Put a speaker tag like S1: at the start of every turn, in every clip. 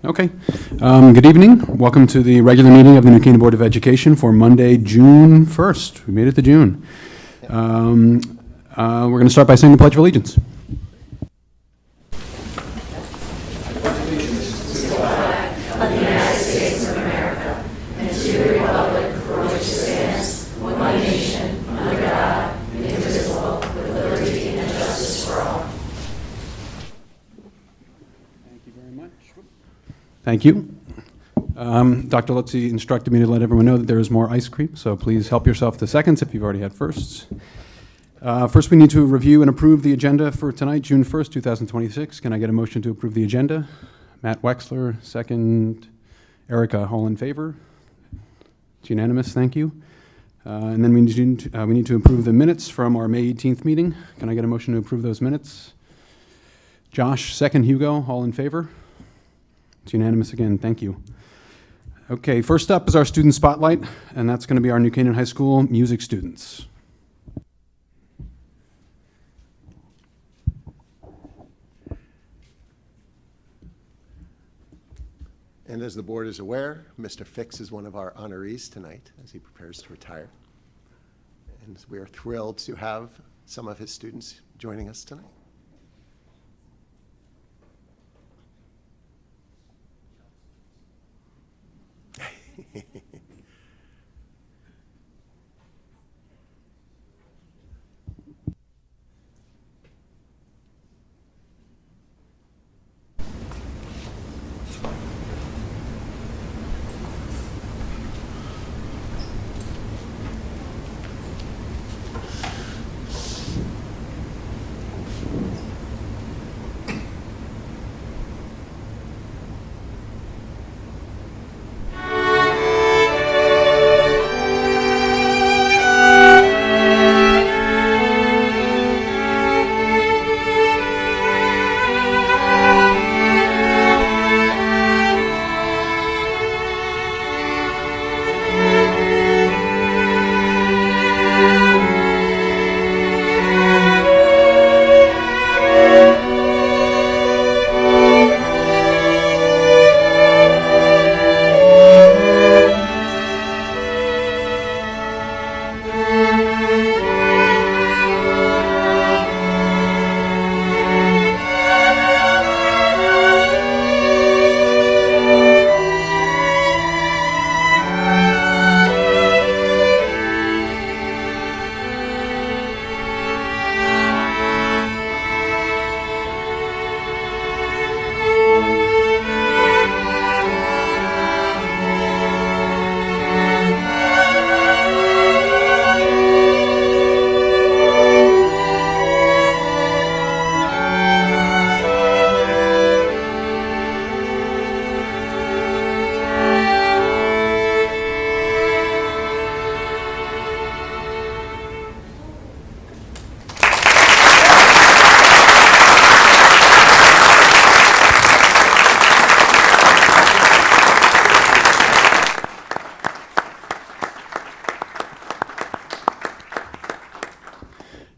S1: Okay. Good evening. Welcome to the regular meeting of the New Canaan Board of Education for Monday, June 1st. We made it to June. We're going to start by saying the Pledge of Allegiance. Thank you. Dr. Lutzy instructed me to let everyone know that there is more ice cream, so please help yourself to seconds if you've already had firsts. First, we need to review and approve the agenda for tonight, June 1st, 2026. Can I get a motion to approve the agenda? Matt Wexler, second. Erica, all in favor? It's unanimous, thank you. And then we need to approve the minutes from our May 18th meeting. Can I get a motion to approve those minutes? Josh, second. Hugo, all in favor? It's unanimous again, thank you. Okay, first up is our student spotlight, and that's going to be our New Canaan High School music students.
S2: And as the board is aware, Mr. Fix is one of our honorees tonight as he prepares to retire. And we are thrilled to have some of his students joining us tonight.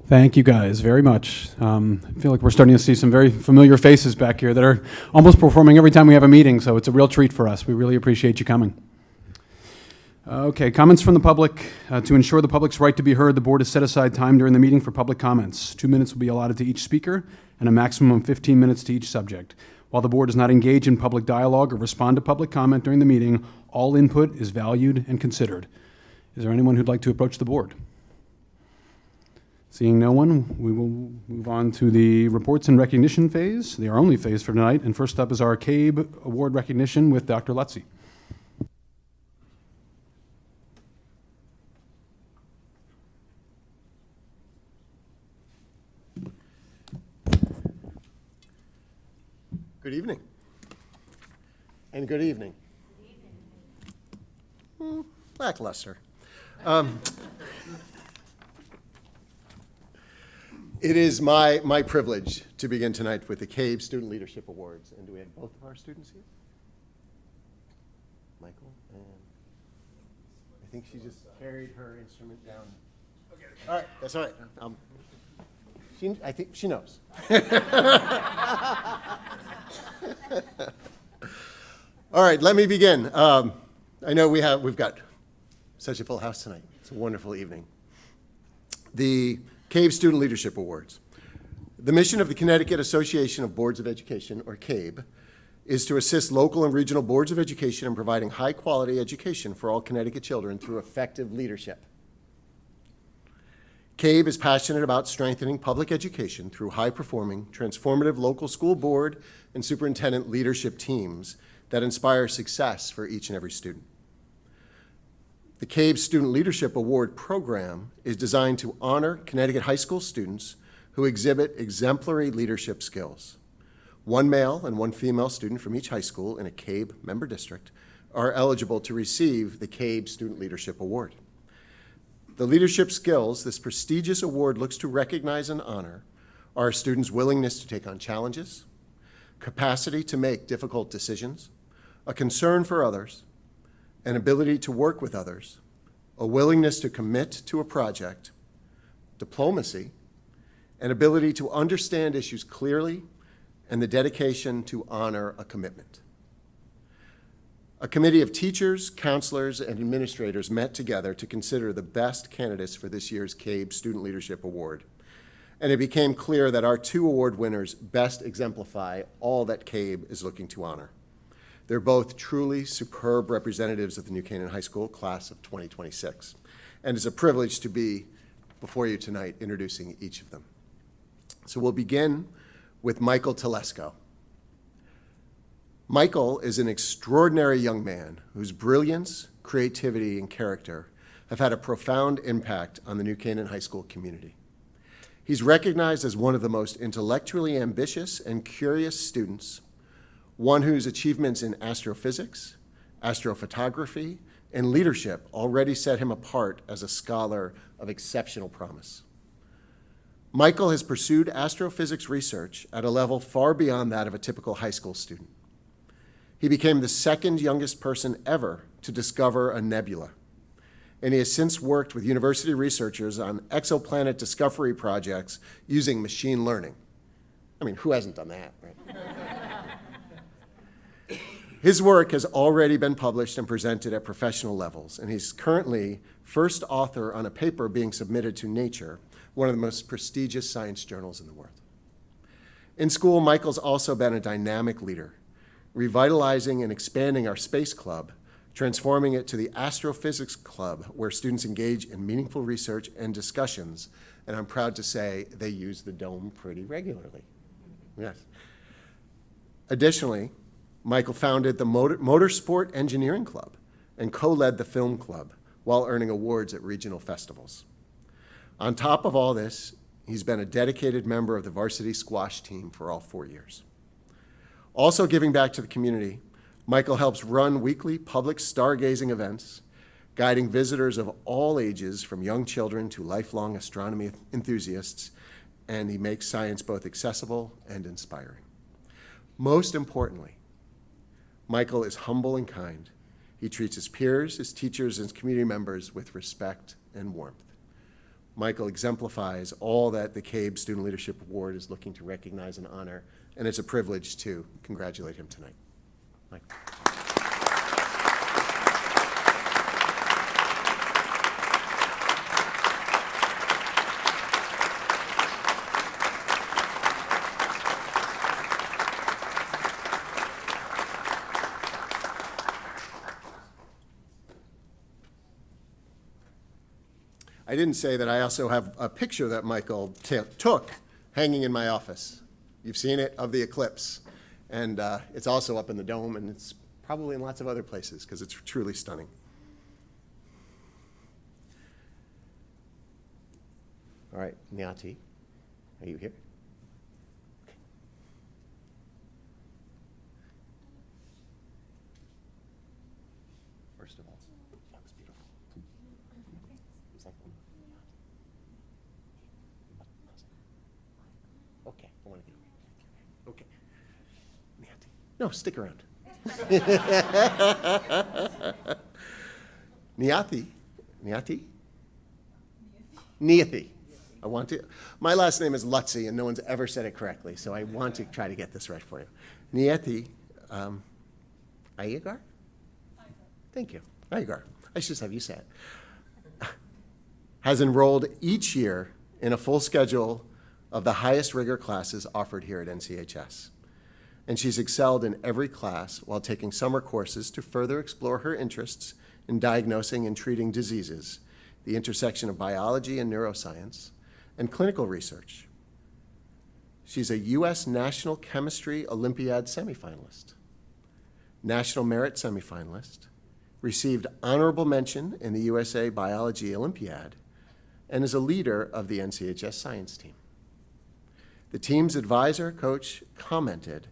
S1: Thank you guys very much. I feel like we're starting to see some very familiar faces back here that are almost performing every time we have a meeting, so it's a real treat for us. We really appreciate you coming. Okay, comments from the public. To ensure the public's right to be heard, the board has set aside time during the meeting for public comments. 2 minutes will be allotted to each speaker and a maximum of 15 minutes to each subject. While the board does not engage in public dialogue or respond to public comment during the meeting, all input is valued and considered. Is there anyone who'd like to approach the board? Seeing no one, we will move on to the reports and recognition phase, the our only phase for tonight. And first up is our CABE Award recognition with Dr. Lutzy.
S2: Good evening. And good evening. Lackluster. It is my privilege to begin tonight with the CABE Student Leadership Awards. And do we have both of our students here? Michael and I think she just carried her instrument down. Okay. All right, that's all right. I think she knows. All right, let me begin. I know we've got such a full house tonight. It's a wonderful evening. The CABE Student Leadership Awards. The mission of the Connecticut Association of Boards of Education, or CABE, is to assist local and regional boards of education in providing high-quality education for all Connecticut children through effective leadership. CABE is passionate about strengthening public education through high-performing, transformative local school board and superintendent leadership teams that inspire success for each and every student. The CABE Student Leadership Award program is designed to honor Connecticut high school students who exhibit exemplary leadership skills. One male and one female student from each high school in a CABE member district are eligible to receive the CABE Student Leadership Award. The leadership skills this prestigious award looks to recognize and honor are a student's willingness to take on challenges, capacity to make difficult decisions, a concern for others, an ability to work with others, a willingness to commit to a project, diplomacy, an ability to understand issues clearly, and the dedication to honor a commitment. A committee of teachers, counselors, and administrators met together to consider the best candidates for this year's CABE Student Leadership Award. And it became clear that our two award winners best exemplify all that CABE is looking to honor. They're both truly superb representatives of the New Canaan High School class of 2026. And it's a privilege to be before you tonight introducing each of them. So we'll begin with Michael Telesco. Michael is an extraordinary young man whose brilliance, creativity, and character have had a profound impact on the New Canaan High School community. He's recognized as one of the most intellectually ambitious and curious students, one whose achievements in astrophysics, astrophotography, and leadership already set him apart as a scholar of exceptional promise. Michael has pursued astrophysics research at a level far beyond that of a typical high school student. He became the second youngest person ever to discover a nebula, and he has since worked with university researchers on exoplanet discovery projects using machine learning. I mean, who hasn't done that, right? His work has already been published and presented at professional levels, and he's currently first author on a paper being submitted to Nature, one of the most prestigious science journals in the world. In school, Michael's also been a dynamic leader, revitalizing and expanding our space club, transforming it to the Astrophysics Club, where students engage in meaningful research and discussions, and I'm proud to say they use the dome pretty regularly. Yes. Additionally, Michael founded the Motorsport Engineering Club and co-led the Film Club while earning awards at regional festivals. On top of all this, he's been a dedicated member of the varsity squash team for all 4 years. Also giving back to the community, Michael helps run weekly public stargazing events, guiding visitors of all ages from young children to lifelong astronomy enthusiasts, and he makes science both accessible and inspiring. Most importantly, Michael is humble and kind. He treats his peers, his teachers, and his community members with respect and warmth. Michael exemplifies all that the CABE Student Leadership Award is looking to recognize and honor, and it's a privilege to congratulate him tonight. Mike. I didn't say that I also have a picture that Michael took hanging in my office. You've seen it, of the eclipse. And it's also up in the dome, and it's probably in lots of other places because it's truly stunning. All right, Nyati, are you here? Okay. First of all, that was beautiful. Second. Okay, I want to be. Okay. Nyati. No, stick around. Nyati. I want to. My last name is Lutzi, and no one's ever said it correctly, so I want to try to get this right for you. Nyati, I Igar? Thank you. Igar. I should just have you say it. Has enrolled each year in a full schedule of the highest rigor classes offered here at NCHS. And she's excelled in every class while taking summer courses to further explore her interests in diagnosing and treating diseases, the intersection of biology and neuroscience, and clinical research. She's a U.S. National Chemistry Olympiad semifinalist, National Merit semifinalist, received honorable mention in the USA Biology Olympiad, and is a leader of the NCHS science team. The team's advisor coach commented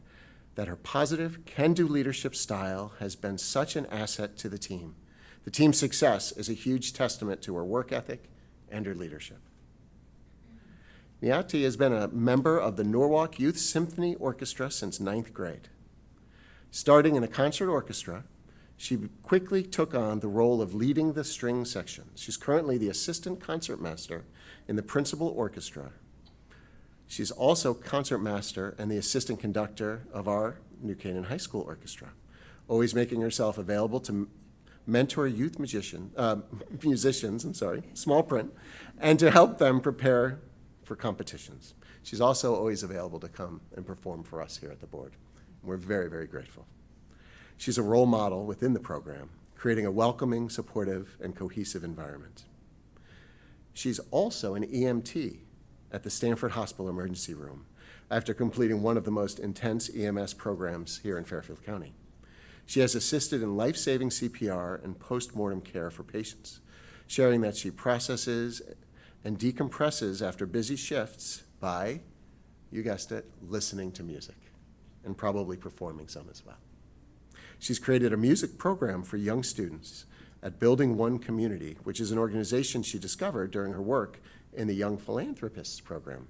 S2: that her positive, can-do leadership style has been such an asset to the team. The team's success is a huge testament to her work ethic and her leadership. Niati has been a member of the Norwalk Youth Symphony Orchestra since 9th grade. Starting in a concert orchestra, she quickly took on the role of leading the string section. She's currently the assistant concertmaster in the principal orchestra. She's also concertmaster and the assistant conductor of our New Canaan High School Orchestra, always making herself available to mentor youth musicians, small print, and to help them prepare for competitions. She's also always available to come and perform for us here at the board. We're very, very grateful. She's a role model within the program, creating a welcoming, supportive, and cohesive environment. She's also an EMT at the Stanford Hospital Emergency Room after completing one of the most intense EMS programs here in Fairfield County. She has assisted in life-saving CPR and post-mortem care for patients, sharing that she processes and decompresses after busy shifts by, you guessed it, listening to music, and probably performing some as well. She's created a music program for young students at Building One Community, which is an organization she discovered during her work in the Young Philanthropists program.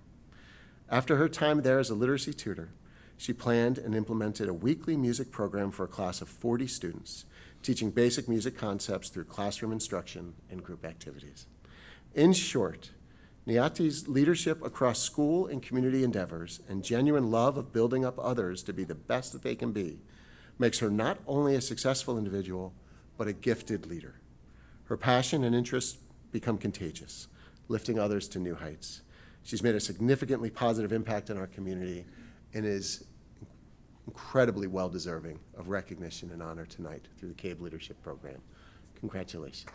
S2: After her time there as a literacy tutor, she planned and implemented a weekly music program for a class of 40 students, teaching basic music concepts through classroom instruction and group activities. In short, Niati's leadership across school and community endeavors and genuine love of building up others to be the best that they can be makes her not only a successful individual, but a gifted leader. Her passion and interests become contagious, lifting others to new heights. She's made a significantly positive impact in our community and is incredibly well-deserving of recognition and honor tonight through the CABE Leadership Program. Congratulations.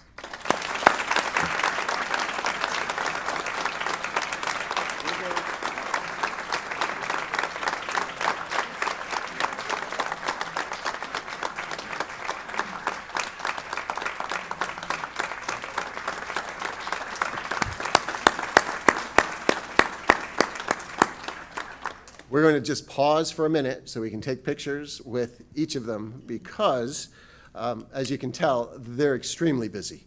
S2: We're going to just pause for a minute so we can take pictures with each of them because, as you can tell, they're extremely busy.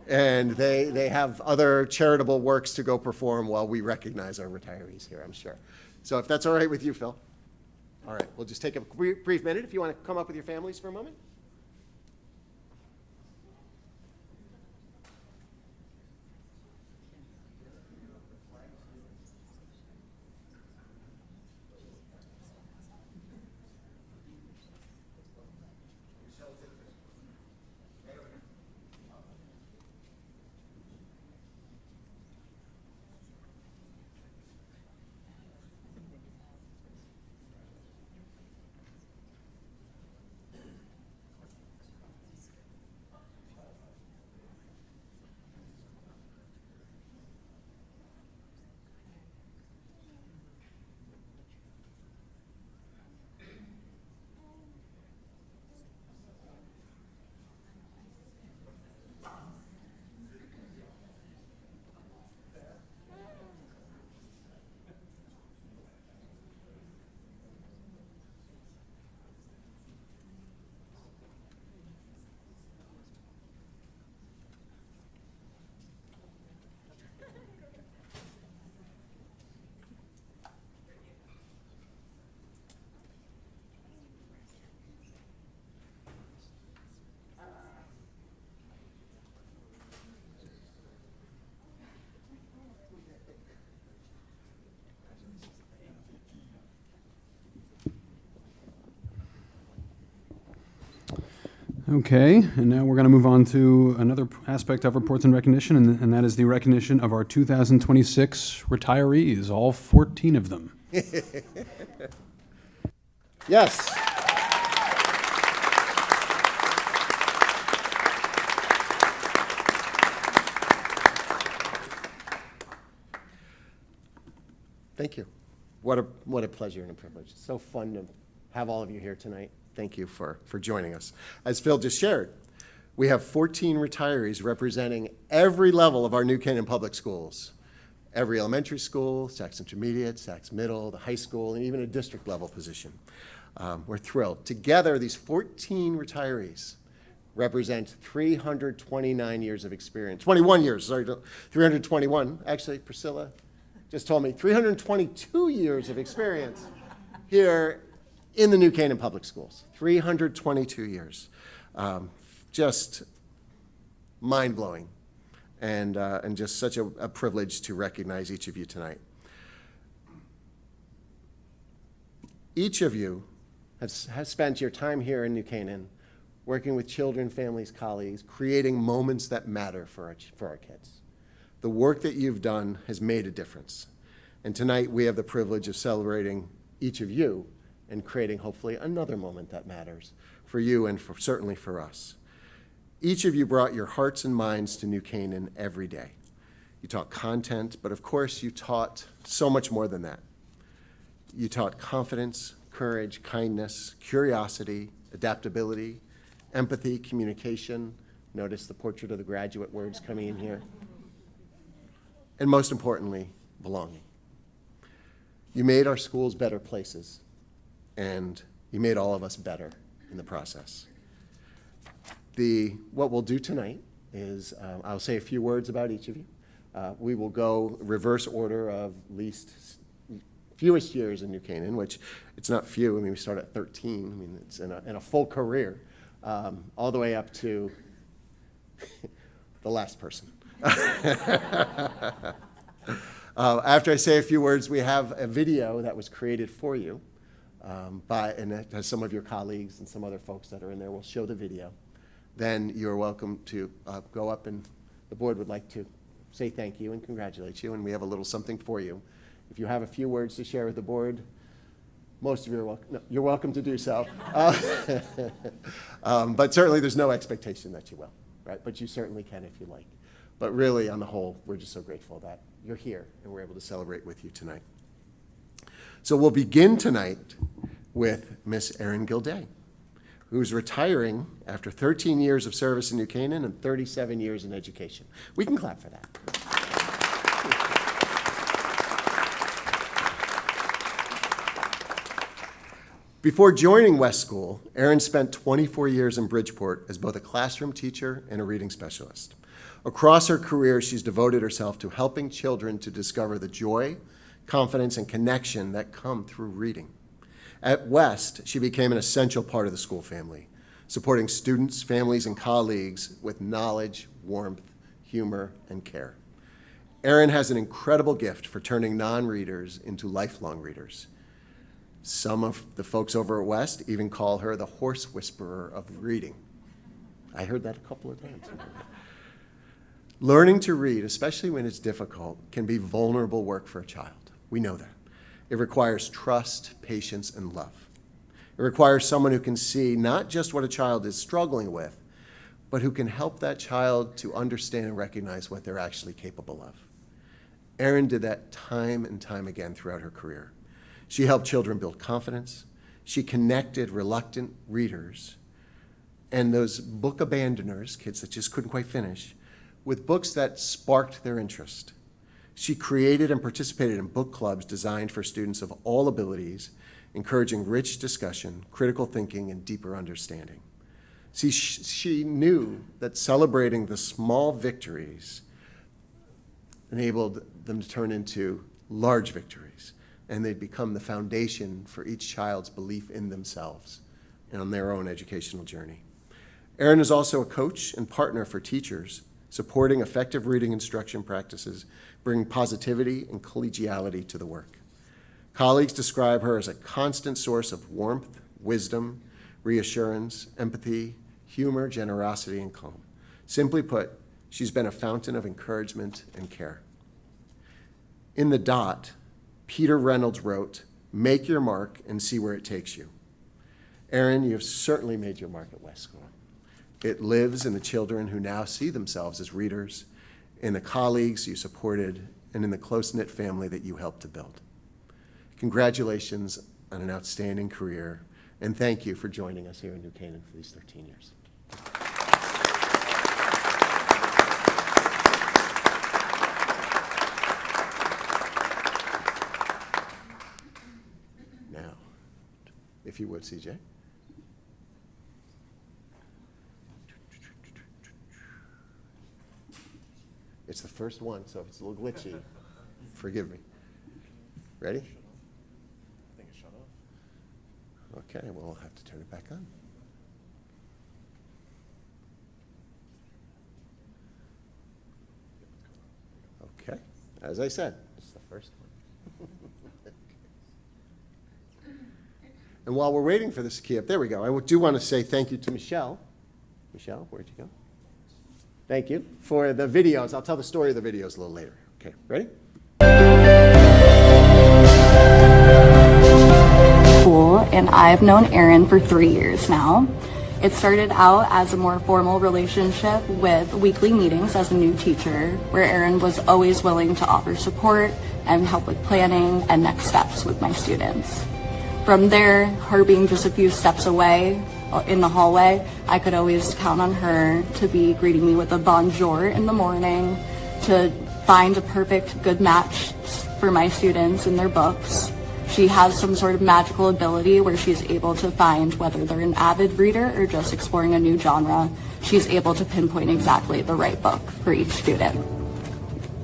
S2: And they have other charitable works to go perform while we recognize our retirees here, I'm sure. So if that's all right with you, Phil. All right, we'll just take a brief minute if you want to come up with your families for a moment.
S1: Okay, and now we're going to move on to another aspect of reports and recognition, and that is the recognition of our 2026 retirees, all 14 of them.
S2: Yes. Thank you. What a pleasure and a privilege. It's so fun to have all of you here tonight. Thank you for joining us. As Phil just shared, we have 14 retirees representing every level of our New Canaan Public Schools. Every elementary school, Saks Intermediate, Saks Middle, the high school, and even a district level position. We're thrilled. Together, these 14 retirees represent 329 years of experience. 21 years, sorry, 321. Actually, Priscilla just told me 322 years of experience here in the New Canaan Public Schools. 322 years. Just mind-blowing. And just such a privilege to recognize each of you tonight. Each of you has spent your time here in New Canaan working with children, families, colleagues, creating moments that matter for our kids. The work that you've done has made a difference. And tonight we have the privilege of celebrating each of you and creating hopefully another moment that matters for you and certainly for us. Each of you brought your hearts and minds to New Canaan every day. You taught content, but of course you taught so much more than that. You taught confidence, courage, kindness, curiosity, adaptability, empathy, communication. Notice the portrait of the graduate words coming in here. And most importantly, belonging. You made our schools better places, and you made all of us better in the process. What we'll do tonight is I'll say a few words about each of you. We will go reverse order of fewest years in New Canaan, which it's not few. I mean, we start at 13. I mean, it's in a full career, all the way up to the last person. After I say a few words, we have a video that was created for you and it has some of your colleagues and some other folks that are in there. We'll show the video. Then you're welcome to go up, and the board would like to say thank you and congratulate you, and we have a little something for you. If you have a few words to share with the board, most of you are welcome. No, you're welcome to do so. But certainly there's no expectation that you will, right? But you certainly can if you like. But really, on the whole, we're just so grateful that you're here and we're able to celebrate with you tonight. So we'll begin tonight with Miss Erin Gilday, who's retiring after 13 years of service in New Canaan and 37 years in education. We can clap for that. Before joining West School, Erin spent 24 years in Bridgeport as both a classroom teacher and a reading specialist. Across her career, she's devoted herself to helping children to discover the joy, confidence, and connection that come through reading. At West, she became an essential part of the school family, supporting students, families, and colleagues with knowledge, warmth, humor, and care. Erin has an incredible gift for turning non-readers into lifelong readers. Some of the folks over at West even call her the horse whisperer of reading. I heard that a couple of times. Learning to read, especially when it's difficult, can be vulnerable work for a child. We know that. It requires trust, patience, and love. It requires someone who can see not just what a child is struggling with, but who can help that child to understand and recognize what they're actually capable of. Erin did that time and time again throughout her career. She helped children build confidence. She connected reluctant readers and those book abandoners, kids that just couldn't quite finish, with books that sparked their interest. She created and participated in book clubs designed for students of all abilities, encouraging rich discussion, critical thinking, and deeper understanding. See, she knew that celebrating the small victories enabled them to turn into large victories, and they'd become the foundation for each child's belief in themselves and on their own educational journey. Erin is also a coach and partner for teachers, supporting effective reading instruction practices, bringing positivity and collegiality to the work. Colleagues describe her as a constant source of warmth, wisdom, reassurance, empathy, humor, generosity, and calm. Simply put, she's been a fountain of encouragement and care. In the dot, Peter Reynolds wrote, "Make your mark and see where it takes you." Erin, you have certainly made your mark at West School. It lives in the children who now see themselves as readers, in the colleagues you supported, and in the close-knit family that you helped to build. Congratulations on an outstanding career, and thank you for joining us here in New Canaan for these 13 years. Now, if you would, CJ. It's the first one, so if it's a little glitchy, forgive me. Ready?
S3: I think it's shut off.
S2: Okay, well, we'll have to turn it back on. Okay, as I said, it's the first one. And while we're waiting for this to key up, there we go. I do want to say thank you to Michelle. Michelle, where'd you go? Thank you for the videos. I'll tell the story of the videos a little later. Okay, ready?
S4: School, and I've known Erin for 3 years now. It started out as a more formal relationship with weekly meetings as a new teacher, where Erin was always willing to offer support and help with planning and next steps with my students. From there, her being just a few steps away in the hallway, I could always count on her to be greeting me with a bonjour in the morning, to find a perfect good match for my students in their books. She has some sort of magical ability where she's able to find whether they're an avid reader or just exploring a new genre. She's able to pinpoint exactly the right book for each student.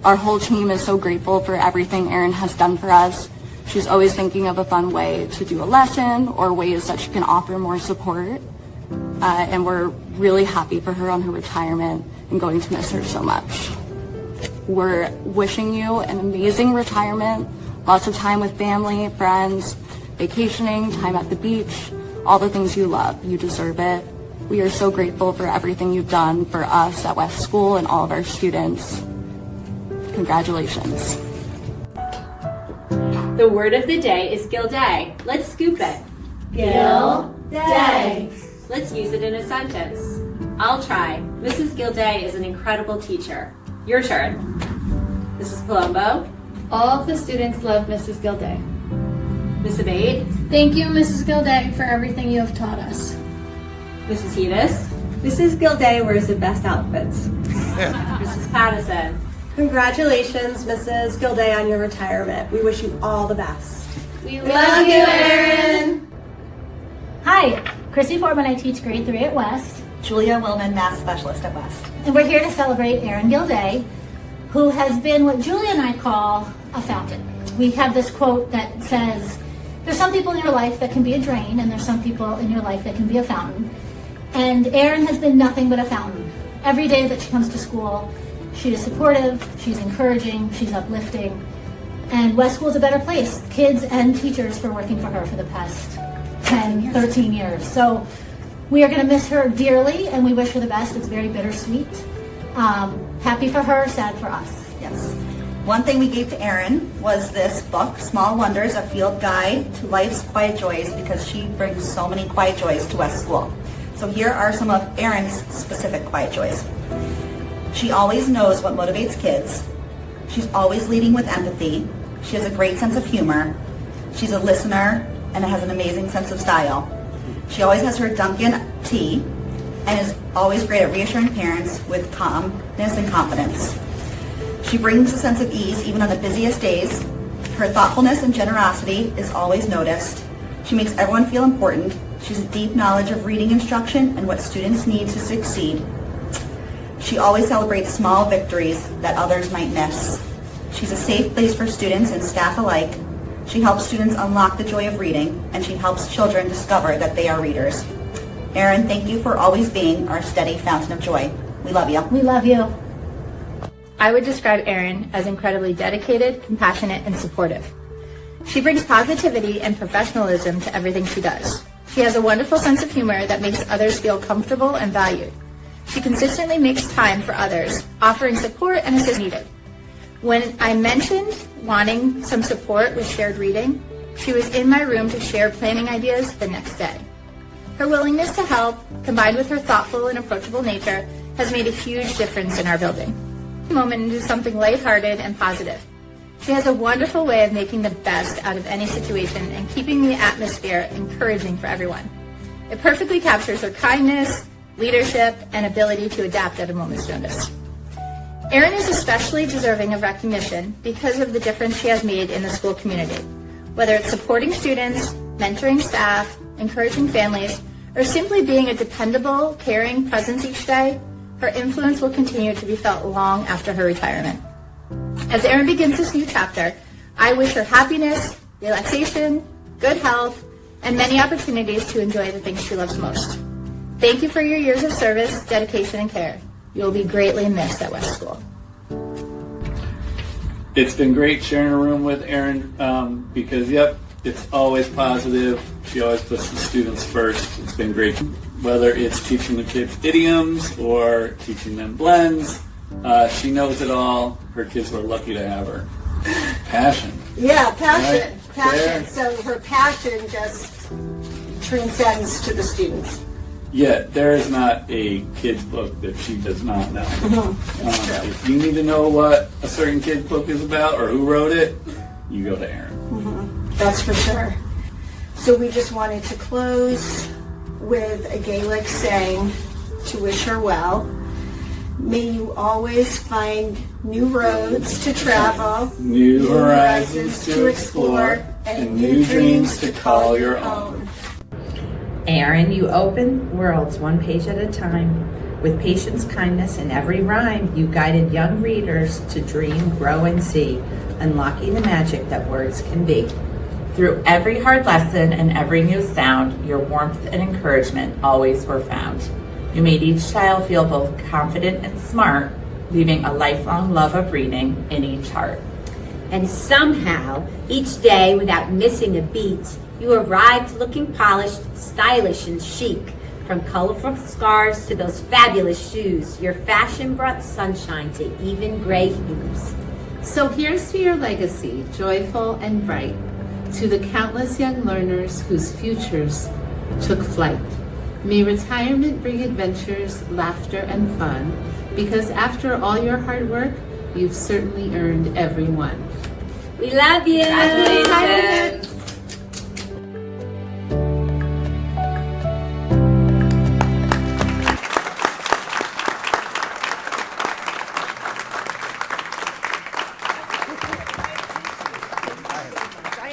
S4: Our whole team is so grateful for everything Erin has done for us. She's always thinking of a fun way to do a lesson or ways that she can offer more support. And we're really happy for her on her retirement and going to miss her so much. We're wishing you an amazing retirement, lots of time with family, friends, vacationing, time at the beach, all the things you love. You deserve it. We are so grateful for everything you've done for us at West School and all of our students. Congratulations.
S5: The word of the day is Gilday. Let's scoop it.
S6: Gilday.
S5: Let's use it in a sentence. I'll try. Mrs. Gilday is an incredible teacher. Your turn. Mrs. Palumbo.
S6: All of the students love Mrs. Gilday.
S5: Miss Abate.
S7: Thank you, Mrs. Gilday, for everything you have taught us.
S5: Mrs. Hedis.
S8: Mrs. Gilday wears the best outfits.
S5: Mrs. Pattison.
S8: Congratulations, Mrs. Gilday, on your retirement. We wish you all the best.
S7: We
S8: love you, Erin.
S9: Hi, Chrissy Foreman. I teach grade 3 at West.
S10: Julia Willman, Math Specialist at West.
S9: And we're here to celebrate Erin Gilday, who has been what Julia and I call a fountain. We have this quote that says, there's some people in your life that can be a drain, and there's some people in your life that can be a fountain. And Erin has been nothing but a fountain. Every day that she comes to school, she is supportive, she's encouraging, she's uplifting, and West School is a better place, kids and teachers, for working for her for the past 10, 13 years. So we are going to miss her dearly, and we wish her the best. It's very bittersweet. Happy for her, sad for us.
S10: Yes. One thing we gave to Erin was this book, Small Wonders, a field guide to life's quiet joys, because she brings so many quiet joys to West School. So here are some of Erin's specific quiet joys. She always knows what motivates kids. She's always leading with empathy. She has a great sense of humor. She's a listener and has an amazing sense of style. She always has her Dunkin' tea and is always great at reassuring parents with calmness and confidence. She brings a sense of ease even on the busiest days. Her thoughtfulness and generosity is always noticed. She makes everyone feel important. She has a deep knowledge of reading instruction and what students need to succeed. She always celebrates small victories that others might miss. She's a safe place for students and staff alike. She helps students unlock the joy of reading, and she helps children discover that they are readers. Erin, thank you for always being our steady fountain of joy. We love you.
S9: We love you.
S6: I would describe Erin as incredibly dedicated, compassionate, and supportive. She brings positivity and professionalism to everything she does. She has a wonderful sense of humor that makes others feel comfortable and valued. She consistently makes time for others, offering support and assistance needed. When I mentioned wanting some support with shared reading, she was in my room to share planning ideas the next day. Her willingness to help, combined with her thoughtful and approachable nature, has made a huge difference in our building. Moment and do something lighthearted and positive. She has a wonderful way of making the best out of any situation and keeping the atmosphere encouraging for everyone. It perfectly captures her kindness, leadership, and ability to adapt at a moment's notice. Erin is especially deserving of recognition because of the difference she has made in the school community. Whether it's supporting students, mentoring staff, encouraging families, or simply being a dependable, caring presence each day, her influence will continue to be felt long after her retirement. As Erin begins this new chapter, I wish her happiness, relaxation, good health, and many opportunities to enjoy the things she loves most. Thank you for your years of service, dedication, and care. You will be greatly missed at West School.
S11: It's been great sharing a room with Erin because, yep, it's always positive. She always puts the students first. It's been great. Whether it's teaching the kids idioms or teaching them blends, she knows it all. Her kids were lucky to have her. Passion.
S8: Yeah, passion.
S11: Right?
S8: Passion.
S11: There.
S8: So her passion just transcends to the students.
S11: Yet there is not a kid's book that she does not know. If you need to know what a certain kid's book is about or who wrote it, you go to Erin.
S8: That's for sure. So we just wanted to close with a Gaelic saying to wish her well. May you always find new roads to travel,
S11: New horizons to explore, and new dreams to call your own.
S12: Erin, you open worlds one page at a time. With patience, kindness, and every rhyme, you guided young readers to dream, grow, and see, unlocking the magic that words can be.
S13: Through every hard lesson and every new sound, your warmth and encouragement always were found. You made each child feel both confident and smart, leaving a lifelong love of reading in each heart.
S14: And somehow, each day, without missing a beat, you arrived looking polished, stylish, and chic. From colorful scarves to those fabulous shoes, your fashion brought sunshine to even gray hues.
S15: So here's to your legacy, joyful and bright, to the countless young learners whose futures took flight. May retirement bring adventures, laughter, and fun, because after all your hard work, you've certainly earned every one.
S14: We love you!
S13: Congratulations!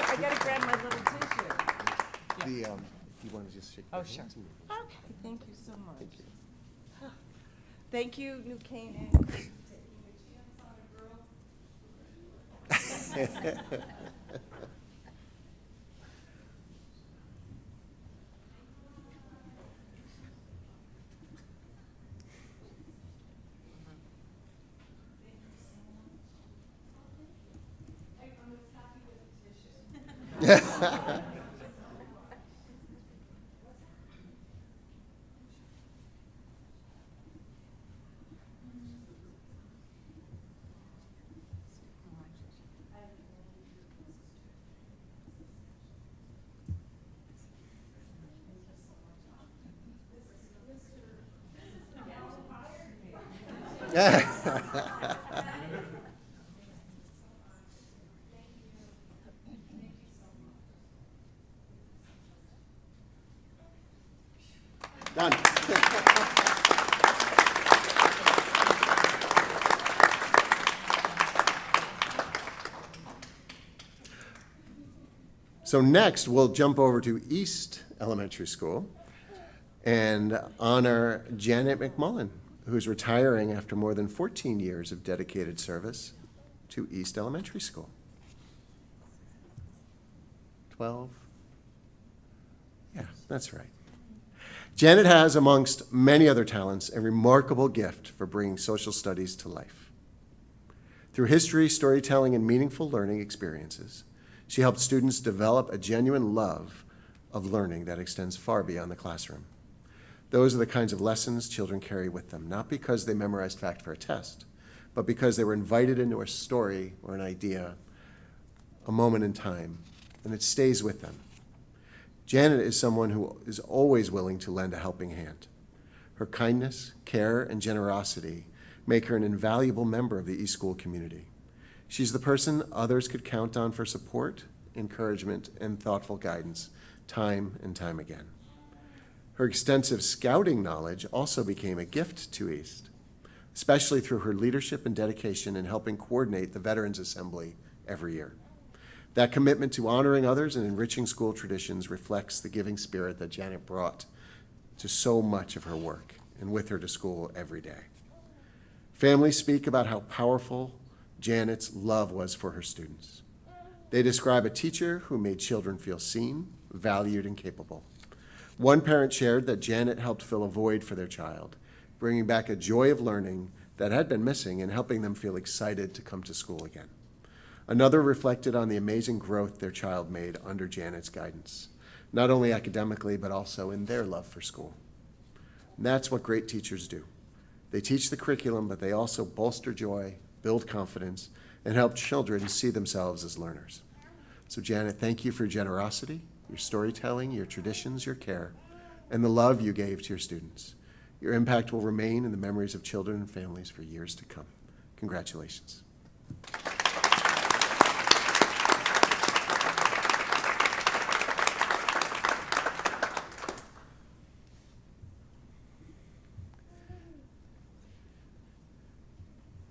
S3: I gotta grab my little tissue.
S2: Do you want to just shake
S3: Oh,
S2: your
S3: sure.
S2: hands?
S3: Okay, thank you so much. Thank you, New Canaan.
S2: Done. So next, we'll jump over to East Elementary School and honor Janet McMullen, who's retiring after more than 14 years of dedicated service to East Elementary School. 12? Yeah, that's right. Janet has, amongst many other talents, a remarkable gift for bringing social studies to life. Through history, storytelling, and meaningful learning experiences, she helped students develop a genuine love of learning that extends far beyond the classroom. Those are the kinds of lessons children carry with them, not because they memorized fact for a test, but because they were invited into a story or an idea, a moment in time, and it stays with them. Janet is someone who is always willing to lend a helping hand. Her kindness, care, and generosity make her an invaluable member of the eSchool community. She's the person others could count on for support, encouragement, and thoughtful guidance, time and time again. Her extensive scouting knowledge also became a gift to East, especially through her leadership and dedication in helping coordinate the Veterans Assembly every year. That commitment to honoring others and enriching school traditions reflects the giving spirit that Janet brought to so much of her work and with her to school every day. Families speak about how powerful Janet's love was for her students. They describe a teacher who made children feel seen, valued, and capable. One parent shared that Janet helped fill a void for their child, bringing back a joy of learning that had been missing and helping them feel excited to come to school again. Another reflected on the amazing growth their child made under Janet's guidance, not only academically, but also in their love for school. And that's what great teachers do. They teach the curriculum, but they also bolster joy, build confidence, and help children see themselves as learners. So Janet, thank you for your generosity, your storytelling, your traditions, your care, and the love you gave to your students. Your impact will remain in the memories of children and families for years to come. Congratulations.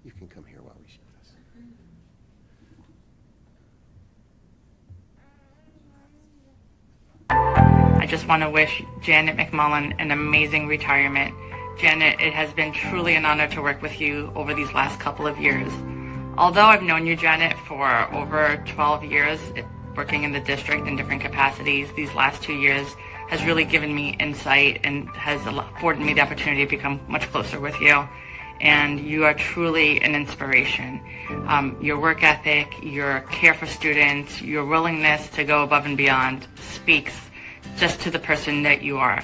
S2: You can come here while we share this.
S13: I just want to wish Janet McMullen an amazing retirement. Janet, it has been truly an honor to work with you over these last couple of years. Although I've known you, Janet, for over 12 years, working in the district in different capacities, these last 2 years has really given me insight and has afforded me the opportunity to become much closer with you. And you are truly an inspiration. Your work ethic, your care for students, your willingness to go above and beyond speaks just to the person that you are.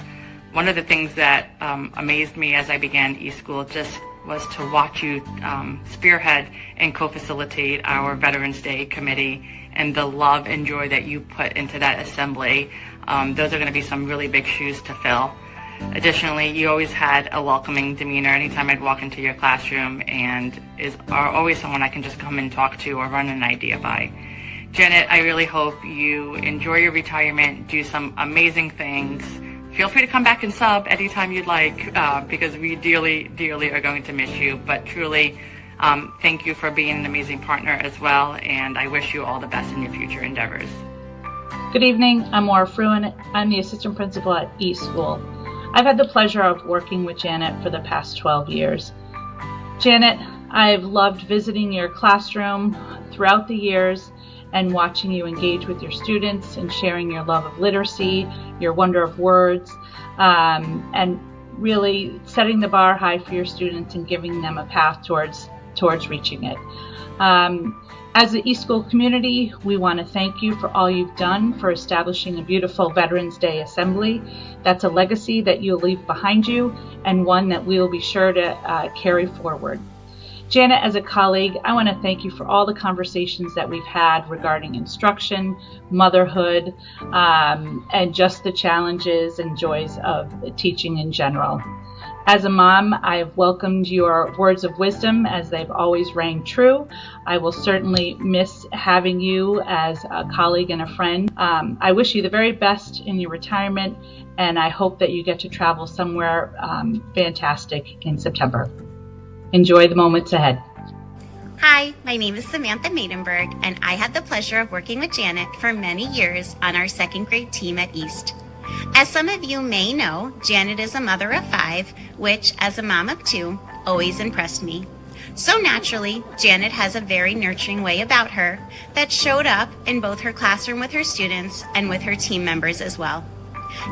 S13: One of the things that amazed me as I began eSchool just was to watch you spearhead and co-facilitate our Veterans Day committee and the love and joy that you put into that assembly. Those are going to be some really big shoes to fill. Additionally, you always had a welcoming demeanor anytime I'd walk into your classroom and are always someone I can just come and talk to or run an idea by. Janet, I really hope you enjoy your retirement, do some amazing things. Feel free to come back and sub anytime you'd like because we dearly, dearly are going to miss you. But truly, thank you for being an amazing partner as well, and I wish you all the best in your future endeavors.
S16: Good evening, I'm Maura Fruin. I'm the assistant principal at eSchool. I've had the pleasure of working with Janet for the past 12 years. Janet, I've loved visiting your classroom throughout the years and watching you engage with your students and sharing your love of literacy, your wonder of words, and really setting the bar high for your students and giving them a path towards reaching it. As the eSchool community, we want to thank you for all you've done for establishing a beautiful Veterans Day Assembly. That's a legacy that you'll leave behind you and one that we will be sure to carry forward. Janet, as a colleague, I want to thank you for all the conversations that we've had regarding instruction, motherhood, and just the challenges and joys of teaching in general. As a mom, I've welcomed your words of wisdom as they've always rang true. I will certainly miss having you as a colleague and a friend. I wish you the very best in your retirement, and I hope that you get to travel somewhere fantastic in September. Enjoy the moments ahead.
S17: Hi, my name is Samantha Maidenberg, and I had the pleasure of working with Janet for many years on our second grade team at East. As some of you may know, Janet is a mother of 5, which, as a mom of 2, always impressed me. So naturally, Janet has a very nurturing way about her that showed up in both her classroom with her students and with her team members as well.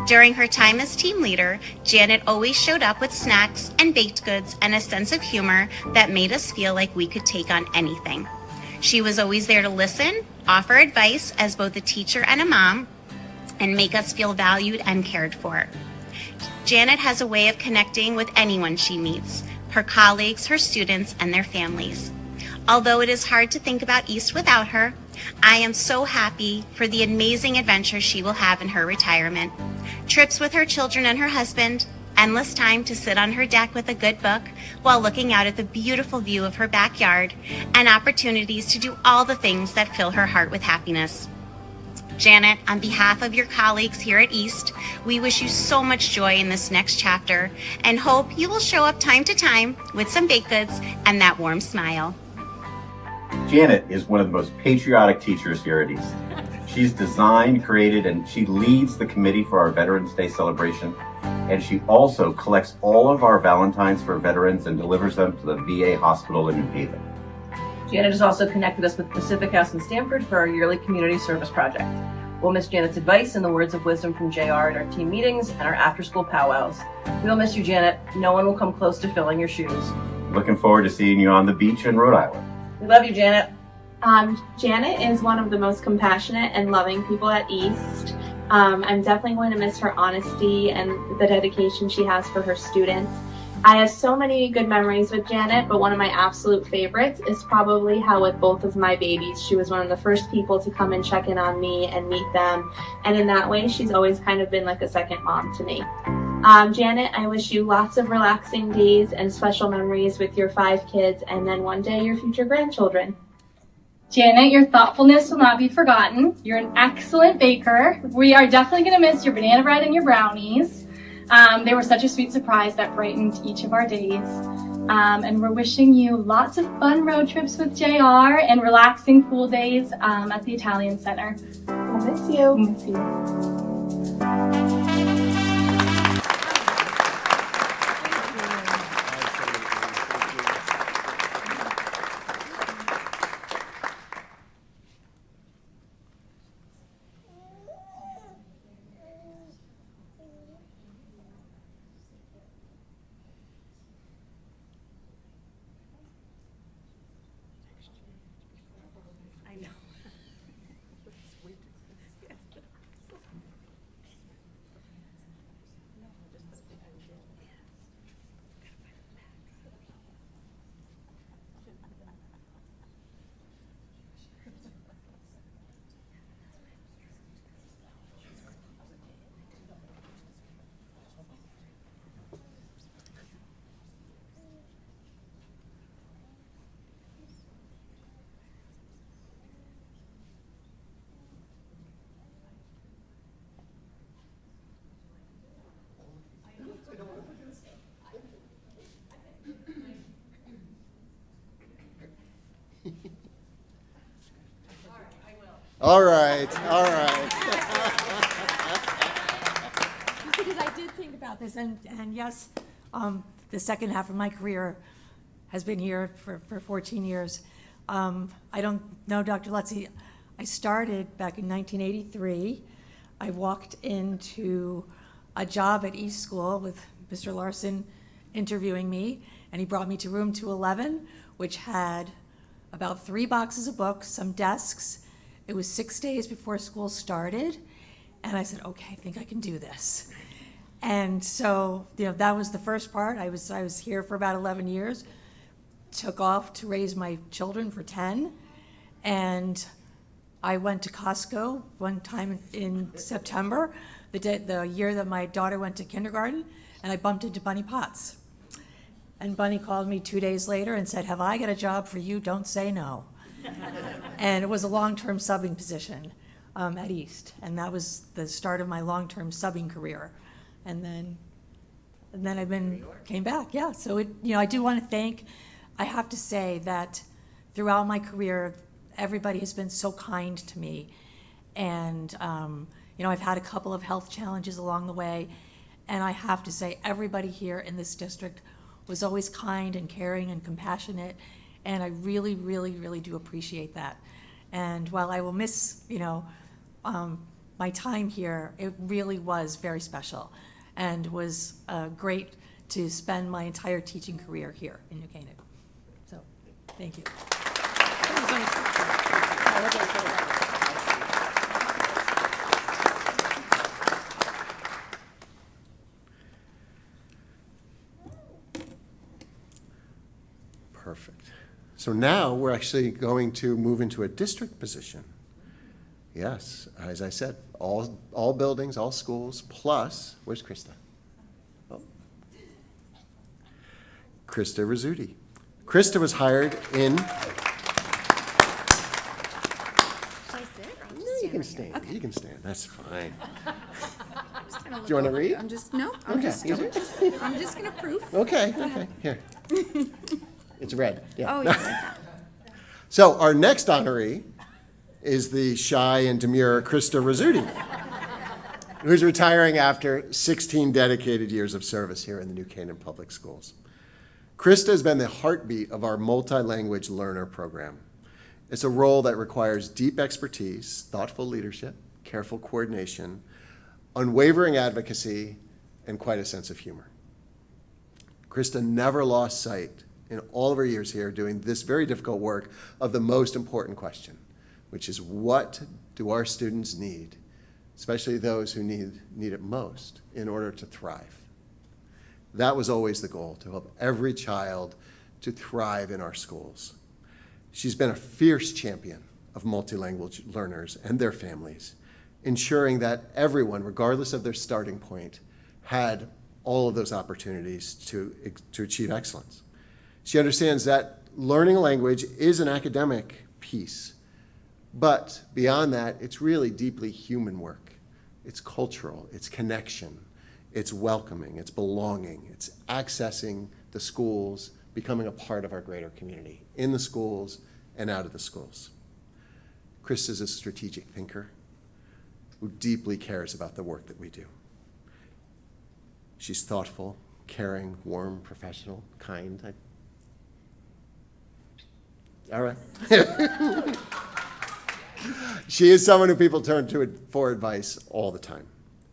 S17: During her time as team leader, Janet always showed up with snacks and baked goods and a sense of humor that made us feel like we could take on anything. She was always there to listen, offer advice as both a teacher and a mom, and make us feel valued and cared for. Janet has a way of connecting with anyone she meets, her colleagues, her students, and their families. Although it is hard to think about East without her, I am so happy for the amazing adventures she will have in her retirement. Trips with her children and her husband, endless time to sit on her deck with a good book while looking out at the beautiful view of her backyard, and opportunities to do all the things that fill her heart with happiness. Janet, on behalf of your colleagues here at East, we wish you so much joy in this next chapter and hope you will show up time to time with some baked goods and that warm smile.
S18: Janet is one of the most patriotic teachers here at East. She's designed, created, and she leads the committee for our Veterans Day celebration. And she also collects all of our Valentines for veterans and delivers them to the VA hospital in New Haven.
S19: Janet has also connected us with Pacific House in Stamford for our yearly community service project. We'll miss Janet's advice and the words of wisdom from JR at our team meetings and our after-school powwows. We'll miss you, Janet. No one will come close to filling your shoes.
S18: Looking forward to seeing you on the beach in Rhode Island.
S19: We love you, Janet.
S20: Janet is one of the most compassionate and loving people at East. I'm definitely going to miss her honesty and the dedication she has for her students. I have so many good memories with Janet, but one of my absolute favorites is probably how with both of my babies, she was one of the first people to come and check in on me and meet them. And in that way, she's always kind of been like a second mom to me. Janet, I wish you lots of relaxing days and special memories with your 5 kids, and then one day your future grandchildren.
S21: Janet, your thoughtfulness will not be forgotten. You're an excellent baker. We are definitely going to miss your banana bread and your brownies. They were such a sweet surprise that brightened each of our days. And we're wishing you lots of fun road trips with JR and relaxing pool days at the Italian Center.
S3: We'll miss you.
S21: We'll miss you.
S2: All right.
S22: Just because I did think about this, and yes, the second half of my career has been here for 14 years. I don't know Dr. Lutzy. I started back in 1983. I walked into a job at East School with Mr. Larson interviewing me, and he brought me to room 211, which had about 3 boxes of books, some desks. It was 6 days before school started, and I said, okay, I think I can do this. And so, that was the first part. I was here for about 11 years, took off to raise my children for 10, and I went to Costco one time in September, the year that my daughter went to kindergarten, and I bumped into Bunny Potts. And Bunny called me 2 days later and said, have I got a job for you? Don't say no. And it was a long-term subbing position at East, and that was the start of my long-term subbing career. And then I came back, yeah. So I do want to thank. I have to say that throughout my career, everybody has been so kind to me, and I've had a couple of health challenges along the way, and I have to say everybody here in this district was always kind and caring and compassionate. And I really, really, really do appreciate that. And while I will miss, my time here, it really was very special and was great to spend my entire teaching career here in New Canaan. So, thank you.
S2: Perfect. So now we're actually going to move into a district position. Yes, as I said, all buildings, all schools, plus, where's Krista? Oh. Krista Rizzuti. Krista was hired in... You can stand. Okay. You can stand. That's fine. Do you want to read?
S1: I'm just no.
S2: I'm
S1: just going to proof.
S2: Okay. Okay. Here. It's red. Yeah.
S1: Oh, yeah.
S2: So our next honoree is the shy and demure Krista Rizzuti, who's retiring after 16 dedicated years of service here in the New Canaan Public Schools. Krista has been the heartbeat of our multi-language learner program. It's a role that requires deep expertise, thoughtful leadership, careful coordination, unwavering advocacy, and quite a sense of humor. Krista never lost sight in all of her years here doing this very difficult work of the most important question, which is what do our students need, especially those who need it most, in order to thrive? That was always the goal, to help every child to thrive in our schools. She's been a fierce champion of multilingual learners and their families, ensuring that everyone, regardless of their starting point, had all of those opportunities to achieve excellence. She understands that learning a language is an academic piece, but beyond that, it's really deeply human work. It's cultural, it's connection, it's welcoming, it's belonging, it's accessing the schools, becoming a part of our greater community, in the schools and out of the schools. Chris is a strategic thinker who deeply cares about the work that we do. She's thoughtful, caring, warm, professional, kind. All right. She is someone who people turn to for advice all the time,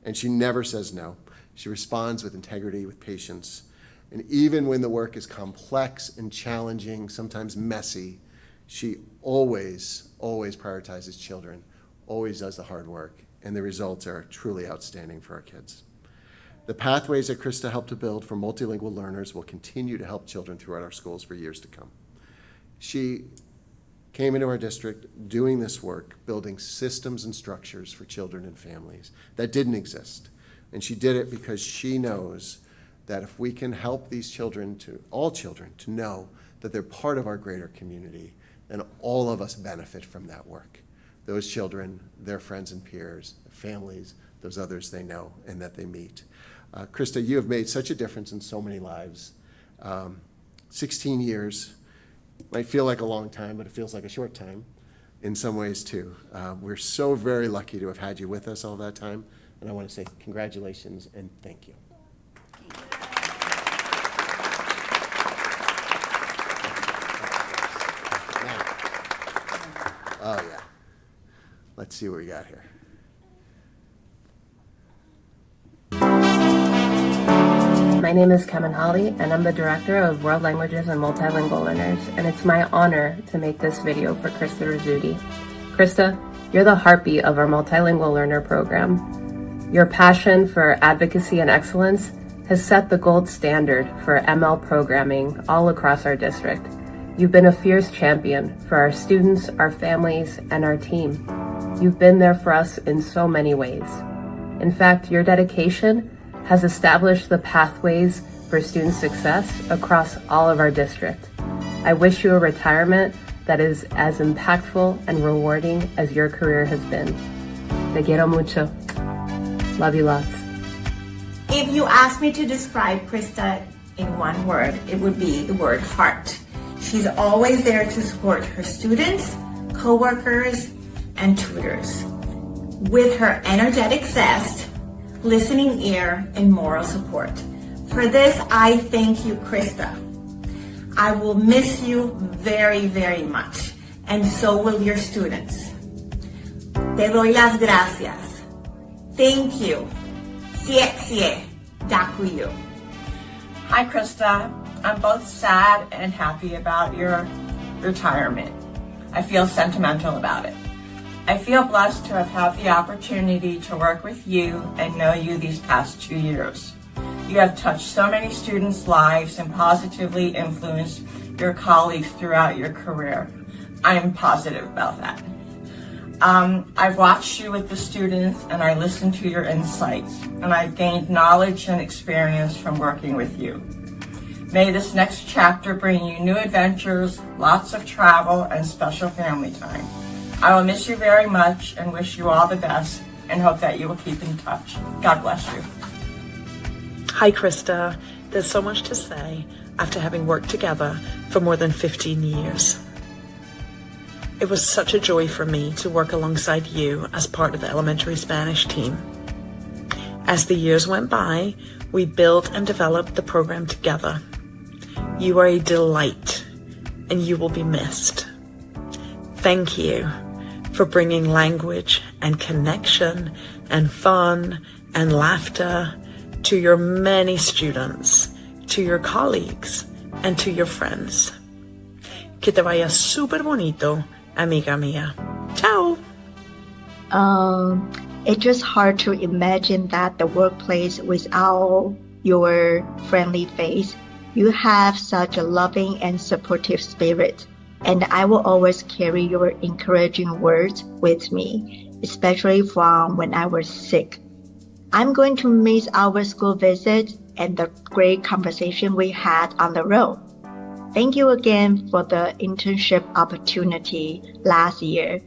S2: and she never says no. She responds with integrity, with patience, and even when the work is complex and challenging, sometimes messy, she always prioritizes children, always does the hard work, and the results are truly outstanding for our kids. The pathways that Krista helped to build for multilingual learners will continue to help children throughout our schools for years to come. She came into our district doing this work, building systems and structures for children and families that didn't exist. And she did it because she knows that if we can help these children, all children, to know that they're part of our greater community, then all of us benefit from that work. Those children, their friends and peers, families, those others they know and that they meet. Krista, you have made such a difference in so many lives. 16 years might feel like a long time, but it feels like a short time in some ways too. We're so very lucky to have had you with us all that time, and I want to say congratulations and thank you. Oh yeah. Let's see what we got here.
S4: My name is Kevin Holly, and I'm the Director of World Languages and Multilingual Learners, and it's my honor to make this video for Krista Rizzuti. Krista, you're the heartbeat of our Multilingual Learner program. Your passion for advocacy and excellence has set the gold standard for ML programming all across our district. You've been a fierce champion for our students, our families, and our team. You've been there for us in so many ways. In fact, your dedication has established the pathways for student success across all of our district. I wish you a retirement that is as impactful and rewarding as your career has been. Te quiero mucho. Love you lots.
S23: If you ask me to describe Krista in one word, it would be the word heart. She's always there to support her students, coworkers, and tutors. With her energetic zest, listening ear, and moral support. For this, I thank you, Krista. I will miss you very, very much, and so will your students. Te doy las gracias. Thank you. Sie, dakuyu.
S24: Hi, Krista. I'm both sad and happy about your retirement. I feel sentimental about it. I feel blessed to have had the opportunity to work with you and know you these past 2 years. You have touched so many students' lives and positively influenced your colleagues throughout your career. I am positive about that. I've watched you with the students and I listened to your insights, and I've gained knowledge and experience from working with you. May this next chapter bring you new adventures, lots of travel, and special family time. I will miss you very much and wish you all the best and hope that you will keep in touch. God bless you.
S5: Hi, Krista. There's so much to say after having worked together for more than 15 years. It was such a joy for me to work alongside you as part of the elementary Spanish team. As the years went by, we built and developed the program together. You are a delight, and you will be missed. Thank you for bringing language and connection and fun and laughter to your many students, to your colleagues, and to your friends. Que te vaya súper bonito, amiga mía. Ciao.
S7: It's just hard to imagine that the workplace without your friendly face. You have such a loving and supportive spirit, and I will always carry your encouraging words with me, especially from when I was sick. I'm going to miss our school visit and the great conversation we had on the road. Thank you again for the internship opportunity last year.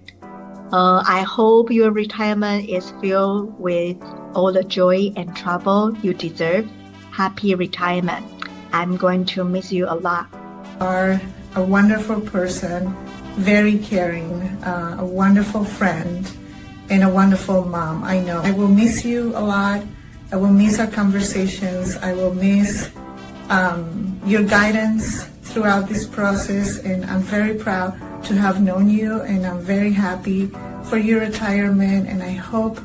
S7: I hope your retirement is filled with all the joy and trouble you deserve. Happy retirement. I'm going to miss you a lot.
S9: You are a wonderful person, very caring, a wonderful friend, and a wonderful mom. I know. I will miss you a lot. I will miss our conversations. I will miss your guidance throughout this process, and I'm very proud to have known you, and I'm very happy for your retirement, and I hope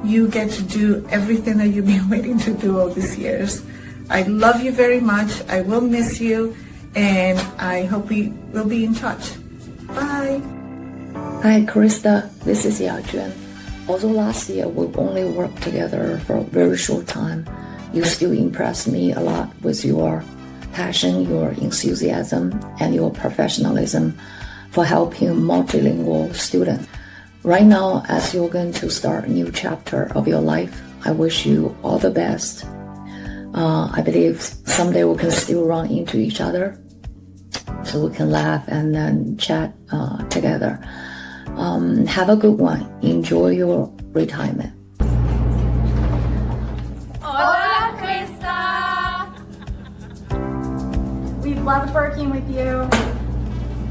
S9: you get to do everything that you've been waiting to do all these years. I love you very much. I will miss you, and I hope we will be in touch. Bye.
S10: Hi, Krista. This is Yao Juan. Although last year we only worked together for a very short time, you still impressed me a lot with your passion, your enthusiasm, and your professionalism for helping multilingual students. Right now, as you're going to start a new chapter of your life, I wish you all the best. I believe someday we can still run into each other, so we can laugh and then chat together. Have a good one. Enjoy your retirement.
S21: Hola, Krista! We loved working with you.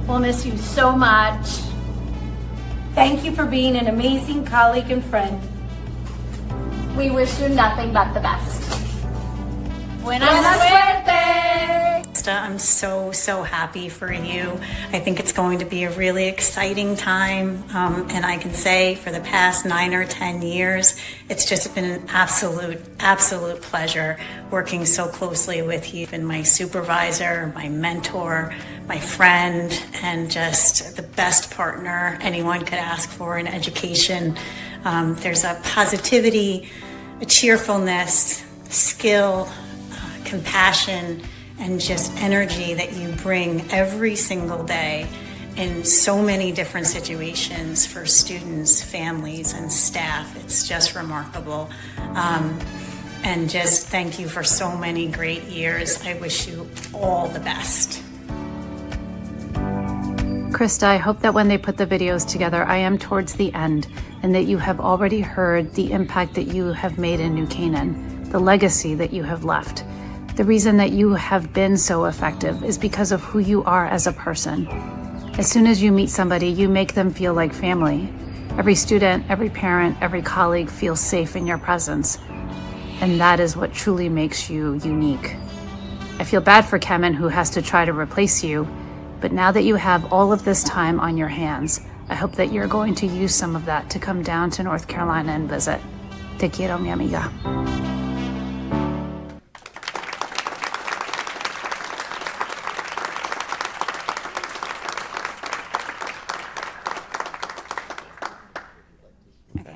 S21: We'll miss you so much.
S25: Thank you for being an amazing colleague and friend.
S21: We wish you nothing but the best.
S25: Buena suerte!
S26: I'm so happy for you. I think it's going to be a really exciting time, and I can say for the past 9 or 10 years, it's just been an absolute pleasure working so closely with you. You've been my supervisor, my mentor, my friend, and just the best partner anyone could ask for in education. There's a positivity, a cheerfulness, skill, compassion, and just energy that you bring every single day in so many different situations for students, families, and staff. It's just remarkable. And just thank you for so many great years. I wish you all the best.
S27: Krista, I hope that when they put the videos together, I am towards the end, and that you have already heard the impact that you have made in New Canaan, the legacy that you have left. The reason that you have been so effective is because of who you are as a person. As soon as you meet somebody, you make them feel like family. Every student, every parent, every colleague feels safe in your presence. And that is what truly makes you unique. I feel bad for Kemen, who has to try to replace you, but now that you have all of this time on your hands, I hope that you're going to use some of that to come down to North Carolina and visit. Te quiero, mi amiga.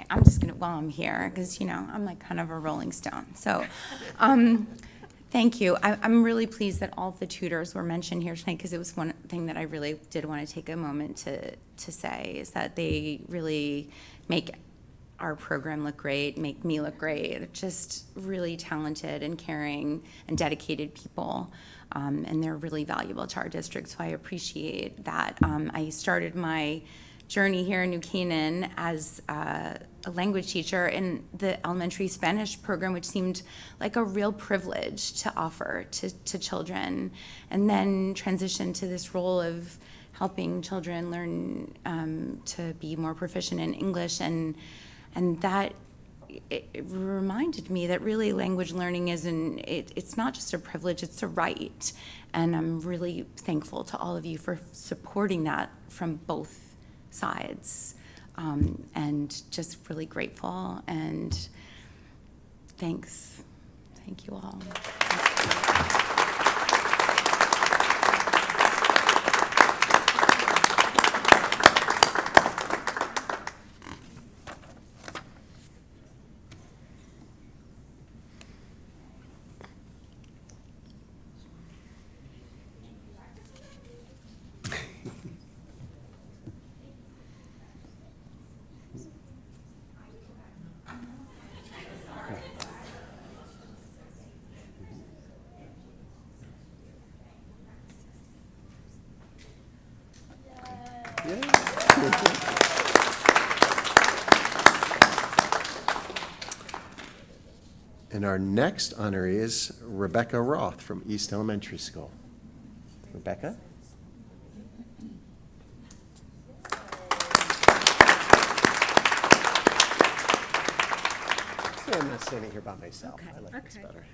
S1: I'm just gonna, while I'm here, because I'm like kind of a rolling stone. So
S6: Thank you. I'm really pleased that all of the tutors were mentioned here tonight, because it was one thing that I really did want to take a moment to say, is that they really make our program look great, make me look great. They're just really talented and caring and dedicated people, and they're really valuable to our district, so I appreciate that. I started my journey here in New Canaan as a language teacher in the elementary Spanish program, which seemed like a real privilege to offer to children, and then transitioned to this role of helping children learn to be more proficient in English, and that it reminded me that really language learning it's not just a privilege, it's a right. And I'm really thankful to all of you for supporting that from both sides, and just really grateful, and thanks. Thank you all.
S2: And our next honoree is Rebecca Roth from East Elementary School. Rebecca? So I'm not standing here by myself. Okay. I like this better.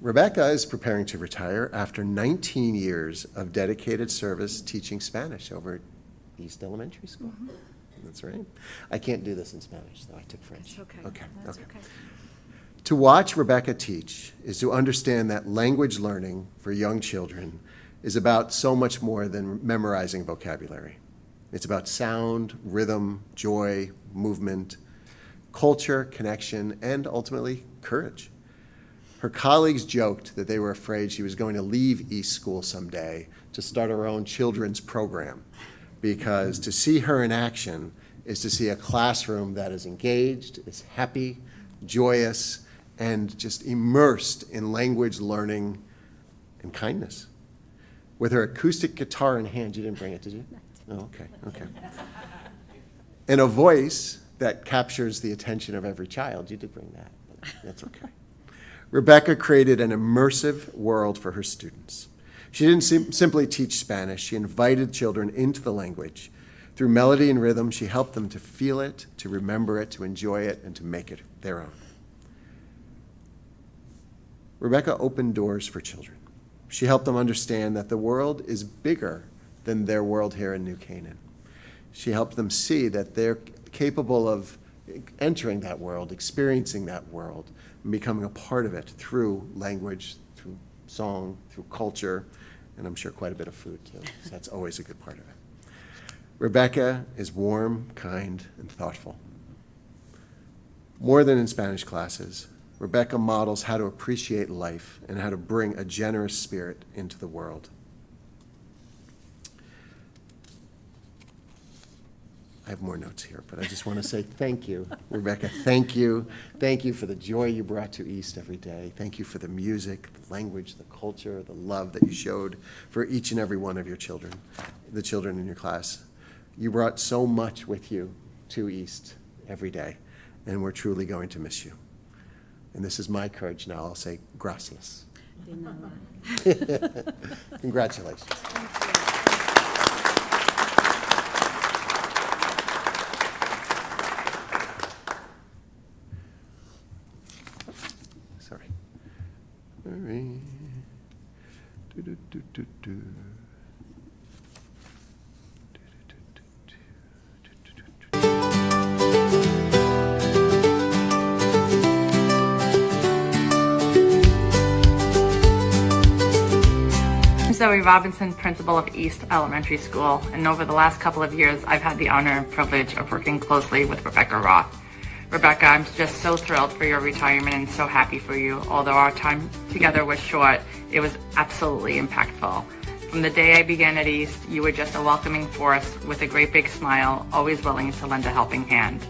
S2: Rebecca is preparing to retire after 19 years of dedicated service teaching Spanish over at East Elementary School. Mm-hmm. That's right. I can't do this in Spanish, though. I took French.
S1: That's okay.
S2: Okay.
S1: That's
S2: okay.
S1: okay.
S2: To watch Rebecca teach is to understand that language learning for young children is about so much more than memorizing vocabulary. It's about sound, rhythm, joy, movement, culture, connection, and ultimately courage. Her colleagues joked that they were afraid she was going to leave East School someday to start her own children's program, because to see her in action is to see a classroom that is engaged, is happy, joyous, and just immersed in language learning and kindness. With her acoustic guitar in hand, you didn't bring it, did you? Oh, okay. And a voice that captures the attention of every child. You did bring that, but that's okay. Rebecca created an immersive world for her students. She didn't simply teach Spanish, she invited children into the language. Through melody and rhythm, she helped them to feel it, to remember it, to enjoy it, and to make it their own. Rebecca opened doors for children. She helped them understand that the world is bigger than their world here in New Canaan. She helped them see that they're capable of entering that world, experiencing that world, and becoming a part of it through language, through song, through culture, and I'm sure quite a bit of food too. So that's always a good part of it. Rebecca is warm, kind, and thoughtful. More than in Spanish classes, Rebecca models how to appreciate life and how to bring a generous spirit into the world. I have more notes here, but I just want to say thank you, Rebecca. Thank you. Thank you for the joy you brought to East every day. Thank you for the music, the language, the culture, the love that you showed for each and every one of your children, the children in your class. You brought so much with you to East every day, and we're truly going to miss you. And this is my courage now. I'll say gracias. Congratulations. Sorry. All right.
S8: Zoe Robinson, principal of East Elementary School, and over the last couple of years, I've had the honor and privilege of working closely with Rebecca Roth. Rebecca, I'm just so thrilled for your retirement and so happy for you. Although our time together was short, it was absolutely impactful. From the day I began at East, you were just a welcoming force with a great big smile, always willing to lend a helping hand.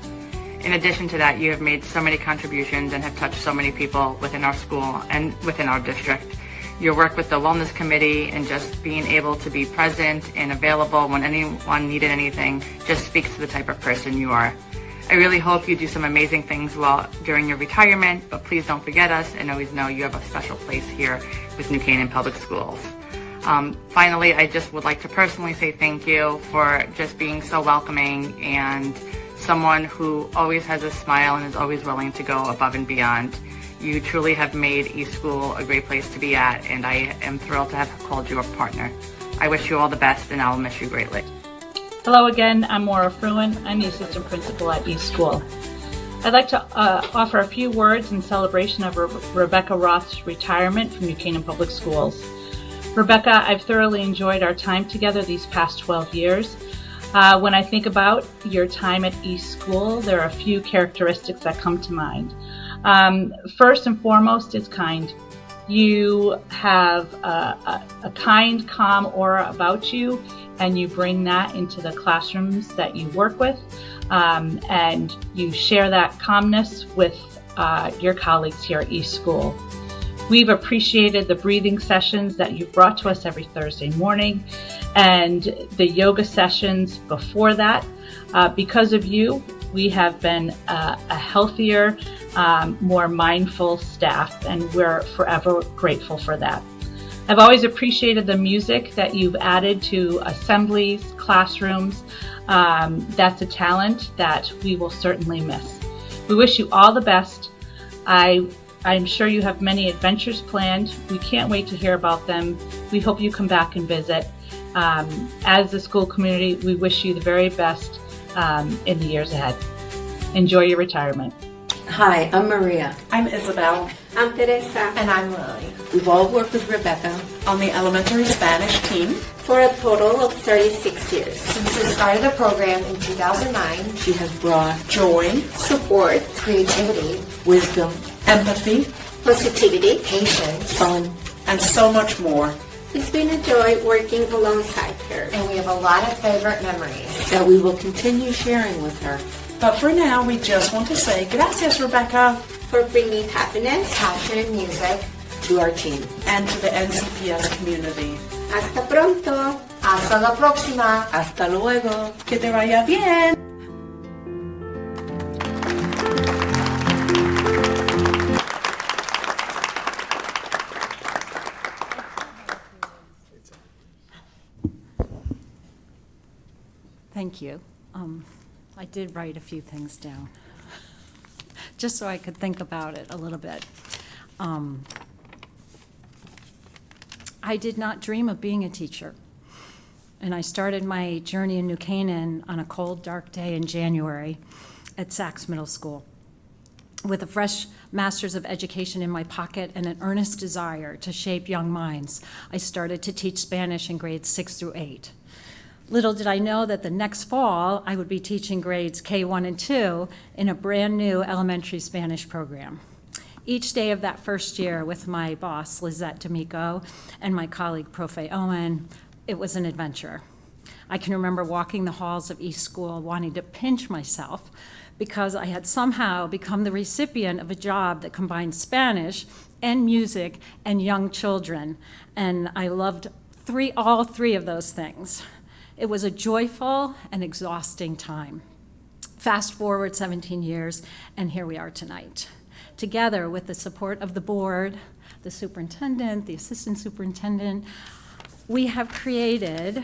S8: In addition to that, you have made so many contributions and have touched so many people within our school and within our district. Your work with the Wellness Committee and just being able to be present and available when anyone needed anything just speaks to the type of person you are. I really hope you do some amazing things during your retirement, but please don't forget us and always know you have a special place here with New Canaan Public Schools. Finally, I just would like to personally say thank you for just being so welcoming and someone who always has a smile and is always willing to go above and beyond. You truly have made East School a great place to be at, and I am thrilled to have called you a partner. I wish you all the best, and I'll miss you greatly.
S11: Hello again, I'm Maura Fruin. I'm the assistant principal at East School. I'd like to offer a few words in celebration of Rebecca Roth's retirement from New Canaan Public Schools. Rebecca, I've thoroughly enjoyed our time together these past 12 years. When I think about your time at East School, there are a few characteristics that come to mind. First and foremost is kind. You have a kind, calm aura about you, and you bring that into the classrooms that you work with, and you share that calmness with your colleagues here at East School. We've appreciated the breathing sessions that you've brought to us every Thursday morning and the yoga sessions before that. Because of you, we have been a healthier, more mindful staff, and we're forever grateful for that. I've always appreciated the music that you've added to assemblies, classrooms. That's a talent that we will certainly miss. We wish you all the best. I'm sure you have many adventures planned. We can't wait to hear about them. We hope you come back and visit. As a school community, we wish you the very best in the years ahead. Enjoy your retirement.
S12: Hi, I'm Maria.
S24: I'm Isabel.
S25: I'm Teresa.
S24: And I'm Lily.
S12: We've all worked with Rebecca
S24: On the elementary Spanish team.
S25: For a total of 36 years.
S12: since we started the program in 2009. She has brought
S24: Joy,
S25: Support,
S12: creativity, wisdom,
S24: empathy,
S25: positivity,
S12: patience,
S24: fun, and so much more.
S25: It's been a joy working alongside her.
S12: and we have a lot of favorite memories that we will continue sharing with her.
S24: But for now, we just want to say gracias, Rebecca,
S25: For bringing happiness,
S12: Passion and music to our team.
S24: and to the NCPS community.
S25: hasta pronto.
S12: Hasta la próxima. Hasta luego.
S24: Que te vaya bien.
S13: Thank you. I did write a few things down, just so I could think about it a little bit. I did not dream of being a teacher, and I started my journey in New Canaan on a cold, dark day in January at Sachs Middle School. With a fresh Master's of Education in my pocket and an earnest desire to shape young minds, I started to teach Spanish in grades 6 through 8. Little did I know that the next fall, I would be teaching grades K1 and 2 in a brand new elementary Spanish program. Each day of that first year with my boss, Lizette D'Amico, and my colleague, Profe Owen, it was an adventure. I can remember walking the halls of East School wanting to pinch myself because I had somehow become the recipient of a job that combined Spanish and music and young children, and I loved all three of those things. It was a joyful and exhausting time. Fast forward 17 years, and here we are tonight. Together with the support of the board, the superintendent, the assistant superintendent, we have created,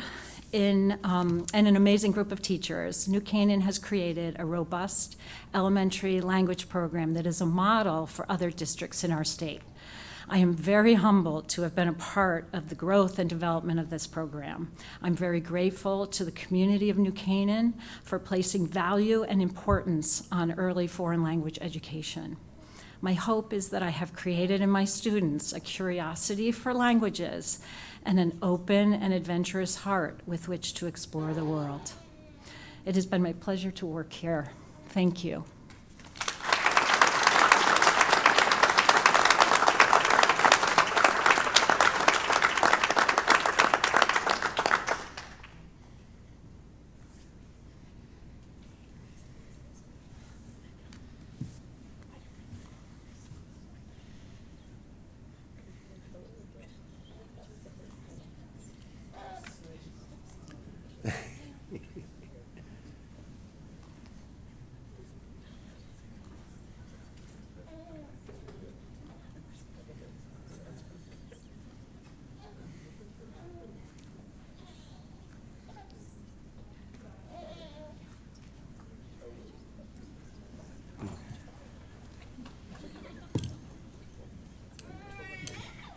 S13: and an amazing group of teachers, New Canaan has created a robust elementary language program that is a model for other districts in our state. I am very humbled to have been a part of the growth and development of this program. I'm very grateful to the community of New Canaan for placing value and importance on early foreign language education. My hope is that I have created in my students a curiosity for languages and an open and adventurous heart with which to explore the world. It has been my pleasure to work here. Thank you.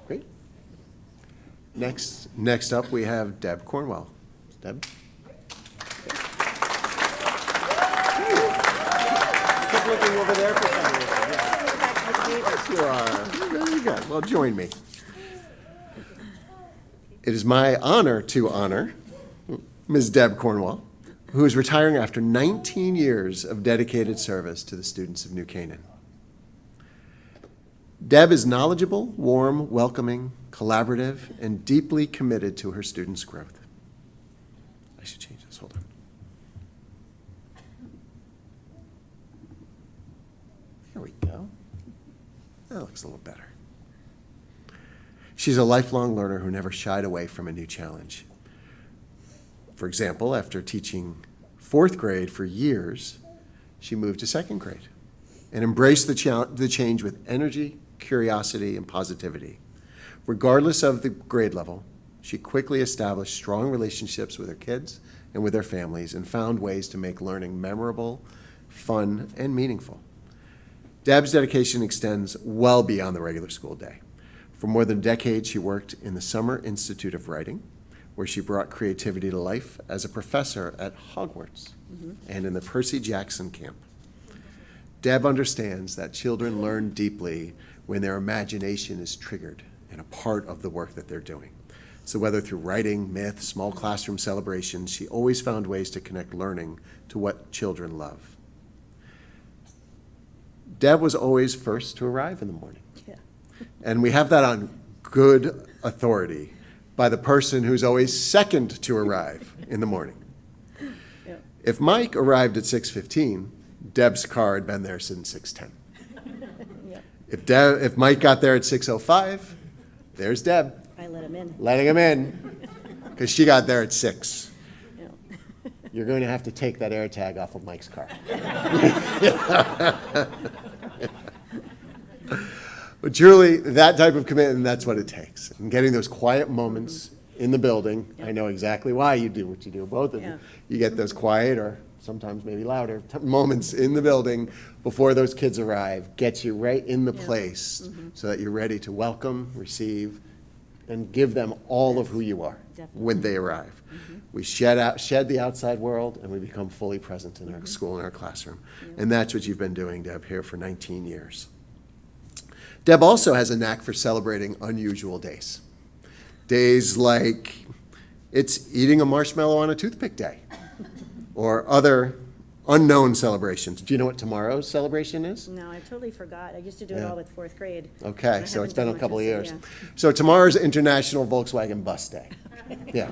S2: Great. Next up, we have Deb Cornwell. Deb? Keep looking over there for some reason. Yes, you are. Very good. Well, join me. It is my honor to honor Ms. Deb Cornwell, who is retiring after 19 years of dedicated service to the students of New Canaan. Deb is knowledgeable, warm, welcoming, collaborative, and deeply committed to her students' growth. I should change this. Hold on. There we go. That looks a little better. She's a lifelong learner who never shied away from a new challenge. For example, after teaching 4th grade for years, she moved to 2nd grade and embraced the change with energy, curiosity, and positivity. Regardless of the grade level, she quickly established strong relationships with her kids and with their families and found ways to make learning memorable, fun, and meaningful. Deb's dedication extends well beyond the regular school day. For more than a decade, she worked in the Summer Institute of Writing, where she brought creativity to life as a professor at Hogwarts and in the Percy Jackson camp. Deb understands that children learn deeply when their imagination is triggered and a part of the work that they're doing. So whether through writing, myth, small classroom celebrations, she always found ways to connect learning to what children love. Deb was always first to arrive in the morning.
S22: Yeah.
S2: And we have that on good authority by the person who's always second to arrive in the morning.
S22: Yeah.
S2: If Mike arrived at 6:15, Deb's car had been there since 6:10.
S22: Yeah.
S2: If Mike got there at 6:05, there's Deb.
S22: I let him in.
S2: Letting him in, because she got there at 6.
S22: Yeah.
S2: You're going to have to take that air tag off of Mike's car. But truly, that type of commitment, that's what it takes. And getting those quiet moments in the building, I know exactly why you do what you do, both of you. You get those quiet, or sometimes maybe louder, moments in the building before those kids arrive, gets you right in the place so that you're ready to welcome, receive, and give them all of who you are when they arrive. We shed the outside world, and we become fully present in our school and our classroom. And that's what you've been doing, Deb, here for 19 years. Deb also has a knack for celebrating unusual days. Days like it's eating a marshmallow on a toothpick day, or other unknown celebrations. Do you know what tomorrow's celebration is?
S22: No, I totally forgot. I used to do it all with 4th grade.
S2: Okay, so it's been a couple of years.
S22: Yeah.
S2: So tomorrow's International Volkswagen Bus Day. Yeah,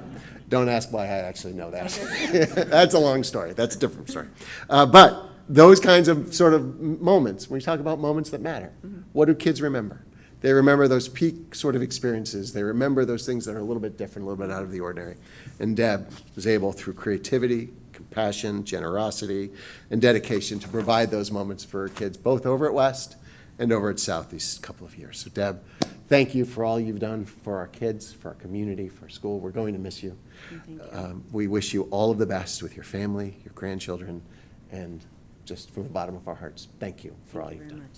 S2: don't ask why I actually know that. That's a long story. That's a different story. But those kinds of sort of moments, when you talk about moments that matter, what do kids remember? They remember those peak sort of experiences. They remember those things that are a little bit different, a little bit out of the ordinary. And Deb was able, through creativity, compassion, generosity, and dedication, to provide those moments for her kids, both over at West and over at South these couple of years. So Deb, thank you for all you've done for our kids, for our community, for our school. We're going to miss you. We wish you all of the best with your family, your grandchildren, and just from the bottom of our hearts, thank you for all you've done.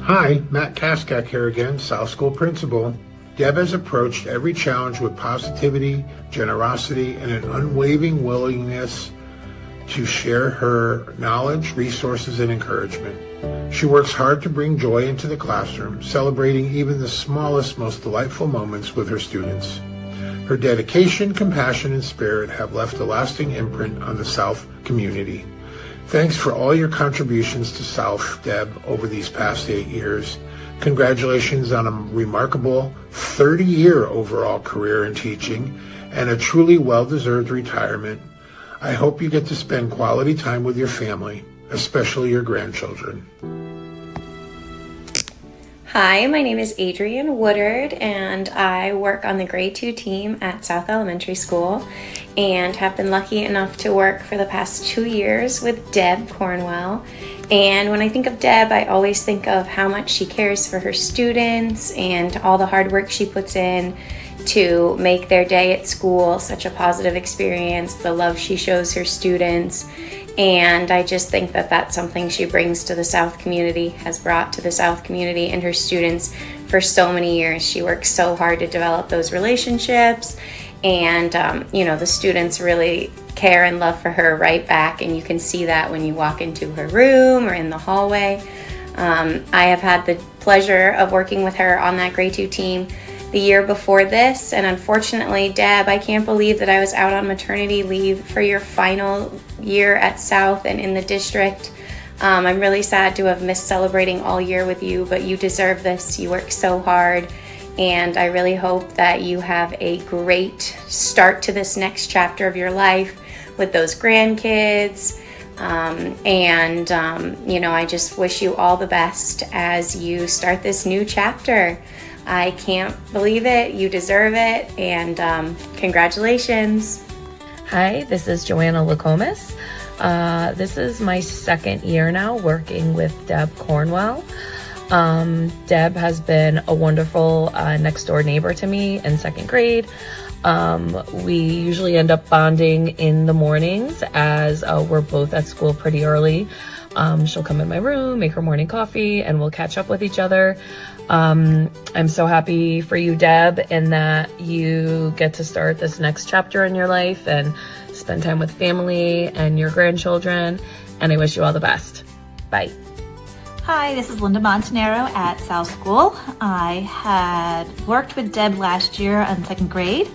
S14: Hi, Matt Kaskak here again, South School Principal. Deb has approached every challenge with positivity, generosity, and an unwavering willingness to share her knowledge, resources, and encouragement. She works hard to bring joy into the classroom, celebrating even the smallest, most delightful moments with her students. Her dedication, compassion, and spirit have left a lasting imprint on the South community. Thanks for all your contributions to South, Deb, over these past 8 years. Congratulations on a remarkable 30-year overall career in teaching and a truly well-deserved retirement. I hope you get to spend quality time with your family, especially your grandchildren.
S15: Hi, my name is Adrienne Woodard, and I work on the grade 2 team at South Elementary School and have been lucky enough to work for the past 2 years with Deb Cornwell. And when I think of Deb, I always think of how much she cares for her students and all the hard work she puts in to make their day at school such a positive experience, the love she shows her students. And I just think that that's something she brings to the South community, has brought to the South community and her students for so many years. She works so hard to develop those relationships, and the students really care and love for her right back, and you can see that when you walk into her room or in the hallway. I have had the pleasure of working with her on that grade 2 team the year before this, and unfortunately, Deb, I can't believe that I was out on maternity leave for your final year at South and in the district. I'm really sad to have missed celebrating all year with you, but you deserve this. You work so hard, and I really hope that you have a great start to this next chapter of your life with those grandkids. I just wish you all the best as you start this new chapter. I can't believe it. You deserve it. And congratulations.
S3: Hi, this is Joanna Lacomas. This is my second year now working with Deb Cornwell. Deb has been a wonderful next door neighbor to me in second grade. We usually end up bonding in the mornings as we're both at school pretty early. She'll come in my room, make her morning coffee, and we'll catch up with each other. I'm so happy for you, Deb, in that you get to start this next chapter in your life and spend time with family and your grandchildren, and I wish you all the best. Bye.
S4: Hi, this is Linda Montanaro at South School. I had worked with Deb last year in second grade,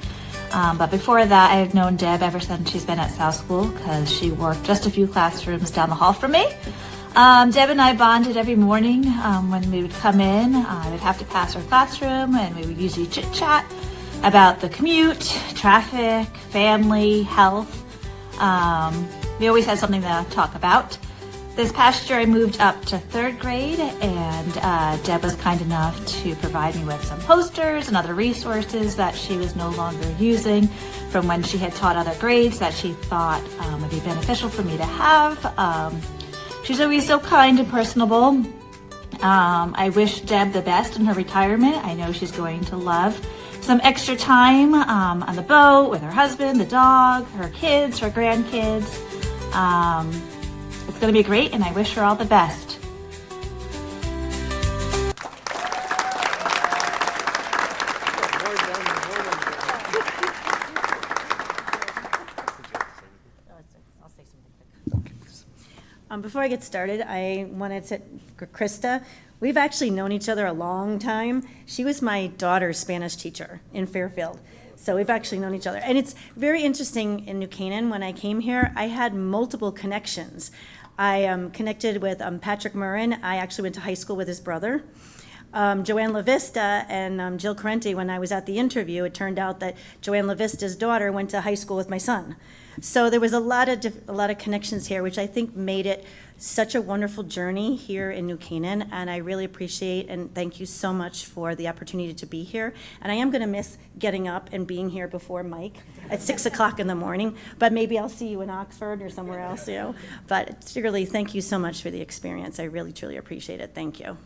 S4: but before that I have known Deb ever since she's been at South School because she worked just a few classrooms down the hall from me. Deb and I bonded every morning when we would come in. I would have to pass her classroom, and we would usually chit-chat about the commute, traffic, family, health. We always had something to talk about. This past year I moved up to third grade, and Deb was kind enough to provide me with some posters and other resources that she was no longer using from when she had taught other grades that she thought would be beneficial for me to have. She's always so kind and personable. I wish Deb the best in her retirement. I know she's going to love some extra time on the boat with her husband, the dog, her kids, her grandkids. It's going to be great, and I wish her all the best.
S16: Before I get started, I wanted to, Krista, we've actually known each other a long time. She was my daughter's Spanish teacher in Fairfield. So we've actually known each other. And it's very interesting in New Canaan. When I came here, I had multiple connections. I connected with Patrick Murrin. I actually went to high school with his brother. Joanne LaVista and Jill Corrente, when I was at the interview, it turned out that Joanne LaVista's daughter went to high school with my son. So there was a lot of connections here, which I think made it such a wonderful journey here in New Canaan, and I really appreciate and thank you so much for the opportunity to be here. And I am going to miss getting up and being here before Mike at 6 o'clock in the morning, but maybe I'll see you in Oxford or somewhere else, But really, thank you so much for the experience. I really, truly appreciate it. Thank you.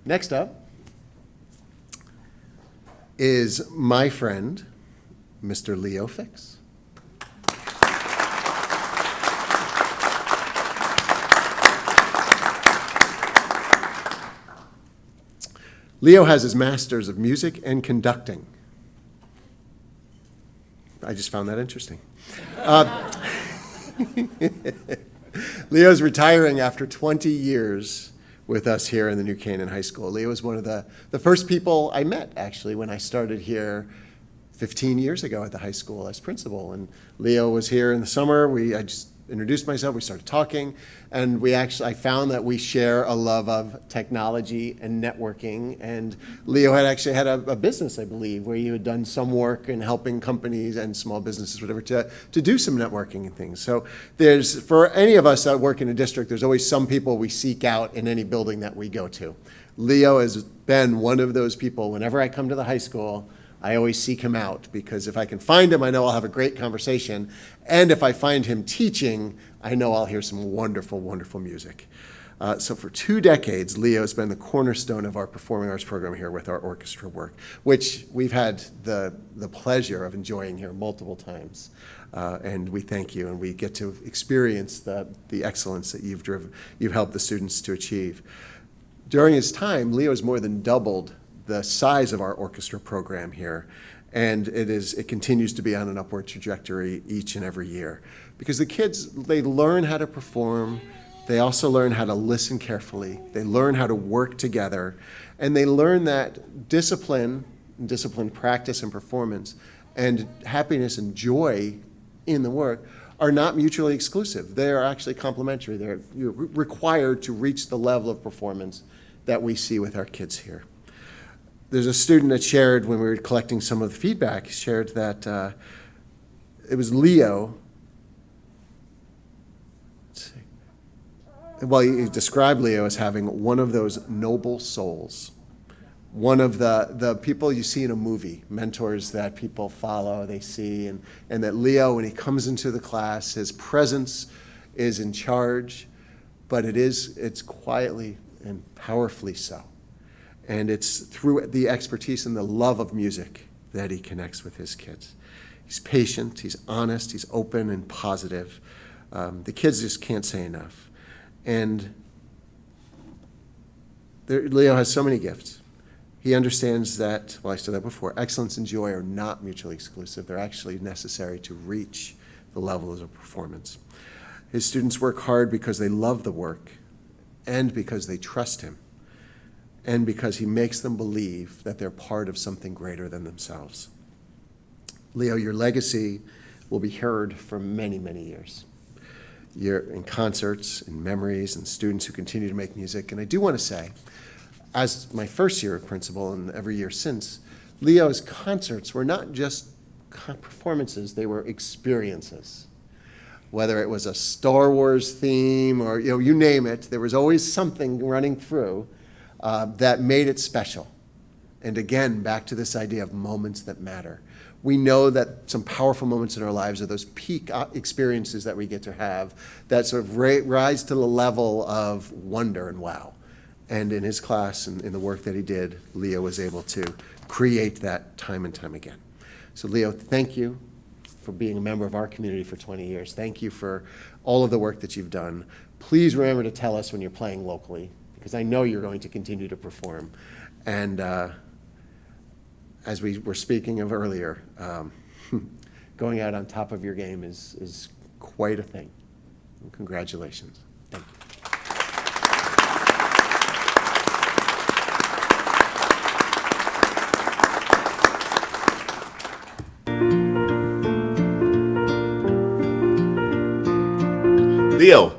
S2: Next up is my friend, Mr. Leo Fix. Leo has his master's of music and conducting. I just found that interesting. Leo's retiring after 20 years with us here in the New Canaan High School. Leo was one of the first people I met, actually, when I started here 15 years ago at the high school as principal. And Leo was here in the summer. I just introduced myself, we started talking, and I found that we share a love of technology and networking. And Leo had actually had a business, I believe, where you had done some work in helping companies and small businesses, whatever, to do some networking and things. So for any of us that work in a district, there's always some people we seek out in any building that we go to. Leo has been one of those people. Whenever I come to the high school, I always seek him out, because if I can find him, I know I'll have a great conversation. And if I find him teaching, I know I'll hear some wonderful, wonderful music. So for 2 decades, Leo's been the cornerstone of our performing arts program here with our orchestra work, which we've had the pleasure of enjoying here multiple times. And we thank you, and we get to experience the excellence that you've helped the students to achieve. During his time, Leo's more than doubled the size of our orchestra program here, and it continues to be on an upward trajectory each and every year, because the kids, they learn how to perform, they also learn how to listen carefully, they learn how to work together, and they learn that discipline practice and performance, and happiness and joy in the work are not mutually exclusive. They are actually complementary. They're required to reach the level of performance that we see with our kids here. There's a student that shared, when we were collecting some of the feedback, shared that it was Leo. Let's see. Well, he described Leo as having one of those noble souls, one of the people you see in a movie, mentors that people follow, they see, and that Leo, when he comes into the class, his presence is in charge, but it's quietly and powerfully so. And it's through the expertise and the love of music that he connects with his kids. He's patient, he's honest, he's open and positive. The kids just can't say enough. And Leo has so many gifts. He understands that, well, I said that before, excellence and joy are not mutually exclusive. They're actually necessary to reach the levels of performance. His students work hard because they love the work and because they trust him, and because he makes them believe that they're part of something greater than themselves. Leo, your legacy will be heard for many, many years. You're in concerts, in memories, and students who continue to make music. And I do want to say, as my first year of principal and every year since, Leo's concerts were not just performances, they were experiences. Whether it was a Star Wars theme or you name it, there was always something running through that made it special. And again, back to this idea of moments that matter. We know that some powerful moments in our lives are those peak experiences that we get to have that sort of rise to the level of wonder and wow. And in his class and in the work that he did, Leo was able to create that time and time again. So Leo, thank you for being a member of our community for 20 years. Thank you for all of the work that you've done. Please remember to tell us when you're playing locally, because I know you're going to continue to perform. And as we were speaking of earlier, going out on top of your game is quite a thing. Congratulations. Thank you.
S5: Leo,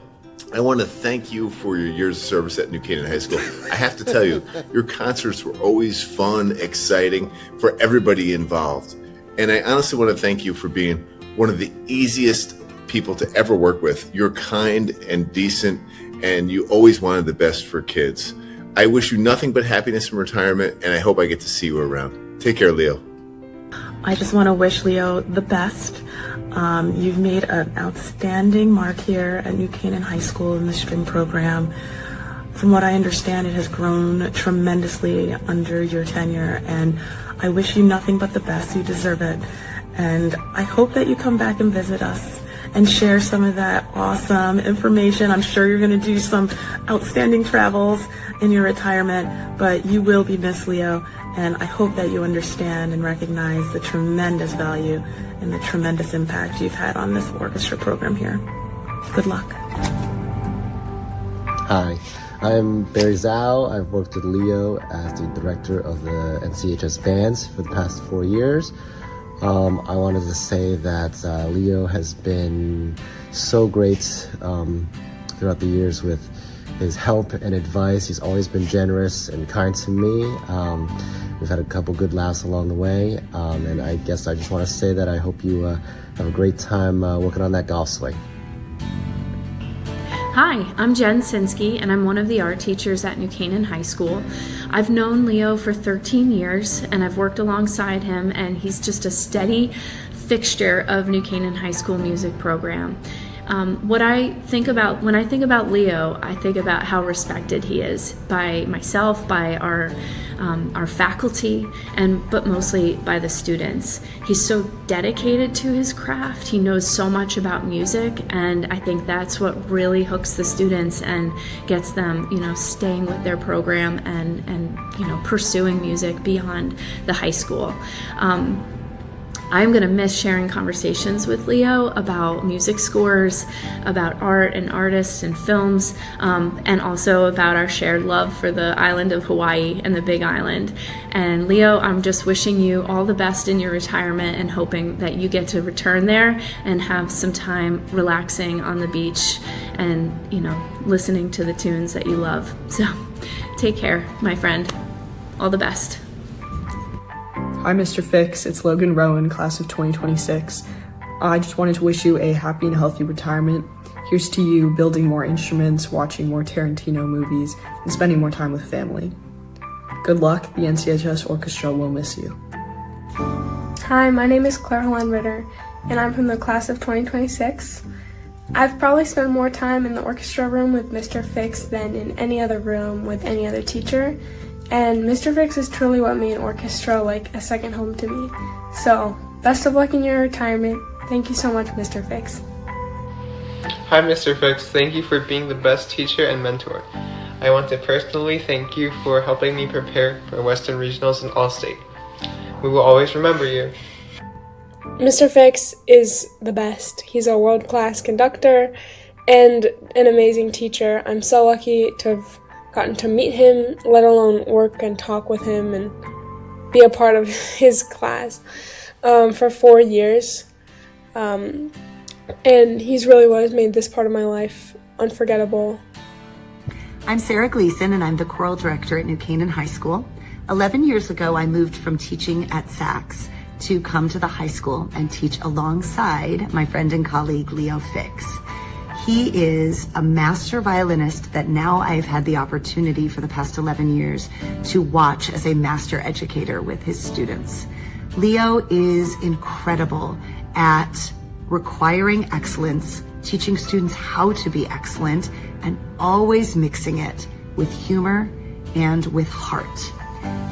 S5: I want to thank you for your years of service at New Canaan High School. I have to tell you, your concerts were always fun, exciting for everybody involved. And I honestly want to thank you for being one of the easiest people to ever work with. You're kind and decent, and you always wanted the best for kids. I wish you nothing but happiness in retirement, and I hope I get to see you around. Take care, Leo.
S7: I just want to wish Leo the best. You've made an outstanding mark here at New Canaan High School in the string program. From what I understand, it has grown tremendously under your tenure, and I wish you nothing but the best. You deserve it. And I hope that you come back and visit us and share some of that awesome information. I'm sure you're going to do some outstanding travels in your retirement, but you will be missed, Leo. And I hope that you understand and recognize the tremendous value and the tremendous impact you've had on this orchestra program here. Good luck.
S2: Hi,
S9: I'm Barry Zhao. I've worked with Leo as the director of the NCHS bands for the past 4 years. I wanted to say that Leo has been so great throughout the years with his help and advice. He's always been generous and kind to me. We've had a couple good laughs along the way, and I guess I just want to say that I hope you have a great time working on that golf swing.
S10: Hi, I'm Jen Sinsky, and I'm one of the art teachers at New Canaan High School. I've known Leo for 13 years, and I've worked alongside him, and he's just a steady fixture of New Canaan High School music program. When I think about Leo, I think about how respected he is by myself, by our faculty, but mostly by the students. He's so dedicated to his craft. He knows so much about music, and I think that's what really hooks the students and gets them, staying with their program and pursuing music beyond the high school. I'm going to miss sharing conversations with Leo about music scores, about art and artists and films, and also about our shared love for the island of Hawaii and the Big Island. And Leo, I'm just wishing you all the best in your retirement and hoping that you get to return there and have some time relaxing on the beach and, listening to the tunes that you love. So take care, my friend. All the best.
S17: Hi, Mr. Fix. It's Logan Rowan, class of 2026. I just wanted to wish you a happy and healthy retirement. Here's to you building more instruments, watching more Tarantino movies, and spending more time with family. Good luck. The NCHS Orchestra will miss you.
S18: Hi, my name is Claire Helene Ritter, and I'm from the class of 2026. I've probably spent more time in the orchestra room with Mr. Fix than in any other room with any other teacher. And Mr. Fix is truly what made orchestra like a second home to me. So, best of luck in your retirement. Thank you so much, Mr. Fix.
S19: Hi, Mr. Fix. Thank you for being the best teacher and mentor. I want to personally thank you for helping me prepare for Western Regionals and All-State. We will always remember you.
S18: Mr. Fix is the best. He's a world-class conductor and an amazing teacher. I'm so lucky to have gotten to meet him, let alone work and talk with him and be a part of his class for 4 years. And he's really what has made this part of my life unforgettable.
S20: I'm Sarah Gleason, and I'm the choral director at New Canaan High School. 11 years ago, I moved from teaching at Saks to come to the high school and teach alongside my friend and colleague, Leo Fix. He is a master violinist that now I've had the opportunity for the past 11 years to watch as a master educator with his students. Leo is incredible at requiring excellence, teaching students how to be excellent, and always mixing it with humor and with heart.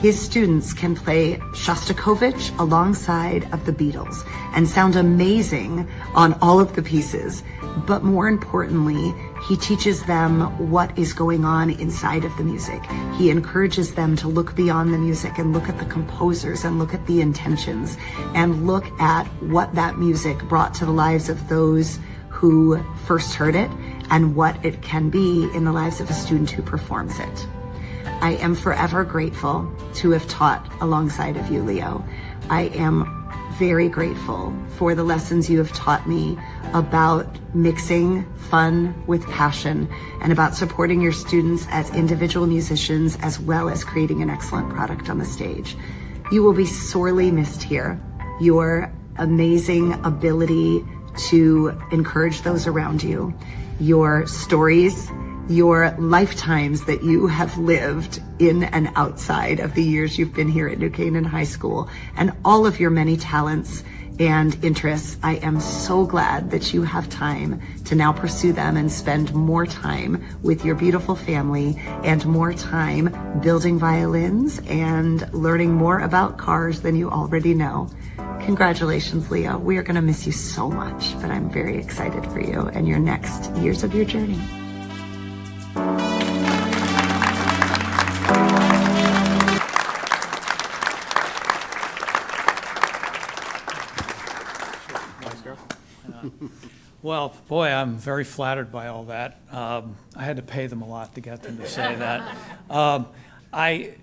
S20: His students can play Shostakovich alongside of the Beatles and sound amazing on all of the pieces. But more importantly, he teaches them what is going on inside of the music. He encourages them to look beyond the music and look at the composers and look at the intentions and look at what that music brought to the lives of those who first heard it and what it can be in the lives of a student who performs it. I am forever grateful to have taught alongside of you, Leo. I am very grateful for the lessons you have taught me about mixing fun with passion and about supporting your students as individual musicians as well as creating an excellent product on the stage. You will be sorely missed here. Your amazing ability to encourage those around you, your stories, your lifetimes that you have lived in and outside of the years you've been here at New Canaan High School, and all of your many talents and interests. I am so glad that you have time to now pursue them and spend more time with your beautiful family and more time building violins and learning more about cars than you already know. Congratulations, Leo. We are going to miss you so much, but I'm very excited for you and your next years of your journey.
S1: Well, boy, I'm very flattered by all that. I had to pay them a lot to get them to say that.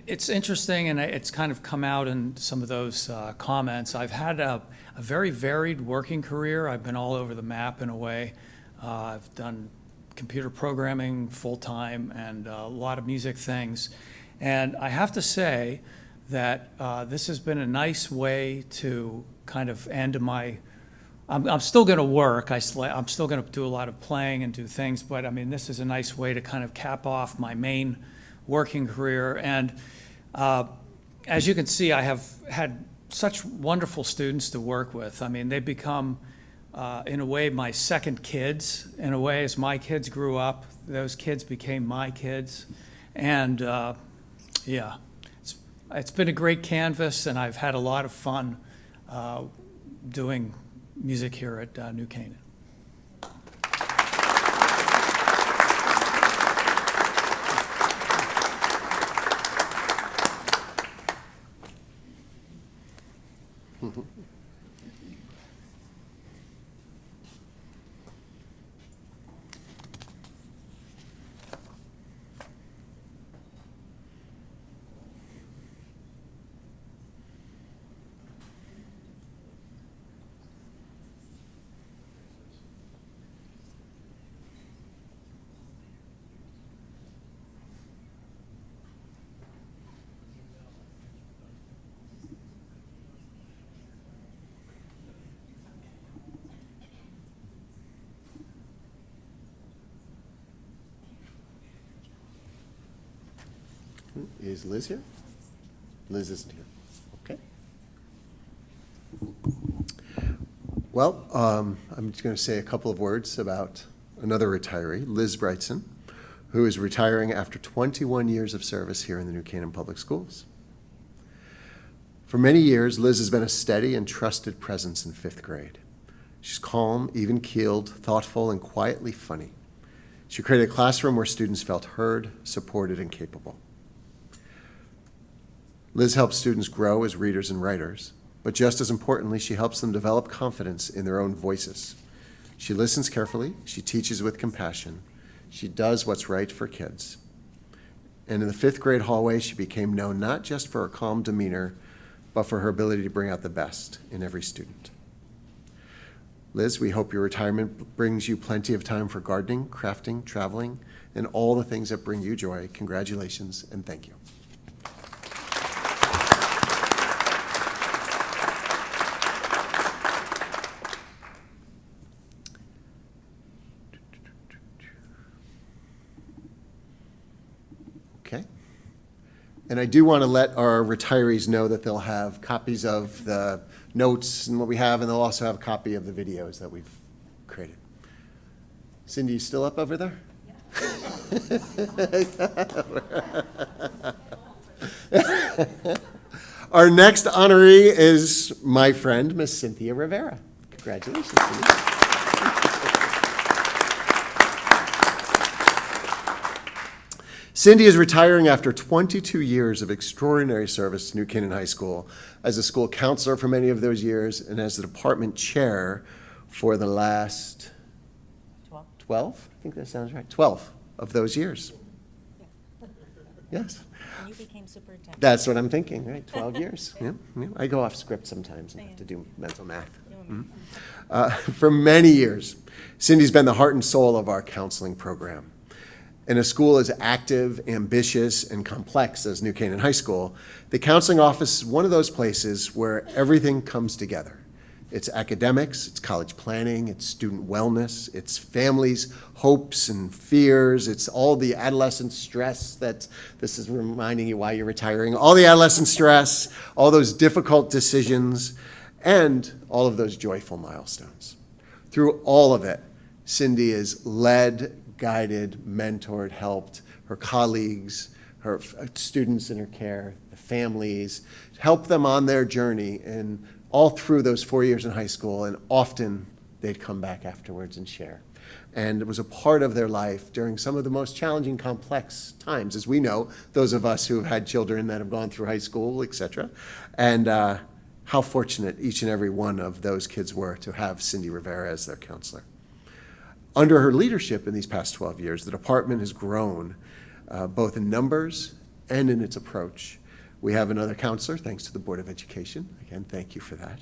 S1: It's interesting, and it's kind of come out in some of those comments. I've had a very varied working career. I've been all over the map in a way. I've done computer programming full-time and a lot of music things. And I have to say that this has been a nice way to kind of end my I'm still going to work. I'm still going to do a lot of playing and do things, but I mean, this is a nice way to kind of cap off my main working career. And as you can see, I have had such wonderful students to work with. I mean, they've become, in a way, my second kids. In a way, as my kids grew up, those kids became my kids. And yeah, it's been a great canvas, and I've had a lot of fun doing music here at New Canaan.
S2: Is Liz here? Liz isn't here. Okay. Well, I'm just going to say a couple of words about another retiree, Liz Brightson, who is retiring after 21 years of service here in the New Canaan Public Schools. For many years, Liz has been a steady and trusted presence in 5th grade. She's calm, even-keeled, thoughtful, and quietly funny. She created a classroom where students felt heard, supported, and capable. Liz helps students grow as readers and writers, but just as importantly, she helps them develop confidence in their own voices. She listens carefully, she teaches with compassion, she does what's right for kids. And in the 5th grade hallway, she became known not just for her calm demeanor, but for her ability to bring out the best in every student. Liz, we hope your retirement brings you plenty of time for gardening, crafting, traveling, and all the things that bring you joy. Congratulations, and thank you. Okay. And I do want to let our retirees know that they'll have copies of the notes and what we have, and they'll also have a copy of the videos that we've created. Cindy, you still up over there? Yeah. Our next honoree is my friend, Miss Cynthia Rivera. Congratulations, Cindy. Cindy is retiring after 22 years of extraordinary service to New Canaan High School as a school counselor for many of those years and as the department chair for the last 12? I think that sounds right. 12 of those years. Yes.
S6: And you became superintendent.
S2: That's what I'm thinking, right? 12 years. Yeah, yeah. I go off script sometimes and have to do mental math. For many years, Cindy's been the heart and soul of our counseling program. In a school as active, ambitious, and complex as New Canaan High School, the counseling office is one of those places where everything comes together. It's academics, it's college planning, it's student wellness, it's families' hopes and fears, it's all the adolescent stress that this is reminding you why you're retiring, all the adolescent stress, all those difficult decisions, and all of those joyful milestones. Through all of it, Cindy is led, guided, mentored, helped her colleagues, her students in her care, the families, helped them on their journey, and all through those 4 years in high school, and often they'd come back afterwards and share. And it was a part of their life during some of the most challenging, complex times, as we know, those of us who have had children that have gone through high school, etc. And how fortunate each and every one of those kids were to have Cindy Rivera as their counselor. Under her leadership in these past 12 years, the department has grown both in numbers and in its approach. We have another counselor, thanks to the Board of Education. Again, thank you for that.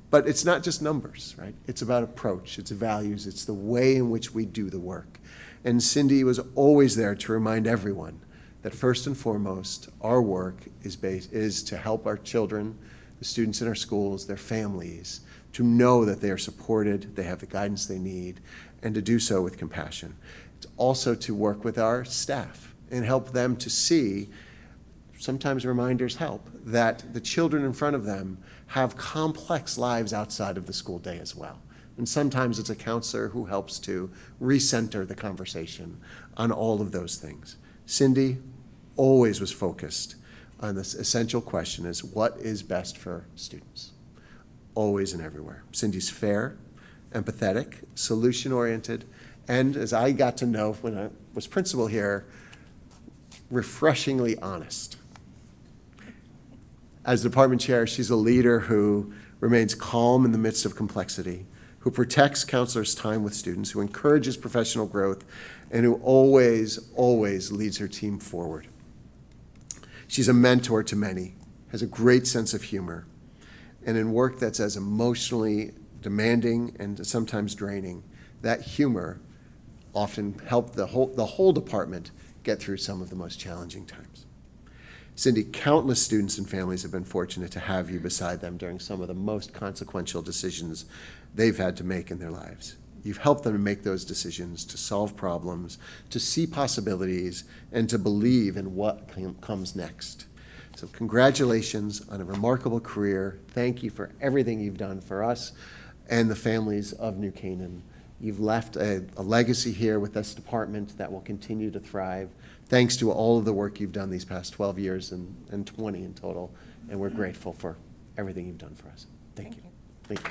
S2: But it's not just numbers, right? It's about approach, it's values, it's the way in which we do the work. And Cindy was always there to remind everyone that first and foremost, our work is to help our children, the students in our schools, their families, to know that they are supported, they have the guidance they need, and to do so with compassion. It's also to work with our staff and help them to see, sometimes reminders help, that the children in front of them have complex lives outside of the school day as well. And sometimes it's a counselor who helps to recenter the conversation on all of those things. Cindy always was focused on this essential question is what is best for students? Always and everywhere. Cindy's fair, empathetic, solution-oriented, and as I got to know when I was principal here, refreshingly honest. As department chair, she's a leader who remains calm in the midst of complexity, who protects counselors' time with students, who encourages professional growth, and who always, always leads her team forward. She's a mentor to many, has a great sense of humor, and in work that's as emotionally demanding and sometimes draining, that humor often helped the whole department get through some of the most challenging times. Cindy, countless students and families have been fortunate to have you beside them during some of the most consequential decisions they've had to make in their lives. You've helped them to make those decisions, to solve problems, to see possibilities, and to believe in what comes next. So congratulations on a remarkable career. Thank you for everything you've done for us and the families of New Canaan. You've left a legacy here with this department that will continue to thrive, thanks to all of the work you've done these past 12 years and 20 in total, and we're grateful for everything you've done for us. Thank you. Thank you.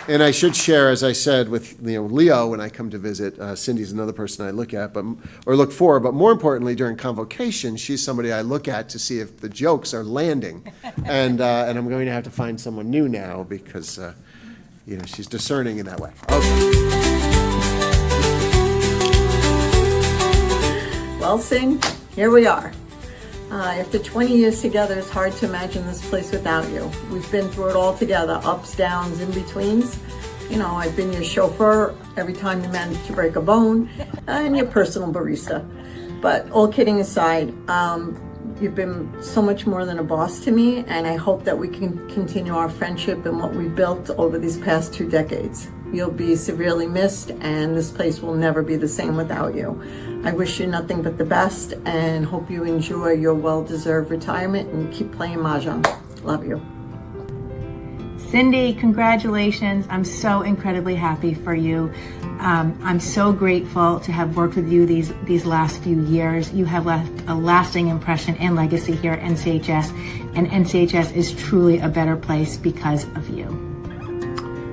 S2: And I should share, as I said, with Leo when I come to visit. Cindy's another person I look at, or look for. But more importantly, during convocation, she's somebody I look at to see if the jokes are landing. And I'm going to have to find someone new now because she's discerning in that way. Okay.
S6: Well, Sing, here we are. After 20 years together, it's hard to imagine this place without you. We've been through it all together, ups, downs, in-betweens. I've been your chauffeur every time you managed to break a bone, and your personal barista. But all kidding aside, you've been so much more than a boss to me, and I hope that we can continue our friendship and what we built over these past 2 decades. You'll be severely missed, and this place will never be the same without you. I wish you nothing but the best and hope you enjoy your well-deserved retirement and keep playing Mahjong. Love you.
S8: Cindy, congratulations. I'm so incredibly happy for you. I'm so grateful to have worked with you these last few years. You have left a lasting impression and legacy here at NCHS, and NCHS is truly a better place because of you.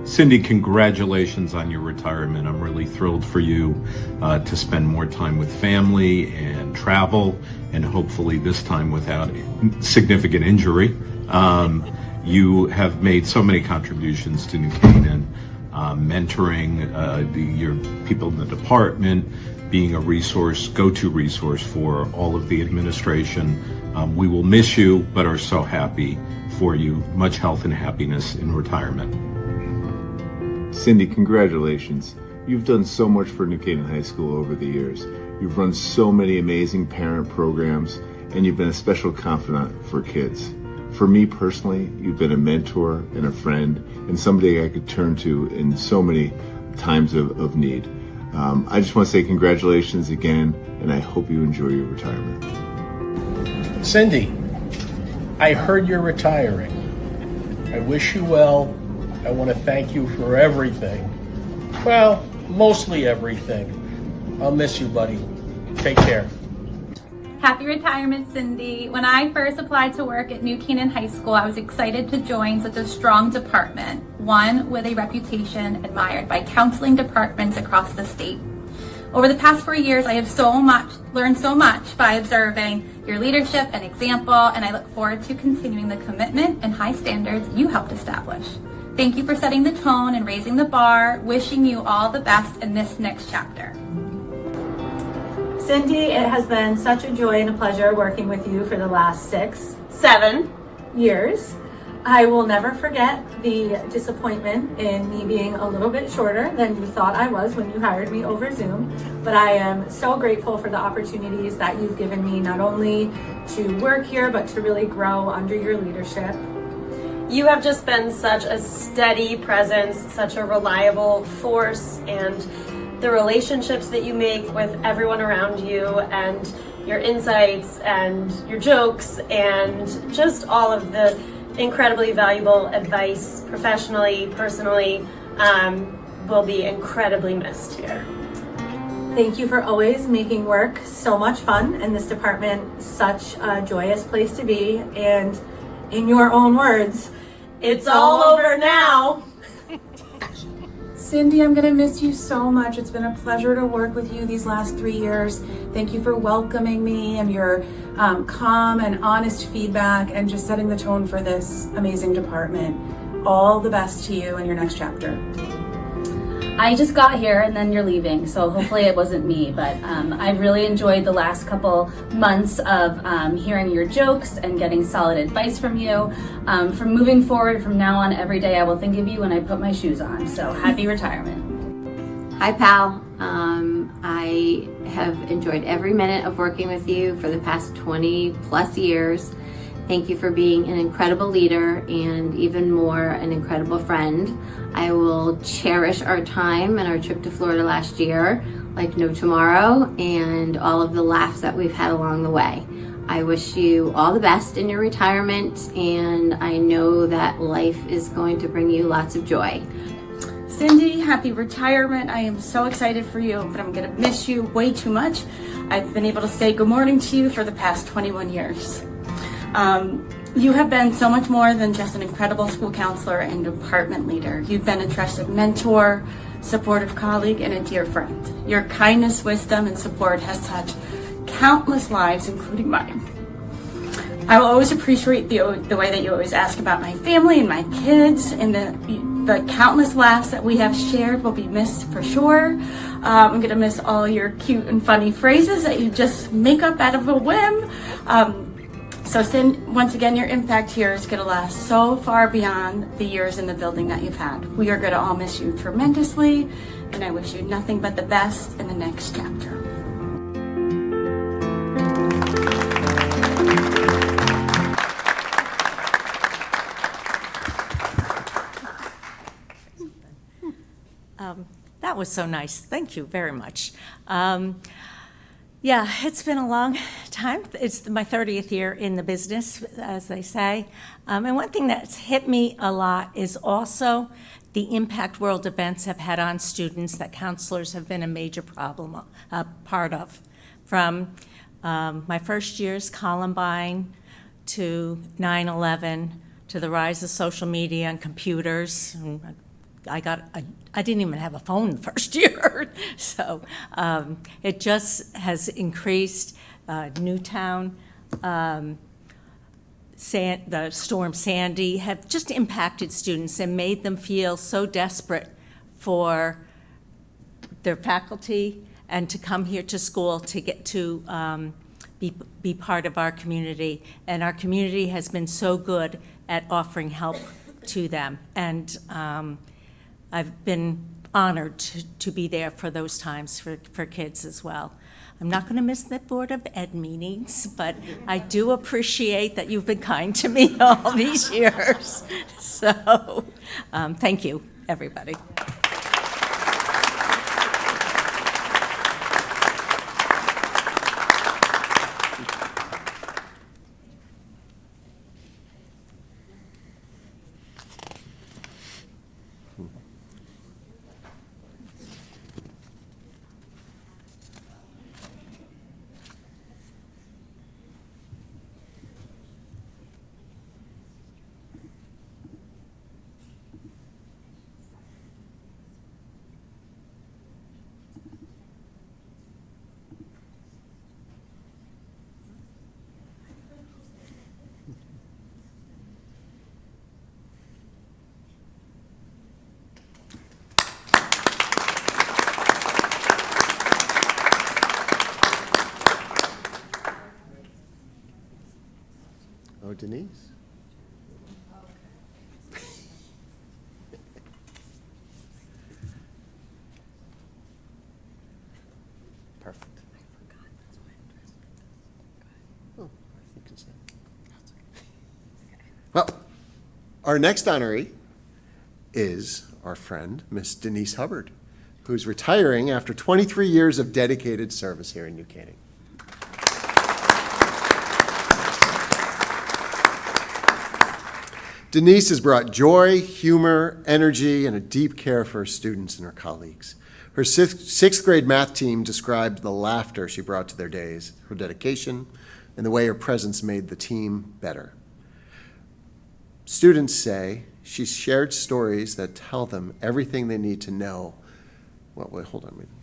S11: Cindy, congratulations on your retirement. I'm really thrilled for you to spend more time with family and travel, and hopefully this time without significant injury. You have made so many contributions to New Canaan, mentoring your people in the department, being a resource, go-to resource for all of the administration. We will miss you, but are so happy for you. Much health and happiness in retirement.
S5: Cindy, congratulations. You've done so much for New Canaan High School over the years. You've run so many amazing parent programs, and you've been a special confidant for kids. For me personally, you've been a mentor and a friend, and somebody I could turn to in so many times of need. I just want to say congratulations again, and I hope you enjoy your retirement.
S21: Cindy, I heard you're retiring. I wish you well. I want to thank you for everything. Well, mostly everything. I'll miss you, buddy. Take care.
S23: Happy retirement, Cindy. When I first applied to work at New Canaan High School, I was excited to join such a strong department, one with a reputation admired by counseling departments across the state. Over the past 4 years, I have learned so much by observing your leadership and example, and I look forward to continuing the commitment and high standards you helped establish. Thank you for setting the tone and raising the bar. Wishing you all the best in this next chapter.
S16: Cindy, it has been such a joy and a pleasure working with you for the last 7 years. I will never forget the disappointment in me being a little bit shorter than you thought I was when you hired me over Zoom, but I am so grateful for the opportunities that you've given me, not only to work here, but to really grow under your leadership.
S12: You have just been such a steady presence, such a reliable force, and the relationships that you make with everyone around you, and your insights and your jokes, and just all of the incredibly valuable advice professionally, personally, will be incredibly missed here.
S16: Thank you for always making work so much fun and this department such a joyous place to be. And in your own words, it's all over now.
S7: Cindy, I'm gonna miss you so much. It's been a pleasure to work with you these last 3 years. Thank you for welcoming me and your calm and honest feedback and just setting the tone for this amazing department. All the best to you in your next chapter.
S13: I just got here and then you're leaving, so hopefully it wasn't me, but I really enjoyed the last couple months of hearing your jokes and getting solid advice from you. From moving forward, from now on, every day I will think of you when I put my shoes on, so happy retirement.
S22: Hi, pal. I have enjoyed every minute of working with you for the past 20 plus years. Thank you for being an incredible leader and even more an incredible friend. I will cherish our time and our trip to Florida last year like no tomorrow, and all of the laughs that we've had along the way. I wish you all the best in your retirement, and I know that life is going to bring you lots of joy.
S24: Cindy, happy retirement. I am so excited for you, but I'm gonna miss you way too much. I've been able to say good morning to you for the past 21 years. You have been so much more than just an incredible school counselor and department leader. You've been a trusted mentor, supportive colleague, and a dear friend. Your kindness, wisdom, and support has touched countless lives, including mine. I will always appreciate the way that you always ask about my family and my kids, and the countless laughs that we have shared will be missed for sure. I'm gonna miss all your cute and funny phrases that you just make up out of a whim. So once again, your impact here is going to last so far beyond the years in the building that you've had. We are going to all miss you tremendously, and I wish you nothing but the best in the next chapter.
S25: That was so nice. Thank you very much. Yeah, it's been a long time. It's my 30th year in the business, as they say. And one thing that's hit me a lot is also the impact world events have had on students that counselors have been a major part of. From my first year's Columbine to 9/11 to the rise of social media and computers. And I didn't even have a phone the first year. So it just has increased. Newtown, the storm Sandy have just impacted students and made them feel so desperate for their faculty and to come here to school to get to be part of our community. And our community has been so good at offering help to them. And I've been honored to be there for those times for kids as well. I'm not going to miss the Board of Ed meetings, but I do appreciate that you've been kind to me all these years. So thank you, everybody.
S2: Oh, Denise. Perfect. Oh, you can stand. Well, our next honoree is our friend, Miss Denise Hubbard, who's retiring after 23 years of dedicated service here in New Canaan. Denise has brought joy, humor, energy, and a deep care for her students and her colleagues. Her sixth grade math team described the laughter she brought to their days, her dedication, and the way her presence made the team better. Students say she shared stories that tell them everything they need to know.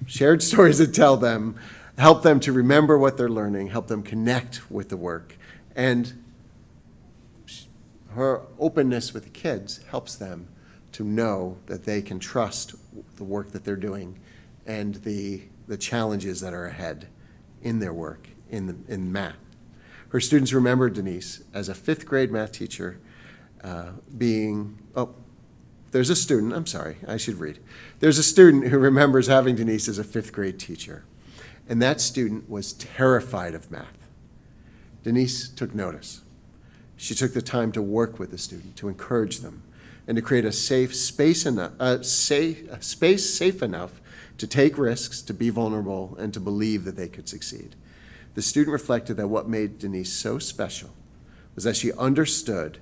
S2: Shared stories that tell them, help them to remember what they're learning, help them connect with the work, and her openness with the kids helps them to know that they can trust the work that they're doing and the challenges that are ahead in their work in math. Her students remember Denise as a fifth grade math teacher there's a student, I'm sorry, I should read. There's a student who remembers having Denise as a fifth grade teacher, and that student was terrified of math. Denise took notice. She took the time to work with the student, to encourage them, and to create a space safe enough to take risks, to be vulnerable, and to believe that they could succeed. The student reflected that what made Denise so special was that she understood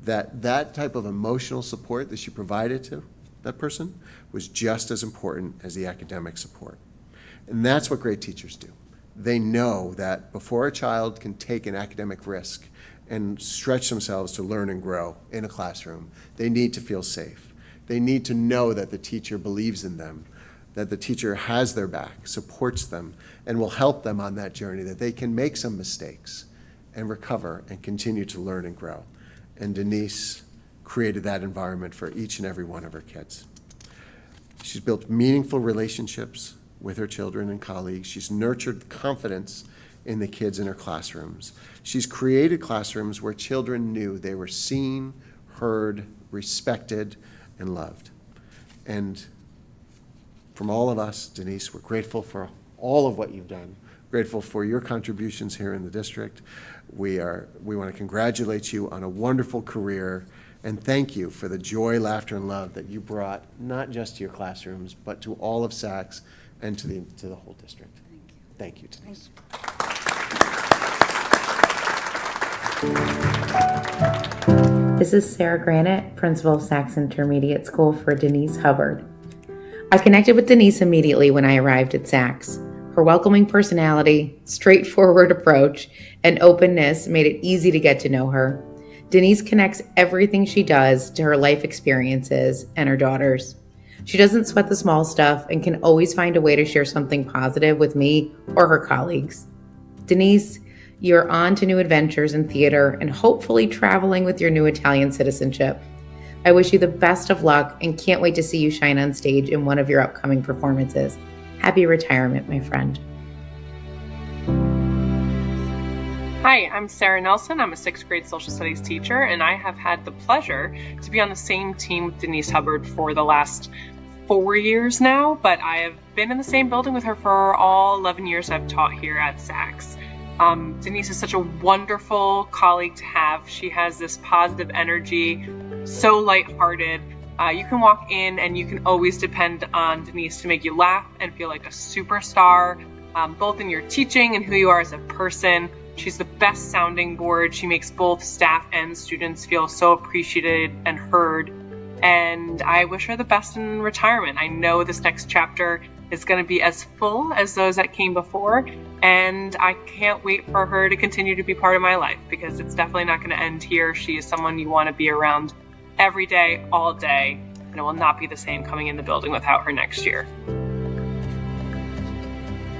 S2: that that type of emotional support that she provided to that person was just as important as the academic support. And that's what great teachers do. They know that before a child can take an academic risk and stretch themselves to learn and grow in a classroom, they need to feel safe. They need to know that the teacher believes in them, that the teacher has their back, supports them, and will help them on that journey, that they can make some mistakes and recover and continue to learn and grow. And Denise created that environment for each and every one of her kids. She's built meaningful relationships with her children and colleagues. She's nurtured confidence in the kids in her classrooms. She's created classrooms where children knew they were seen, heard, respected, and loved. And from all of us, Denise, we're grateful for all of what you've done, grateful for your contributions here in the district. We want to congratulate you on a wonderful career and thank you for the joy, laughter, and love that you brought not just to your classrooms, but to all of Sacs and to the whole district. Thank you. Thank you, Denise.
S3: This is Sarah Granite, principal of Sacs Intermediate School for Denise Hubbard. I connected with Denise immediately when I arrived at Sacs. Her welcoming personality, straightforward approach, and openness made it easy to get to know her. Denise connects everything she does to her life experiences and her daughters. She doesn't sweat the small stuff and can always find a way to share something positive with me or her colleagues. Denise, you're on to new adventures in theater and hopefully traveling with your new Italian citizenship. I wish you the best of luck and can't wait to see you shine on stage in one of your upcoming performances. Happy retirement, my friend.
S4: Hi, I'm Sarah Nelson. I'm a sixth grade social studies teacher, and I have had the pleasure to be on the same team with Denise Hubbard for the last 4 years now, but I have been in the same building with her for all 11 years I've taught here at Sacs. Denise is such a wonderful colleague to have. She has this positive energy, so lighthearted. You can walk in and you can always depend on Denise to make you laugh and feel like a superstar, both in your teaching and who you are as a person. She's the best sounding board. She makes both staff and students feel so appreciated and heard. And I wish her the best in retirement. I know this next chapter is going to be as full as those that came before. And I can't wait for her to continue to be part of my life because it's definitely not going to end here. She is someone you want to be around every day, all day, and it will not be the same coming in the building without her next year.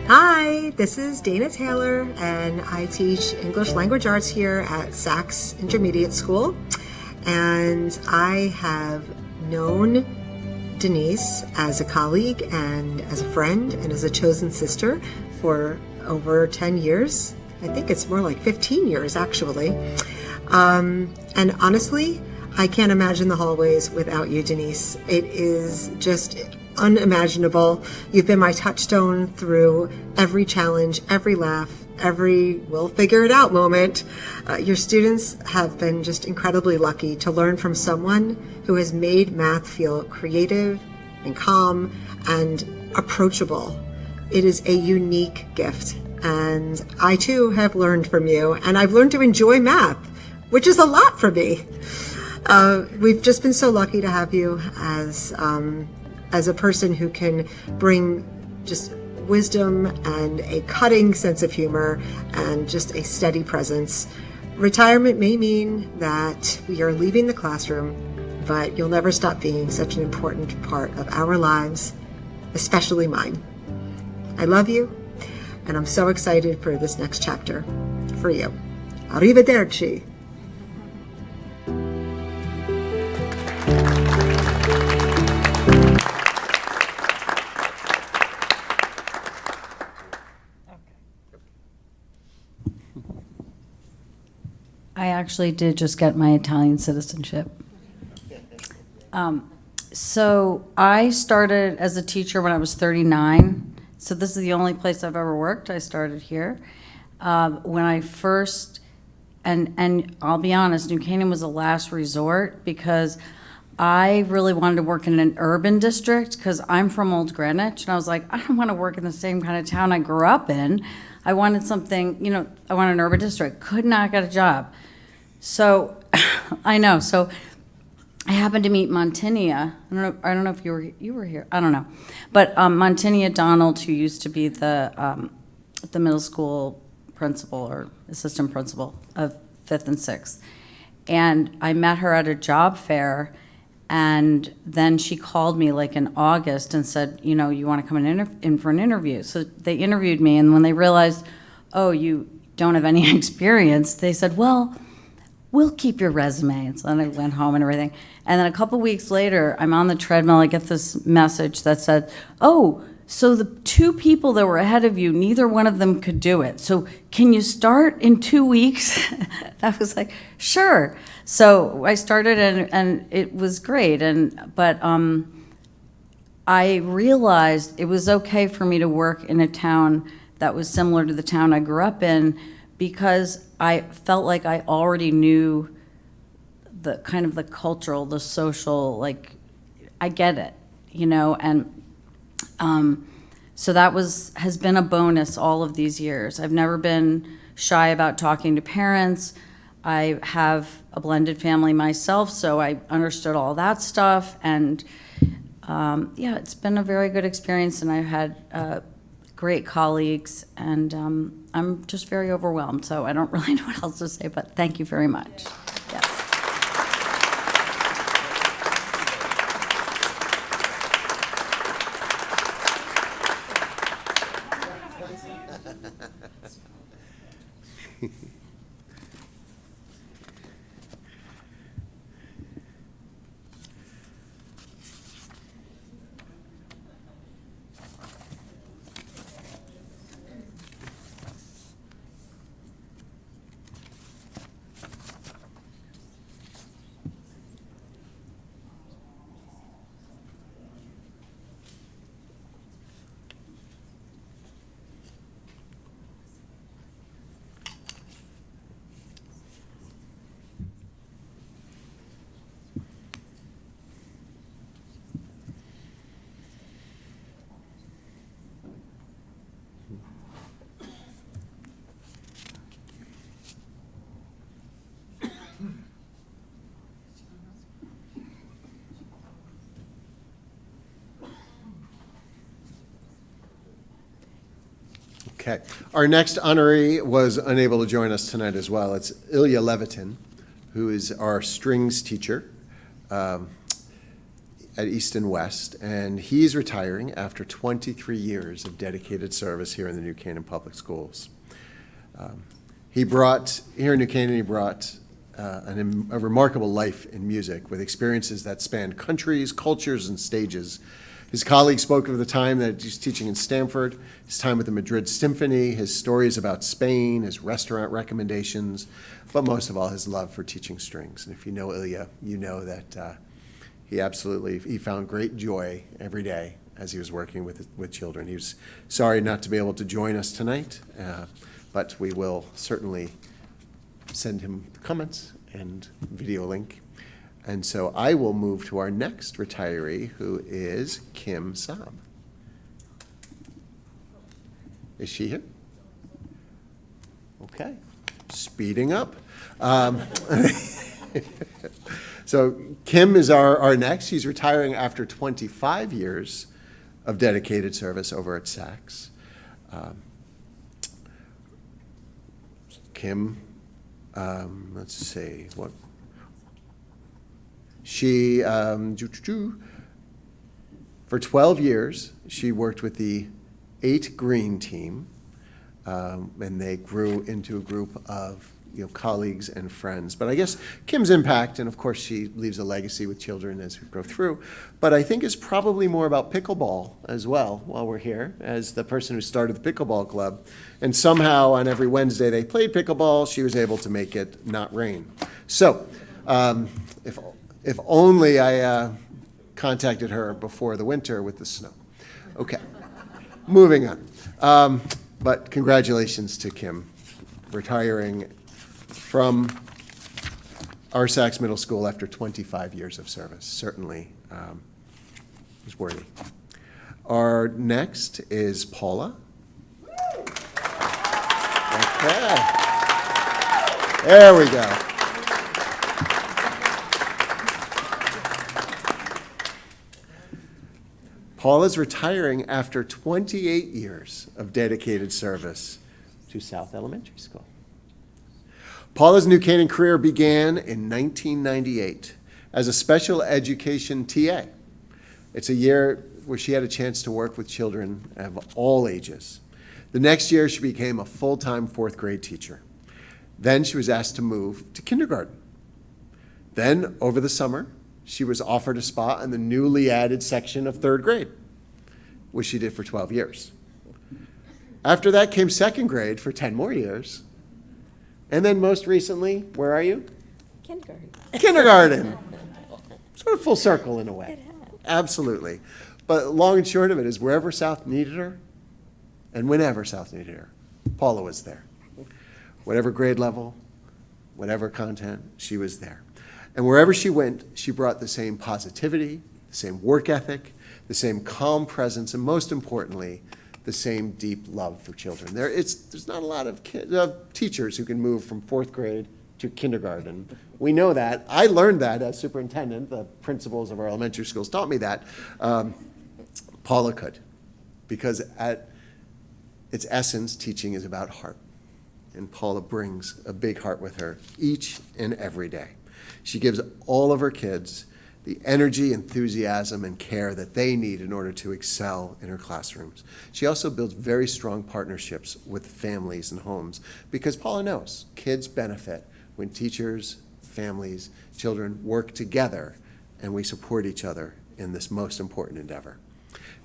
S9: Hi, this is Dana Taylor, and I teach English Language Arts here at Sacs Intermediate School. And I have known Denise as a colleague and as a friend and as a chosen sister for over 10 years. I think it's more like 15 years, actually. And honestly, I can't imagine the hallways without you, Denise. It is just unimaginable. You've been my touchstone through every challenge, every laugh, every we'll figure it out moment. Your students have been just incredibly lucky to learn from someone who has made math feel creative and calm and approachable. It is a unique gift. And I too have learned from you, and I've learned to enjoy math, which is a lot for me. We've just been so lucky to have you as a person who can bring just wisdom and a cutting sense of humor and just a steady presence. Retirement may mean that we are leaving the classroom, but you'll never stop being such an important part of our lives, especially mine. I love you, and I'm so excited for this next chapter for you. Arrivederci.
S10: I actually did just get my Italian citizenship. So I started as a teacher when I was 39. So this is the only place I've ever worked. I started here. When I first, and I'll be honest, New Canaan was a last resort because I really wanted to work in an urban district because I'm from Old Greenwich. And I was like, I don't want to work in the same kind of town I grew up in. I wanted something, I wanted an urban district. Could not get a job. So, I know. So, I happened to meet Montinia. I don't know if you were here. I don't know, but Montinia Donald, who used to be the middle school principal or assistant principal of 5th and 6th, and I met her at a job fair, and then she called me like in August and said, you want to come in for an interview. So they interviewed me, and when they realized, oh, you don't have any experience, they said, well, we'll keep your resume. And so then I went home and everything. And then a couple weeks later, I'm on the treadmill. I get this message that said, oh, so the 2 people that were ahead of you, neither one of them could do it. So can you start in 2 weeks? I was like, sure. So I started and it was great. But I realized it was okay for me to work in a town that was similar to the town I grew up in because I felt like I already knew the kind of the cultural, the social, like, I get it, and so that has been a bonus all of these years. I've never been shy about talking to parents. I have a blended family myself, so I understood all that stuff, and it's been a very good experience, and I've had great colleagues, and I'm just very overwhelmed, so I don't really know what else to say, but thank you very much. Yes.
S2: Okay. Our next honoree was unable to join us tonight as well. It's Ilya Levitin, who is our strings teacher at East and West, and he's retiring after 23 years of dedicated service here in the New Canaan Public Schools. Here in New Canaan, he brought a remarkable life in music with experiences that spanned countries, cultures, and stages. His colleagues spoke of the time that he's teaching in Stanford, his time with the Madrid Symphony, his stories about Spain, his restaurant recommendations, but most of all, his love for teaching strings. And if you know Ilya, you know that he found great joy every day as he was working with children. He was sorry not to be able to join us tonight, but we will certainly send him comments and video link. And so I will move to our next retiree, who is Kim Saab. Is she here? Okay, speeding up. So Kim is our next. She's retiring after 25 years of dedicated service over at Saks. Kim, let's see, what? She, for 12 years, she worked with the 8 Green team, and they grew into a group of colleagues and friends. But I guess Kim's impact, and of course she leaves a legacy with children as we go through, but I think is probably more about pickleball as well while we're here, as the person who started the pickleball club. And somehow on every Wednesday they played pickleball, she was able to make it not rain. So if only I contacted her before the winter with the snow. Okay, moving on. But congratulations to Kim, retiring from our Saks Middle School after 25 years of service. Certainly was worthy. Our next is Paula. Okay. There we go. Paula's retiring after 28 years of dedicated service to South Elementary School. Paula's New Canaan career began in 1998 as a special education TA. It's a year where she had a chance to work with children of all ages. The next year, she became a full-time 4th grade teacher. Then she was asked to move to kindergarten. Then, over the summer, she was offered a spot in the newly added section of 3rd grade, which she did for 12 years. After that came 2nd grade for 10 more years. And then most recently, where are you?
S16: Kindergarten.
S2: Kindergarten. Sort of full circle in a way. Absolutely. But long and short of it is wherever South needed her, and whenever South needed her, Paula was there. Whatever grade level, whatever content, she was there. And wherever she went, she brought the same positivity, the same work ethic, the same calm presence, and most importantly, the same deep love for children. There's not a lot of teachers who can move from 4th grade to kindergarten. We know that. I learned that as superintendent. The principals of our elementary schools taught me that. Paula could, because at its essence, teaching is about heart. And Paula brings a big heart with her each and every day. She gives all of her kids the energy, enthusiasm, and care that they need in order to excel in her classrooms. She also builds very strong partnerships with families and homes because Paula knows kids benefit when teachers, families, children work together and we support each other in this most important endeavor.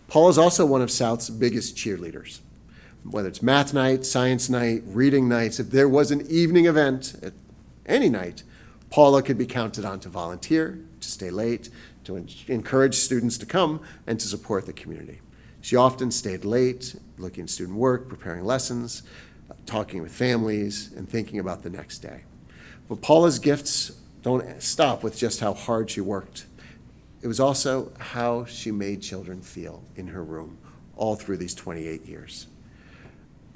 S2: Paula is also one of South's biggest cheerleaders. Whether it's math night, science night, reading nights, if there was an evening event at any night, Paula could be counted on to volunteer, to stay late, to encourage students to come, and to support the community. She often stayed late, looking at student work, preparing lessons, talking with families, and thinking about the next day. But Paula's gifts don't stop with just how hard she worked. It was also how she made children feel in her room all through these 28 years.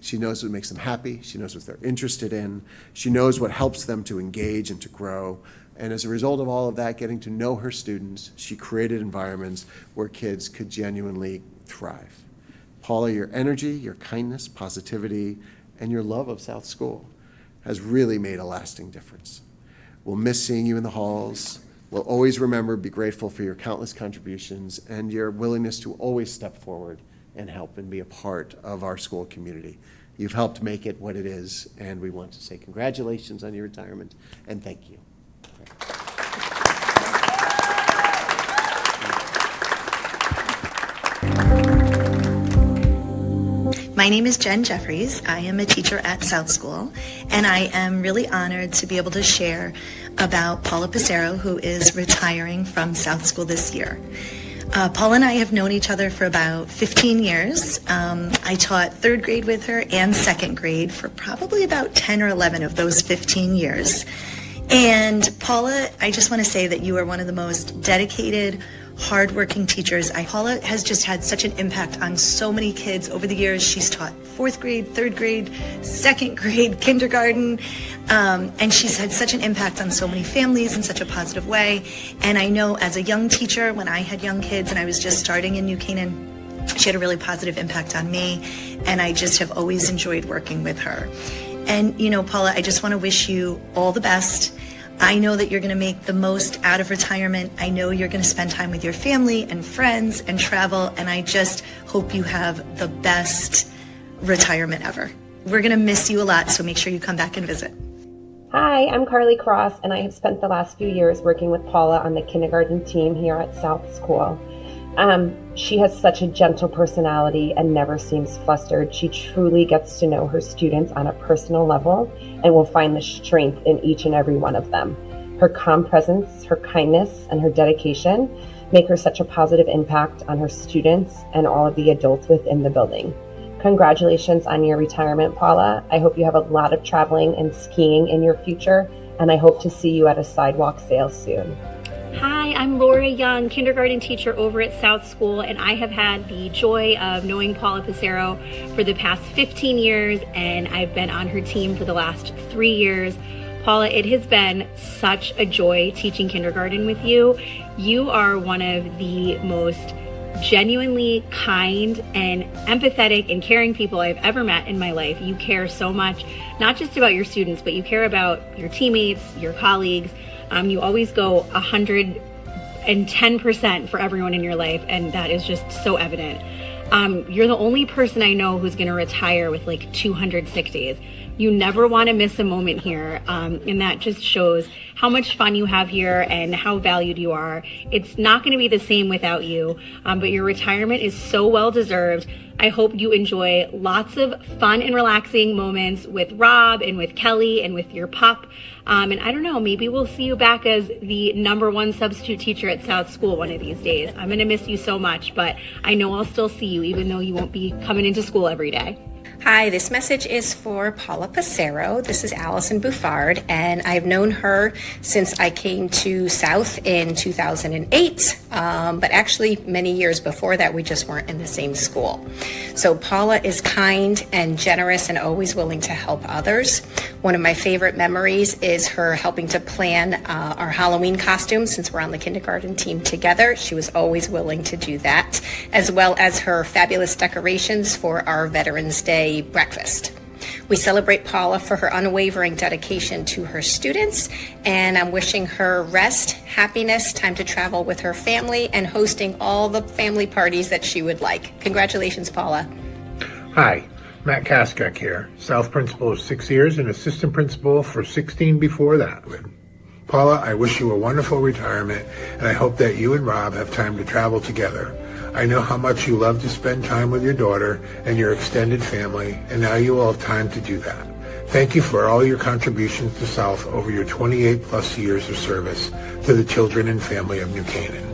S2: She knows what makes them happy. She knows what they're interested in. She knows what helps them to engage and to grow. And as a result of all of that, getting to know her students, she created environments where kids could genuinely thrive. Paula, your energy, your kindness, positivity, and your love of South School has really made a lasting difference. We'll miss seeing you in the halls. We'll always remember, be grateful for your countless contributions and your willingness to always step forward and help and be a part of our school community. You've helped make it what it is, and we want to say congratulations on your retirement, and thank you.
S14: My name is Jen Jeffries. I am a teacher at South School, and I am really honored to be able to share about Paula Passero, who is retiring from South School this year. Paula and I have known each other for about 15 years. I taught third grade with her and second grade for probably about 10 or 11 of those 15 years. And Paula, I just want to say that you are one of the most dedicated, hardworking teachers. Paula has just had such an impact on so many kids over the years. She's taught fourth grade, third grade, second grade, kindergarten, and she's had such an impact on so many families in such a positive way. And I know as a young teacher, when I had young kids and I was just starting in New Canaan, she had a really positive impact on me, and I just have always enjoyed working with her. And, you know, Paula, I just want to wish you all the best. I know that you're going to make the most out of retirement. I know you're going to spend time with your family and friends and travel, and I just hope you have the best retirement ever. We're going to miss you a lot, so make sure you come back and visit.
S15: Hi, I'm Carly Cross, and I have spent the last few years working with Paula on the kindergarten team here at South School. She has such a gentle personality and never seems flustered. She truly gets to know her students on a personal level and will find the strength in each and every one of them. Her calm presence, her kindness, and her dedication make her such a positive impact on her students and all of the adults within the building. Congratulations on your retirement, Paula. I hope you have a lot of traveling and skiing in your future, and I hope to see you at a sidewalk sale soon.
S17: Hi, I'm Laura Young, kindergarten teacher over at South School, and I have had the joy of knowing Paula Passero for the past 15 years, and I've been on her team for the last 3 years. Paula, it has been such a joy teaching kindergarten with you. You are one of the most genuinely kind and empathetic and caring people I've ever met in my life. You care so much, not just about your students, but you care about your teammates, your colleagues. You always go 110% for everyone in your life, and that is just so evident. You're the only person I know who's going to retire with like 200 sick days. You never want to miss a moment here, and that just shows how much fun you have here and how valued you are. It's not going to be the same without you, but your retirement is so well deserved. I hope you enjoy lots of fun and relaxing moments with Rob and with Kelly and with your pup. And I don't know, maybe we'll see you back as the #1 substitute teacher at South School one of these days. I'm going to miss you so much, but I know I'll still see you even though you won't be coming into school every day.
S18: Hi, this message is for Paula Passero. This is Allison Buffard, and I've known her since I came to South in 2008, but actually many years before that, we just weren't in the same school. So Paula is kind and generous and always willing to help others. One of my favorite memories is her helping to plan our Halloween costumes since we're on the kindergarten team together. She was always willing to do that, as well as her fabulous decorations for our Veterans Day breakfast. We celebrate Paula for her unwavering dedication to her students, and I'm wishing her rest, happiness, time to travel with her family, and hosting all the family parties that she would like. Congratulations, Paula.
S19: Hi, Matt Kaskak here, South Principal of 6 years and Assistant Principal for 16 before that. Paula, I wish you a wonderful retirement, and I hope that you and Rob have time to travel together. I know how much you love to spend time with your daughter and your extended family, and now you will have time to do that. Thank you for all your contributions to South over your 28 plus years of service to the children and family of New Canaan.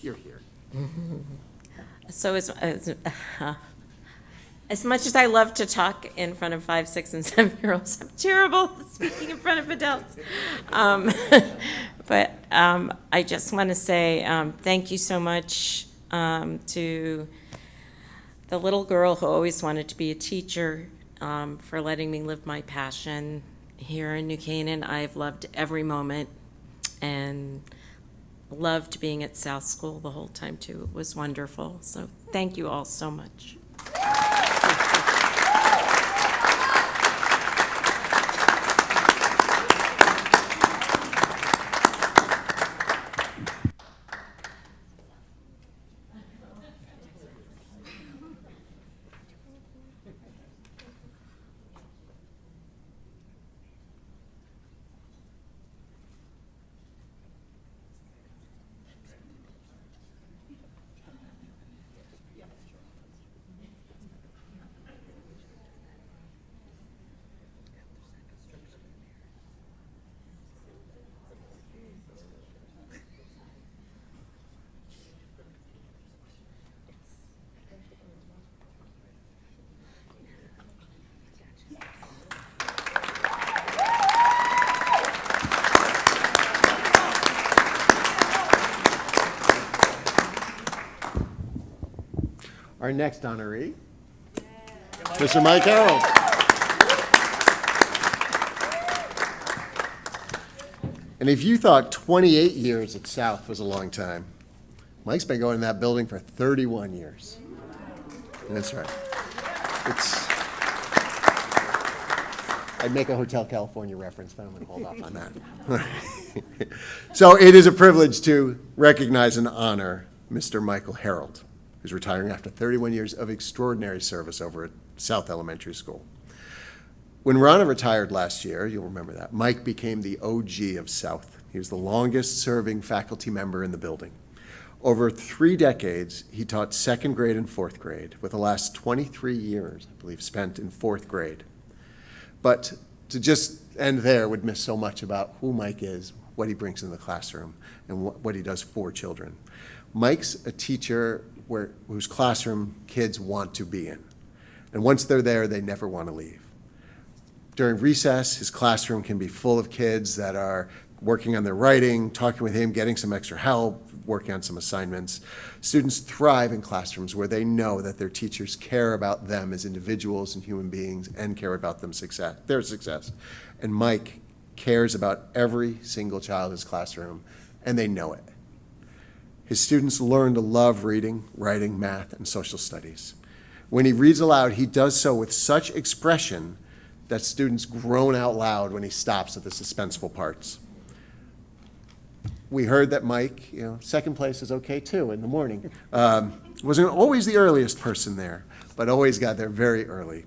S2: You're here.
S26: So as much as I love to talk in front of 5, 6, and 7-year-olds, I'm terrible at speaking in front of adults. But I just want to say thank you so much to the little girl who always wanted to be a teacher, for letting me live my passion here in New Canaan. I've loved every moment and loved being at South School the whole time too. It was wonderful. So thank you all so much.
S2: Our next honoree, Mr. Mike Harold. And if you thought 28 years at South was a long time, Mike's been going in that building for 31 years. That's right. I'd make a Hotel California reference, but I'm going to hold off on that. So it is a privilege to recognize and honor Mr. Michael Harold, who's retiring after 31 years of extraordinary service over at South Elementary School. When Rana retired last year, you'll remember that, Mike became the OG of South. He was the longest serving faculty member in the building. Over 3 decades, he taught 2nd grade and 4th grade, with the last 23 years, I believe, spent in 4th grade. But to just end there would miss so much about who Mike is, what he brings in the classroom, and what he does for children. Mike's a teacher whose classroom kids want to be in. And once they're there, they never want to leave. During recess, his classroom can be full of kids that are working on their writing, talking with him, getting some extra help, working on some assignments. Students thrive in classrooms where they know that their teachers care about them as individuals and human beings and care about their success. And Mike cares about every single child in his classroom, and they know it. His students learn to love reading, writing, math, and social studies. When he reads aloud, he does so with such expression that students groan out loud when he stops at the suspenseful parts. We heard that Mike, second place is okay too in the morning. Wasn't always the earliest person there, but always got there very early.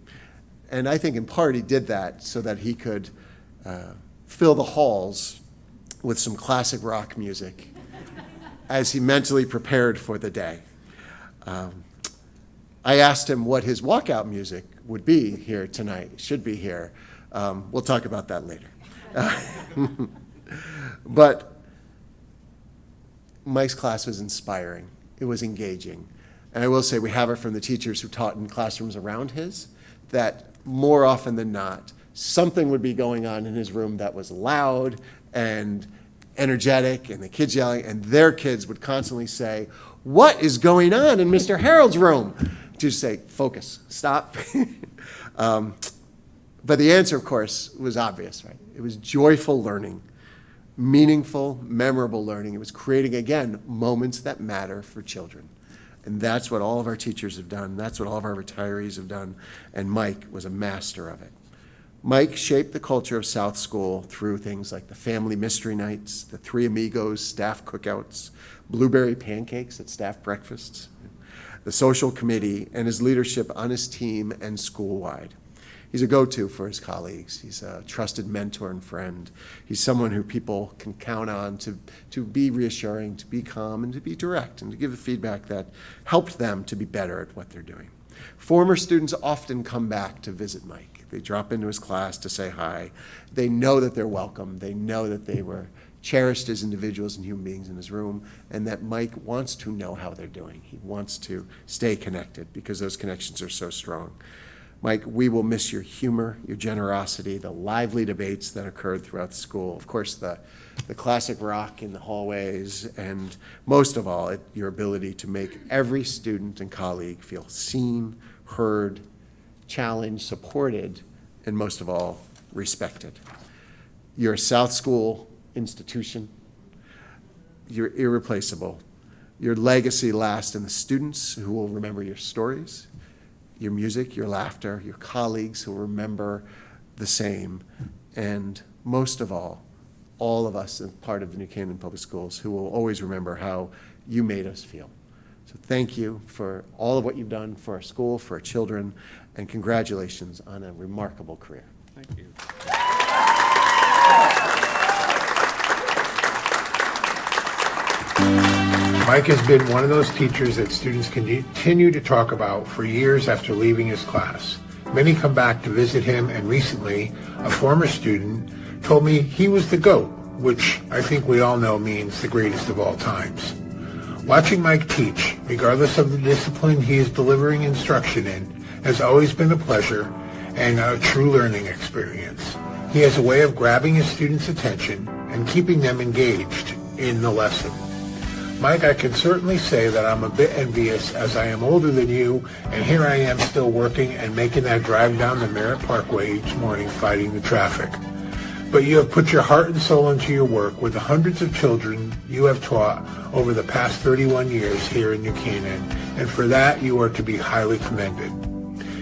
S2: And I think in part he did that so that he could fill the halls with some classic rock music as he mentally prepared for the day. I asked him what his walkout music would be here tonight, should be here. We'll talk about that later. But Mike's class was inspiring. It was engaging. And I will say we have it from the teachers who taught in classrooms around his, that more often than not, something would be going on in his room that was loud and energetic, and the kids yelling, and their kids would constantly say, "What is going on in Mr. Harold's room?" To say, focus, stop. But the answer, of course, was obvious, right? It was joyful learning. Meaningful, memorable learning. It was creating, again, moments that matter for children. And that's what all of our teachers have done. That's what all of our retirees have done. And Mike was a master of it. Mike shaped the culture of South School through things like the family mystery nights, the Three Amigos staff cookouts, blueberry pancakes at staff breakfasts, the social committee, and his leadership on his team and school-wide. He's a go-to for his colleagues. He's a trusted mentor and friend. He's someone who people can count on to be reassuring, to be calm, and to be direct, and to give the feedback that helped them to be better at what they're doing. Former students often come back to visit Mike. They drop into his class to say hi. They know that they're welcome. They know that they were cherished as individuals and human beings in his room, and that Mike wants to know how they're doing. He wants to stay connected because those connections are so strong. Mike, we will miss your humor, your generosity, the lively debates that occurred throughout the school. Of course, the classic rock in the hallways, and most of all, your ability to make every student and colleague feel seen, heard, challenged, supported, and most of all, respected. You're a South School institution. You're irreplaceable. Your legacy lasts in the students who will remember your stories, your music, your laughter, your colleagues who remember the same, and most of all of us as part of the New Canaan Public Schools who will always remember how you made us feel. So thank you for all of what you've done for our school, for our children, and congratulations on a remarkable career.
S21: Thank you.
S19: Mike has been one of those teachers that students continue to talk about for years after leaving his class. Many come back to visit him, and recently, a former student told me he was the GOAT, which I think we all know means the greatest of all times. Watching Mike teach, regardless of the discipline he is delivering instruction in, has always been a pleasure and a true learning experience. He has a way of grabbing his students' attention and keeping them engaged in the lesson. Mike, I can certainly say that I'm a bit envious as I am older than you, and here I am still working and making that drive down the Merritt Parkway each morning fighting the traffic. But you have put your heart and soul into your work with the hundreds of children you have taught over the past 31 years here in New Canaan, and for that you are to be highly commended.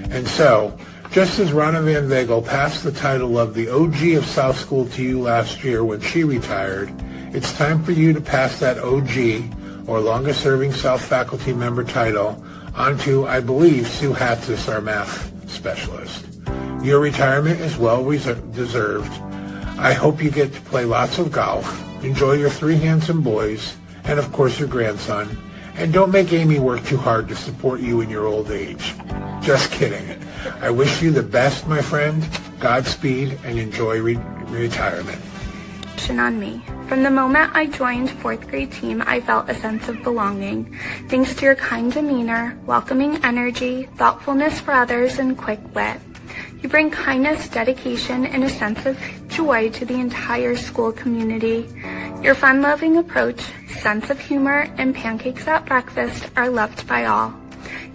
S19: And so, just as Ronna Van Vegel passed the title of the OG of South School to you last year when she retired, it's time for you to pass that OG, or longest-serving South faculty member title, onto, I believe, Sue Hatsis, our math specialist. Your retirement is well deserved. I hope you get to play lots of golf, enjoy your 3 handsome boys, and of course your grandson, and don't make Amy work too hard to support you in your old age. Just kidding. I wish you the best, my friend. Godspeed, and enjoy retirement.
S1: On me. From the moment I joined 4th grade team, I felt a sense of belonging. Thanks to your kind demeanor, welcoming energy, thoughtfulness for others, and quick wit. You bring kindness, dedication, and a sense of joy to the entire school community. Your fun-loving approach, sense of humor, and pancakes at breakfast are loved by all.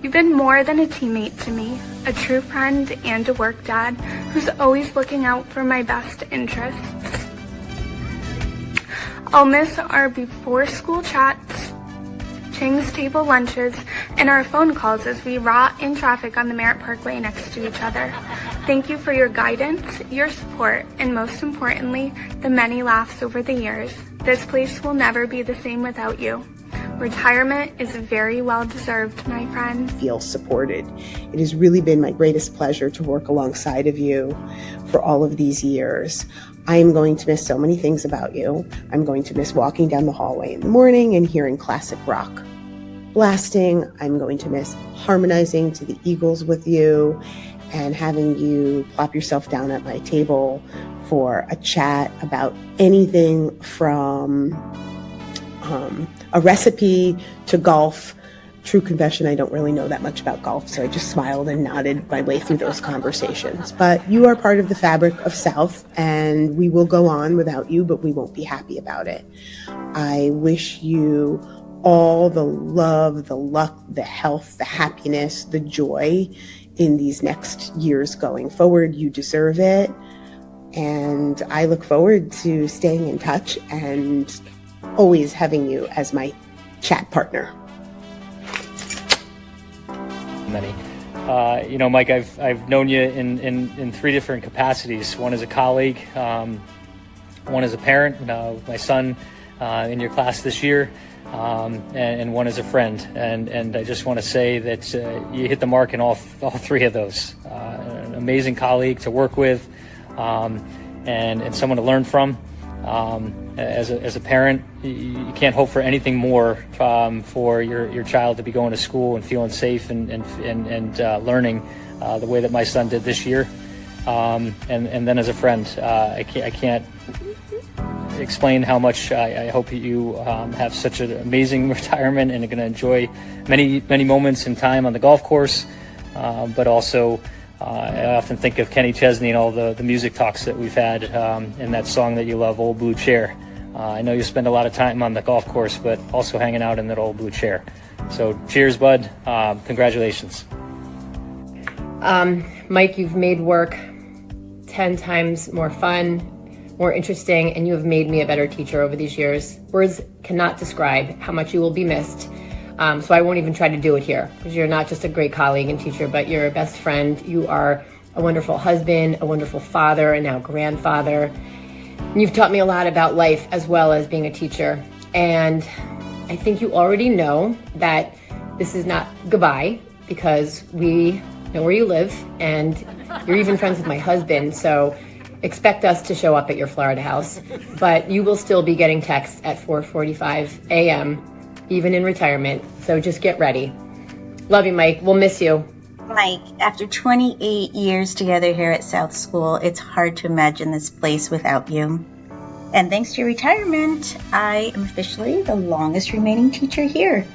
S1: You've been more than a teammate to me, a true friend and a work dad who's always looking out for my best interests. I'll miss our before-school chats, Chang's table lunches, and our phone calls as we rot in traffic on the Merritt Parkway next to each other. Thank you for your guidance, your support, and most importantly, the many laughs over the years. This place will never be the same without you. Retirement is very well deserved, my friend.
S5: Feel supported. It has really been my greatest pleasure to work alongside of you for all of these years. I am going to miss so many things about you. I'm going to miss walking down the hallway in the morning and hearing classic rock blasting. I'm going to miss harmonizing to the Eagles with you and having you plop yourself down at my table for a chat about anything from a recipe to golf. True confession, I don't really know that much about golf, so I just smiled and nodded my way through those conversations. But you are part of the fabric of South, and we will go on without you, but we won't be happy about it. I wish you all the love, the luck, the health, the happiness, the joy in these next years going forward. You deserve it. And I look forward to staying in touch and always having you as my chat partner.
S6: Many. Mike, I've known you in 3 different capacities. One as a colleague, one as a parent, my son in your class this year, and one as a friend. And I just want to say that you hit the mark in all 3 of those. An amazing colleague to work with, and someone to learn from. As a parent, you can't hope for anything more for your child to be going to school and feeling safe and learning the way that my son did this year. And then as a friend, I can't explain how much I hope you have such an amazing retirement and are going to enjoy many moments in time on the golf course, but also I often think of Kenny Chesney and all the music talks that we've had, and that song that you love, Old Blue Chair. I know you spend a lot of time on the golf course, but also hanging out in that old blue chair. So cheers, bud. Congratulations.
S8: Mike, you've made work 10 times more fun, more interesting, and you have made me a better teacher over these years. Words cannot describe how much you will be missed. So I won't even try to do it here, because you're not just a great colleague and teacher, but you're a best friend. You are a wonderful husband, a wonderful father, and now grandfather. You've taught me a lot about life as well as being a teacher. And I think you already know that this is not goodbye, because we know where you live and you're even friends with my husband. So expect us to show up at your Florida house, but you will still be getting texts at 4:45 a.m., even in retirement. So just get ready. Love you, Mike. We'll miss you.
S11: Mike, after 28 years together here at South School, it's hard to imagine this place without you. And thanks to your retirement, I am officially the longest remaining teacher here.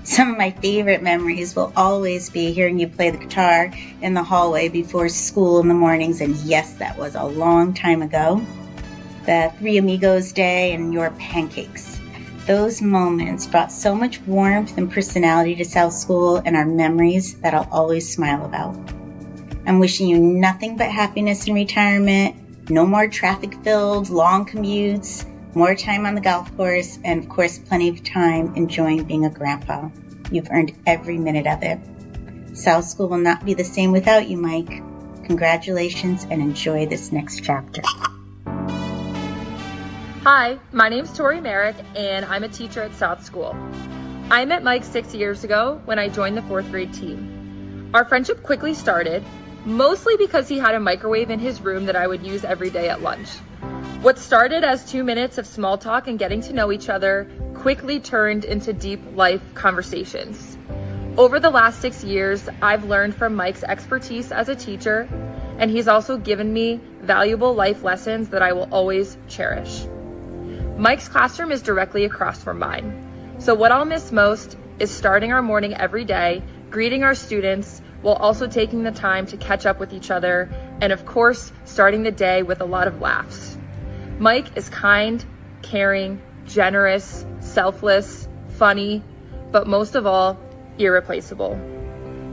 S11: Some of my favorite memories will always be hearing you play the guitar in the hallway before school in the mornings, and yes, that was a long time ago. The Three Amigos Day and your pancakes. Those moments brought so much warmth and personality to South School and are memories that I'll always smile about. I'm wishing you nothing but happiness in retirement, no more traffic-filled, long commutes, more time on the golf course, and of course, plenty of time enjoying being a grandpa. You've earned every minute of it. South School will not be the same without you, Mike. Congratulations and enjoy this next chapter.
S7: Hi, my name's Tori Merrick, and I'm a teacher at South School. I met Mike 6 years ago when I joined the 4th grade team. Our friendship quickly started, mostly because he had a microwave in his room that I would use every day at lunch. What started as 2 minutes of small talk and getting to know each other quickly turned into deep life conversations. Over the last 6 years, I've learned from Mike's expertise as a teacher, and he's also given me valuable life lessons that I will always cherish. Mike's classroom is directly across from mine, so what I'll miss most is starting our morning every day, greeting our students, while also taking the time to catch up with each other, and of course, starting the day with a lot of laughs. Mike is kind, caring, generous, selfless, funny, but most of all, irreplaceable.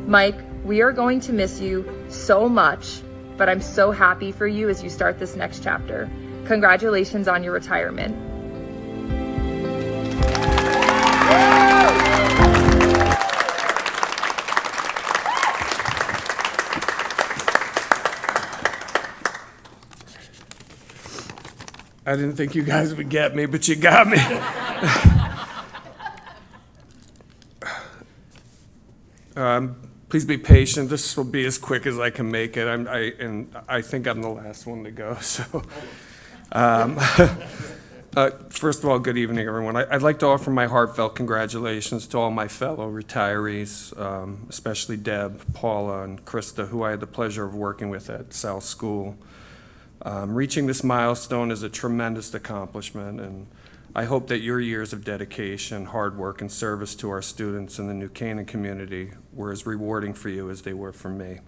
S7: Mike, we are going to miss you so much, but I'm so happy for you as you start this next chapter. Congratulations on your retirement.
S12: I didn't think you guys would get me, but you got me. Please be patient. This will be as quick as I can make it. I think I'm the last one to go. So, first of all, good evening, everyone. I'd like to offer my heartfelt congratulations to all my fellow retirees, especially Deb, Paula, and Krista, who I had the pleasure of working with at South School. Reaching this milestone is a tremendous accomplishment, and I hope that your years of dedication, hard work, and service to our students in the New Canaan community were as rewarding for you as they were for me.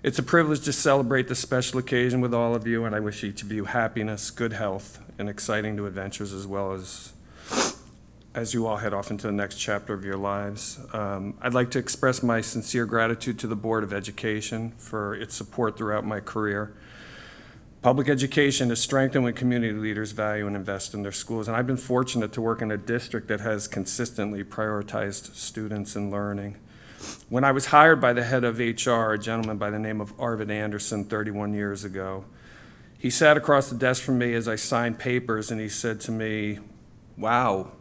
S12: It's a privilege to celebrate this special occasion with all of you, and I wish each of you happiness, good health, and exciting new adventures, as well as you all head off into the next chapter of your lives. I'd like to express my sincere gratitude to the Board of Education for its support throughout my career. Public education is strengthened when community leaders value and invest in their schools, and I've been fortunate to work in a district that has consistently prioritized students and learning. When I was hired by the head of HR, a gentleman by the name of Arvid Anderson 31 years ago, he sat across the desk from me as I signed papers, and he said to me, "Wow,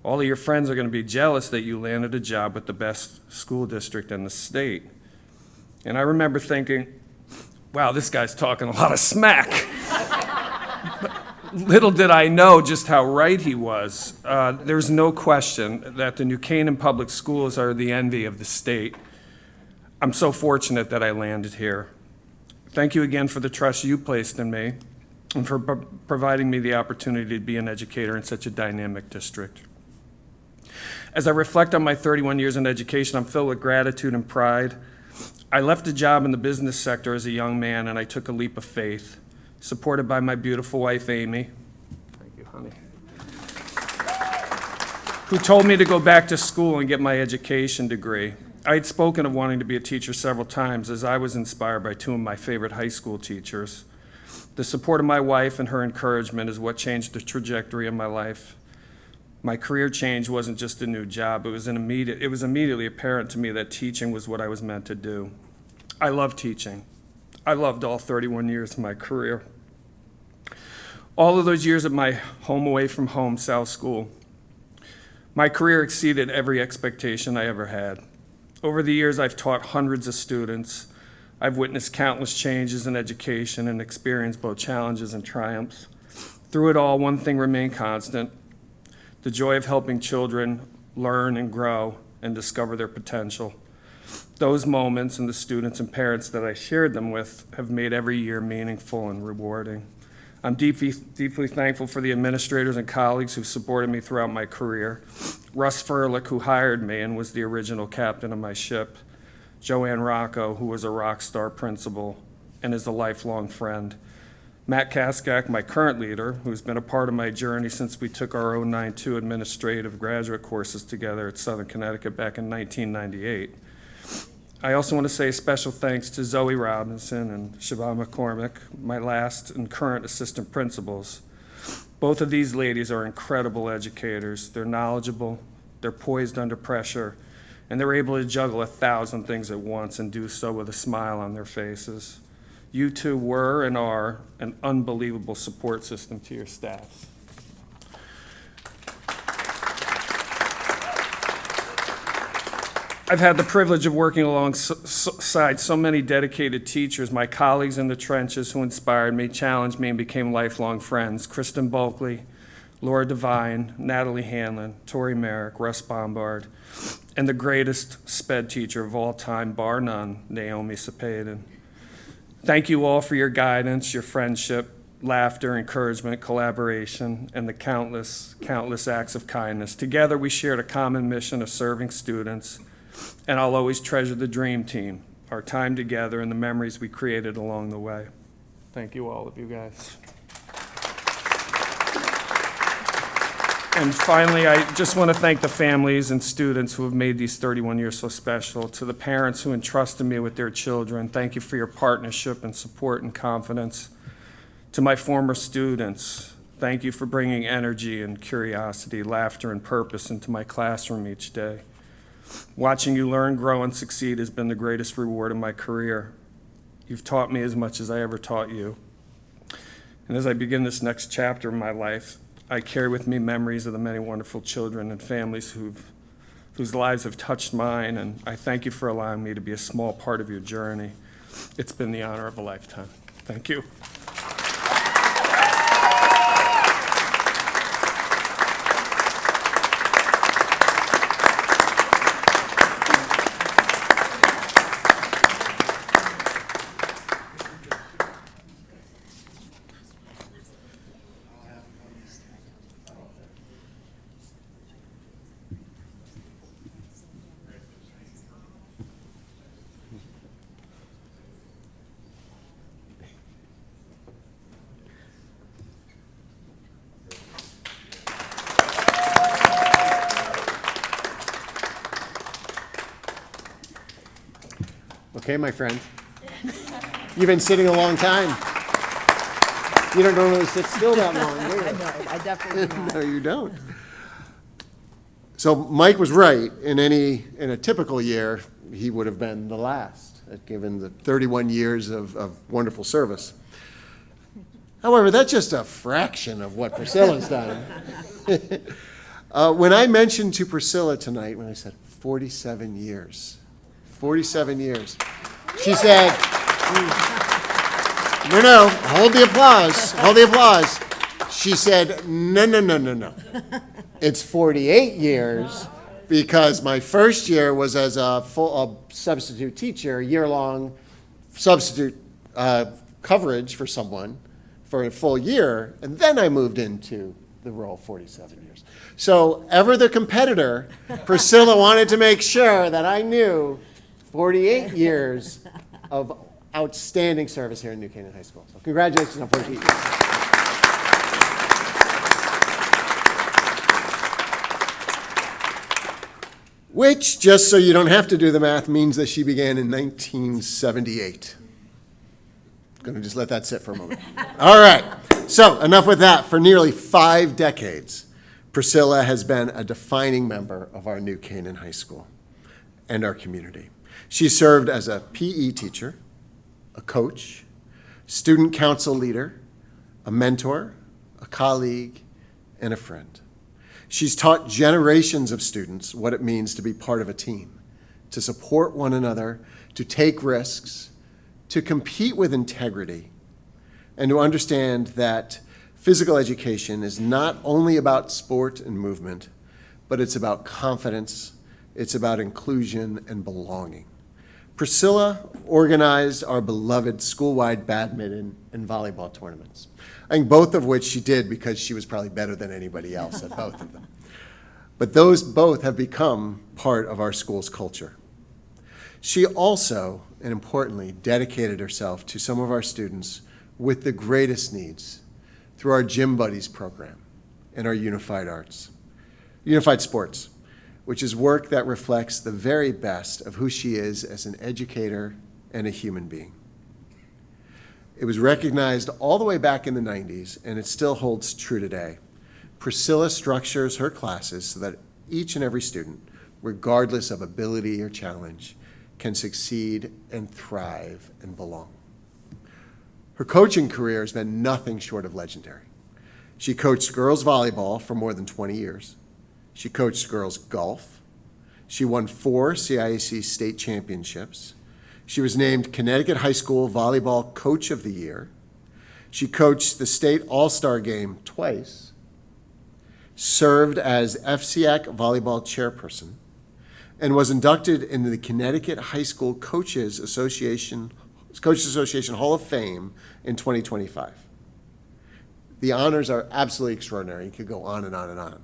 S12: all of your friends are going to be jealous that you landed a job with the best school district in the state." And I remember thinking, wow, this guy's talking a lot of smack. But little did I know just how right he was. There's no question that the New Canaan public schools are the envy of the state. I'm so fortunate that I landed here. Thank you again for the trust you placed in me and for providing me the opportunity to be an educator in such a dynamic district. As I reflect on my 31 years in education, I'm filled with gratitude and pride. I left a job in the business sector as a young man, and I took a leap of faith, supported by my beautiful wife, Amy. Thank you, honey. Who told me to go back to school and get my education degree. I had spoken of wanting to be a teacher several times, as I was inspired by two of my favorite high school teachers. The support of my wife and her encouragement is what changed the trajectory of my life. My career change wasn't just a new job. It was immediately apparent to me that teaching was what I was meant to do. I love teaching. I loved all 31 years of my career. All of those years at my home away from home, South School, my career exceeded every expectation I ever had. Over the years, I've taught hundreds of students. I've witnessed countless changes in education and experienced both challenges and triumphs. Through it all, one thing remained constant: the joy of helping children learn and grow and discover their potential. Those moments and the students and parents that I shared them with have made every year meaningful and rewarding. I'm deeply thankful for the administrators and colleagues who supported me throughout my career. Russ Furlick, who hired me and was the original captain of my ship. Joanne Rocco, who was a rock star principal and is a lifelong friend. Matt Kaskak, my current leader, who's been a part of my journey since we took our 092 administrative graduate courses together at Southern Connecticut back in 1998. I also want to say special thanks to Zoe Robinson and Shabbat McCormick, my last and current assistant principals. Both of these ladies are incredible educators. They're knowledgeable, they're poised under pressure, and they're able to juggle 1,000 things at once and do so with a smile on their faces. You two were and are an unbelievable support system to your staff. I've had the privilege of working alongside so many dedicated teachers, my colleagues in the trenches who inspired me, challenged me, and became lifelong friends. Kristen Bulkley, Laura Devine, Natalie Hanlon, Tori Merrick, Russ Bombard, and the greatest SPED teacher of all time, bar none, Naomi Sapaden. Thank you all for your guidance, your friendship, laughter, encouragement, collaboration, and the countless acts of kindness. Together, we shared a common mission of serving students, and I'll always treasure the dream team, our time together, and the memories we created along the way. Thank you, all of you guys. And finally, I just want to thank the families and students who have made these 31 years so special. To the parents who entrusted me with their children, thank you for your partnership and support and confidence. To my former students, thank you for bringing energy and curiosity, laughter, and purpose into my classroom each day. Watching you learn, grow, and succeed has been the greatest reward of my career. You've taught me as much as I ever taught you. And as I begin this next chapter of my life, I carry with me memories of the many wonderful children and families whose lives have touched mine, and I thank you for allowing me to be a small part of your journey. It's been the honor of a lifetime. Thank you.
S2: Okay, my friend. You've been sitting a long time. You don't normally sit still that long, do you?
S13: No, I definitely do not.
S2: No, you don't. So Mike was right. In a typical year, he would have been the last, given the 31 years of wonderful service. However, that's just a fraction of what Priscilla's done. When I mentioned to Priscilla tonight, when I said 47 years, she said, no, hold the applause. She said, no. It's 48 years because my first year was as a substitute teacher, a year-long substitute coverage for someone for a full year, and then I moved into the role 47 years. So ever the competitor, Priscilla wanted to make sure that I knew 48 years of outstanding service here in New Canaan High School. So congratulations on 48 years. Which, just so you don't have to do the math, means that she began in 1978. I'm going to just let that sit for a moment. All right, so enough with that. For nearly 5 decades, Priscilla has been a defining member of our New Canaan High School and our community. She served as a PE teacher, a coach, student council leader, a mentor, a colleague, and a friend. She's taught generations of students what it means to be part of a team, to support one another, to take risks, to compete with integrity, and to understand that physical education is not only about sport and movement, but it's about confidence, it's about inclusion and belonging. Priscilla organized our beloved school-wide badminton and volleyball tournaments, I think both of which she did because she was probably better than anybody else at both of them. But those both have become part of our school's culture. She also, and importantly, dedicated herself to some of our students with the greatest needs through our Gym Buddies program and our Unified Sports, which is work that reflects the very best of who she is as an educator and a human being. It was recognized all the way back in the 90s, and it still holds true today. Priscilla structures her classes so that each and every student, regardless of ability or challenge, can succeed and thrive and belong. Her coaching career has been nothing short of legendary. She coached girls volleyball for more than 20 years. She coached girls golf. She won 4 CIAC state championships. She was named Connecticut High School Volleyball Coach of the Year. She coached the state All-Star Game twice, served as FCIAC Volleyball Chairperson, and was inducted into the Connecticut High School Coaches Association Hall of Fame in 2025. The honors are absolutely extraordinary. You could go on and on and on.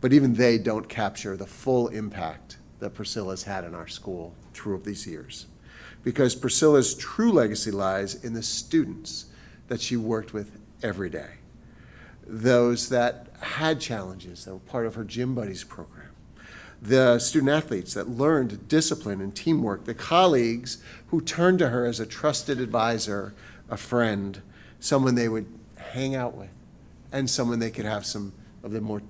S2: But even they don't capture the full impact that Priscilla's had in our school through these years. Because Priscilla's true legacy lies in the students that she worked with every day. Those that had challenges that were part of her Gym Buddies program. The student athletes that learned discipline and teamwork. The colleagues who turned to her as a trusted advisor, a friend, someone they would hang out with, and someone they could have some of the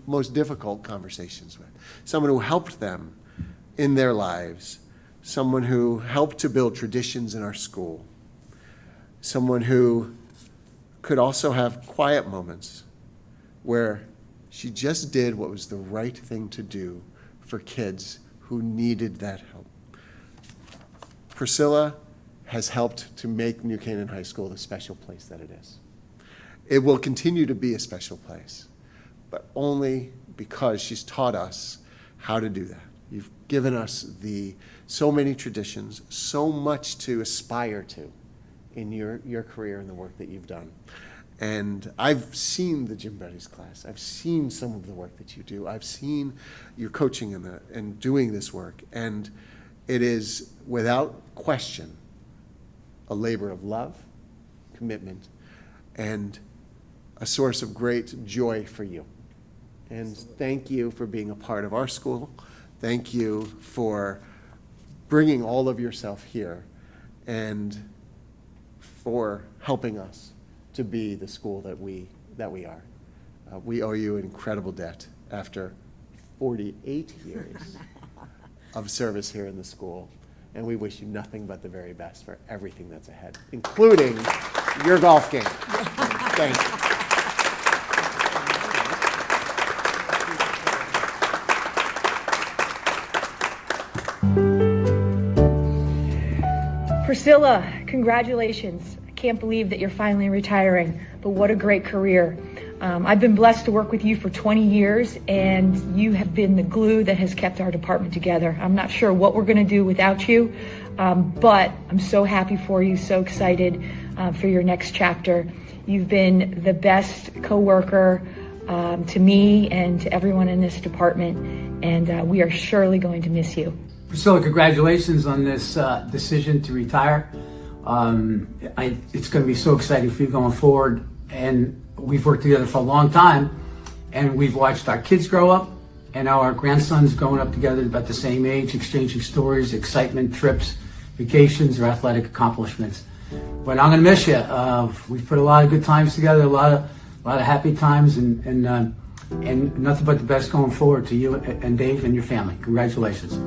S2: most difficult conversations with. Someone who helped them in their lives. Someone who helped to build traditions in our school. Someone who could also have quiet moments where she just did what was the right thing to do for kids who needed that help. Priscilla has helped to make New Canaan High School the special place that it is. It will continue to be a special place, but only because she's taught us how to do that. You've given us so many traditions, so much to aspire to in your career and the work that you've done. And I've seen the Gym Buddies class. I've seen some of the work that you do. I've seen your coaching and doing this work. And it is, without question, a labor of love, commitment, and a source of great joy for you. And thank you for being a part of our school. Thank you for bringing all of yourself here and for helping us to be the school that we are. We owe you an incredible debt after 48 years of service here in the school, and we wish you nothing but the very best for everything that's ahead, including your golf game. Thank you.
S13: Priscilla, congratulations. I can't believe that you're finally retiring, but what a great career. I've been blessed to work with you for 20 years, and you have been the glue that has kept our department together. I'm not sure what we're going to do without you, but I'm so happy for you, so excited for your next chapter. You've been the best coworker to me and to everyone in this department, and we are surely going to miss you.
S20: Priscilla, congratulations on this decision to retire. It's going to be so exciting for you going forward. And we've worked together for a long time, and we've watched our kids grow up, and now our grandsons growing up together about the same age, exchanging stories, excitement, trips, vacations, or athletic accomplishments. But I'm going to miss you. We've put a lot of good times together, a lot of happy times, and nothing but the best going forward to you and Dave and your family. Congratulations.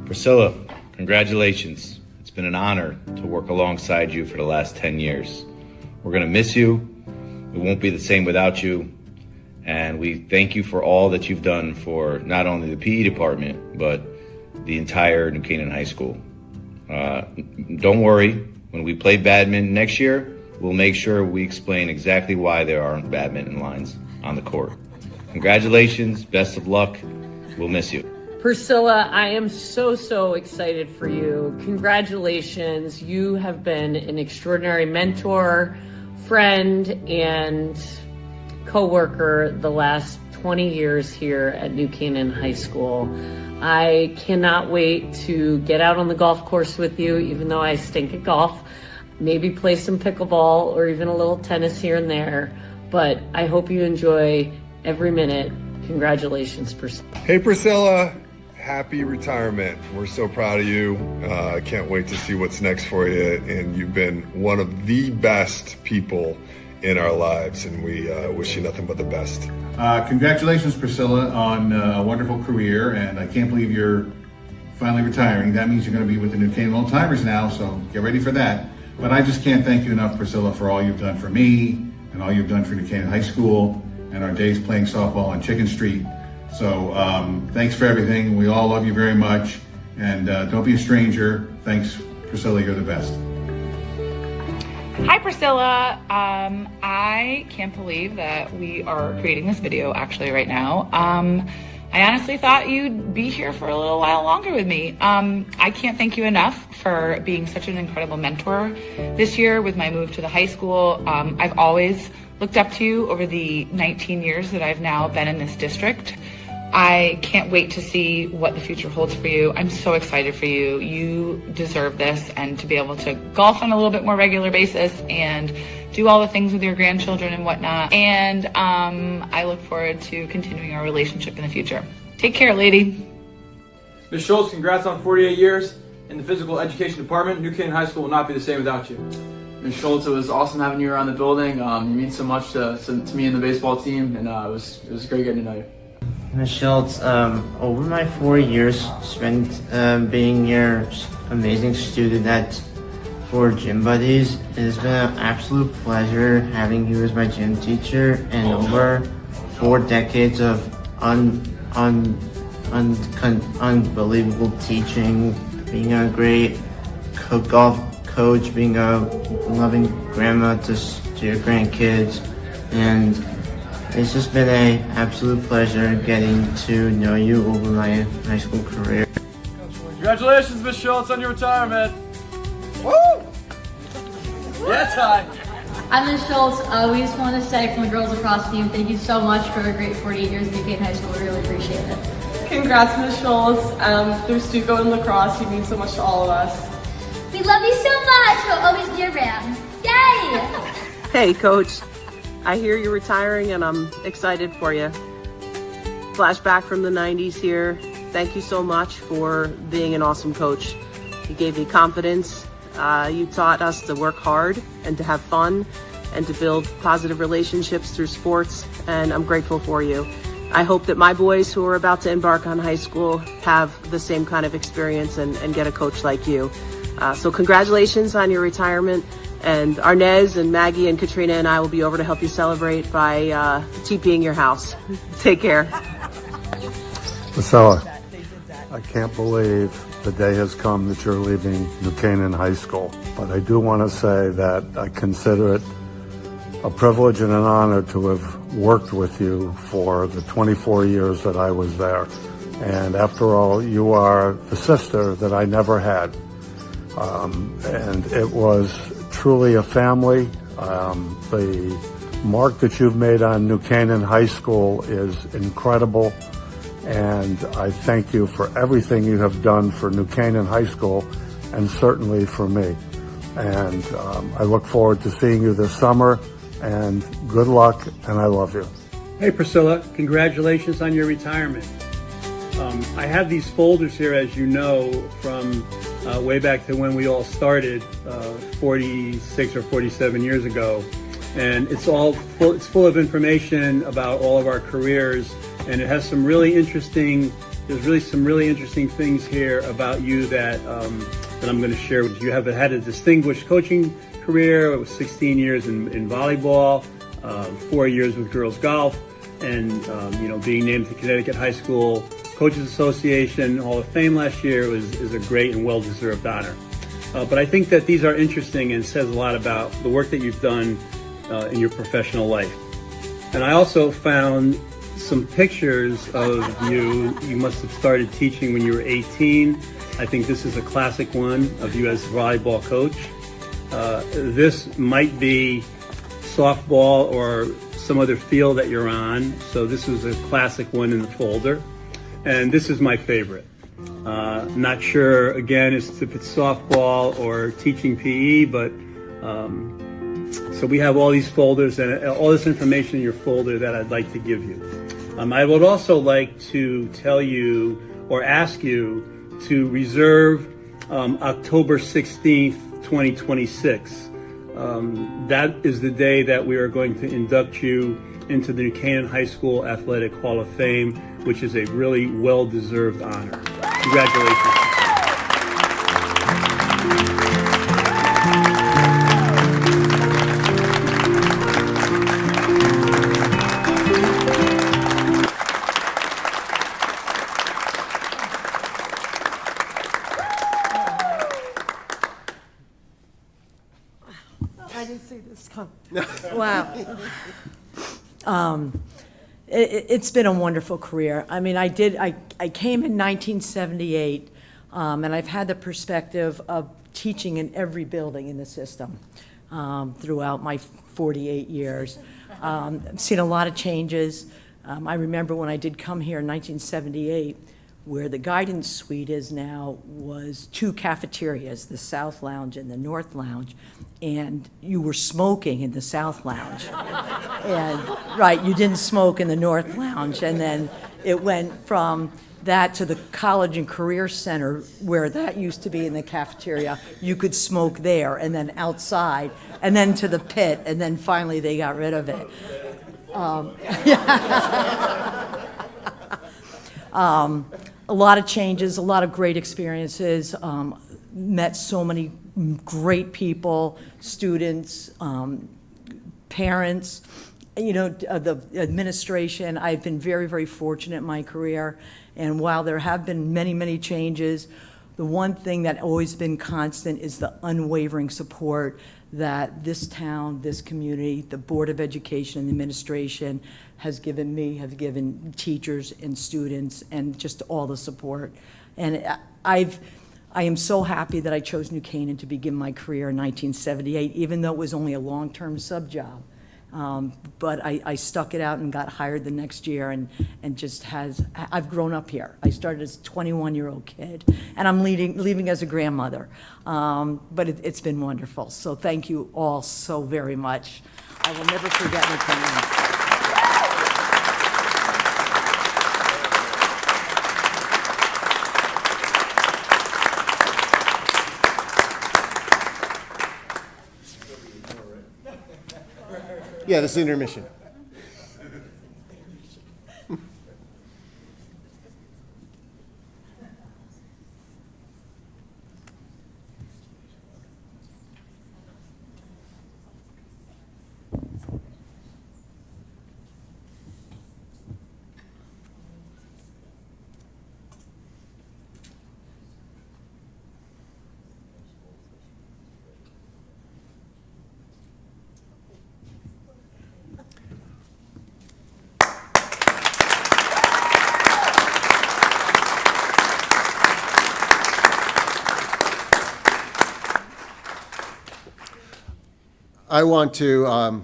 S22: Priscilla, congratulations. It's been an honor to work alongside you for the last 10 years. We're going to miss you. It won't be the same without you. And we thank you for all that you've done for not only the PE department, but the entire New Canaan High School. Don't worry, when we play badminton next year, we'll make sure we explain exactly why there aren't badminton lines on the court. Congratulations, best of luck. We'll miss you.
S23: Priscilla, I am so excited for you. Congratulations. You have been an extraordinary mentor, friend, and co-worker the last 20 years here at New Canaan High School. I cannot wait to get out on the golf course with you, even though I stink at golf. maybe play some pickleball or even a little tennis here and there. But I hope you enjoy every minute. Congratulations, Priscilla.
S3: Hey, Priscilla. Happy retirement. We're so proud of you. I can't wait to see what's next for you. And you've been one of the best people in our lives, and we wish you nothing but the best.
S4: Congratulations, Priscilla, on a wonderful career, and I can't believe you're finally retiring. That means you're going to be with the New Canaan Old Timers now, so get ready for that. But I just can't thank you enough, Priscilla, for all you've done for me and all you've done for New Canaan High School and our days playing softball on Chicken Street. So thanks for everything. We all love you very much. And don't be a stranger. Thanks, Priscilla. You're the best.
S9: Hi, Priscilla. I can't believe that we are creating this video actually right now. I honestly thought you'd be here for a little while longer with me. I can't thank you enough for being such an incredible mentor this year with my move to the high school. I've always looked up to you over the 19 years that I've now been in this district. I can't wait to see what the future holds for you. I'm so excited for you. You deserve this, and to be able to golf on a little bit more regular basis and do all the things with your grandchildren and whatnot. And I look forward to continuing our relationship in the future. Take care, lady.
S10: Ms. Schultz, congrats on 48 years in the physical education department. New Canaan High School will not be the same without you.
S24: Ms. Schultz, it was awesome having you around the building. You mean so much to me and the baseball team, and it was great getting to know you.
S25: Ms. Schultz, over my 4 years spent being your amazing student at 4 gym buddies, it has been an absolute pleasure having you as my gym teacher, and over 4 decades of unbelievable teaching, being a great golf coach, being a loving grandma to your grandkids, and it's just been an absolute pleasure getting to know you over my high school career.
S10: Congratulations, Ms. Schultz, on your retirement. Woo! Yeah, Ty.
S27: I'm Ms. Schultz. We just want to say from the girls across the team, thank you so much for a great 48 years at New Canaan High School. We really appreciate it.
S28: Congrats, Ms. Schultz. Through Stuco and lacrosse, you mean so much to all of us.
S29: We love you so much. We'll always be around. Yay!
S30: Hey, Coach. I hear you're retiring, and I'm excited for you. Flashback from the 90s here. Thank you so much for being an awesome coach. You gave me confidence. You taught us to work hard and to have fun and to build positive relationships through sports, and I'm grateful for you. I hope that my boys who are about to embark on high school have the same kind of experience and get a coach like you. So congratulations on your retirement. And Arnez and Maggie and Katrina and I will be over to help you celebrate by TPing your house. Take care.
S31: Priscilla, I can't believe the day has come that you're leaving New Canaan High School. But I do want to say that I consider it a privilege and an honor to have worked with you for the 24 years that I was there. And after all, you are the sister that I never had. And it was truly a family. The mark that you've made on New Canaan High School is incredible, and I thank you for everything you have done for New Canaan High School and certainly for me. And I look forward to seeing you this summer, and good luck, and I love you.
S32: Hey Priscilla, congratulations on your retirement. I have these folders here, as you know, from way back to when we all started 46 or 47 years ago, and it's full of information about all of our careers, and it has some really interesting things here about you that I'm going to share with you. You have had a distinguished coaching career. It was 16 years in volleyball, 4 years with girls golf, and being named to Connecticut High School Coaches Association Hall of Fame last year is a great and well-deserved honor. But I think that these are interesting and says a lot about the work that you've done in your professional life. And I also found some pictures of you. You must have started teaching when you were 18. I think this is a classic one of you as a volleyball coach. This might be softball or some other field that you're on. So this was a classic one in the folder. And this is my favorite. Not sure, again, if it's softball or teaching PE, but So we have all these folders and all this information in your folder that I'd like to give you. I would also like to tell you or ask you to reserve October 16th, 2026. That is the day that we are going to induct you into the New Canaan High School Athletic Hall of Fame, which is a really well-deserved honor. Congratulations.
S1: I didn't see this come. Wow. It's been a wonderful career. I mean, I came in 1978, and I've had the perspective of teaching in every building in the system throughout my 48 years. I've seen a lot of changes. I remember when I did come here in 1978, where the guidance suite is now was two cafeterias, the South Lounge and the North Lounge, and you were smoking in the South Lounge. And, right, you didn't smoke in the North Lounge, and then it went from that to the College and Career Center, where that used to be in the cafeteria. You could smoke there, and then outside, and then to the pit, and then finally they got rid of it. A lot of changes, a lot of great experiences, met so many great people, students, parents, the administration. I've been very, very fortunate in my career, and while there have been many, many changes, the one thing that always been constant is the unwavering support that this town, this community, the Board of Education and the administration has given me, have given teachers and students, and just all the support. And I am so happy that I chose New Canaan to begin my career in 1978, even though it was only a long-term sub-job. But I stuck it out and got hired the next year, and I've grown up here. I started as a 21-year-old kid, and I'm leaving as a grandmother. But it's been wonderful. So thank you all so very much. I will never forget New Canaan.
S2: Yeah, this is intermission. I want to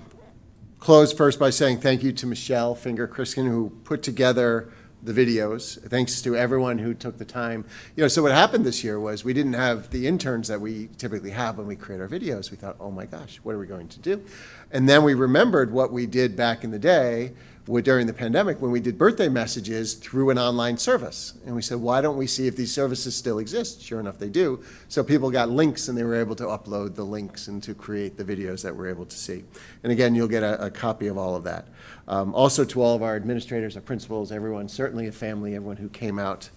S2: close first by saying thank you to Michelle Finger-Criskin, who put together the videos. Thanks to everyone who took the time. So what happened this year was we didn't have the interns that we typically have when we create our videos. We thought, oh my gosh, what are we going to do? And then we remembered what we did back in the day during the pandemic when we did birthday messages through an online service. And we said, why don't we see if these services still exist? Sure enough, they do. So people got links, and they were able to upload the links and to create the videos that we're able to see. And again, you'll get a copy of all of that. Also to all of our administrators, our principals, everyone, certainly a family, everyone who came out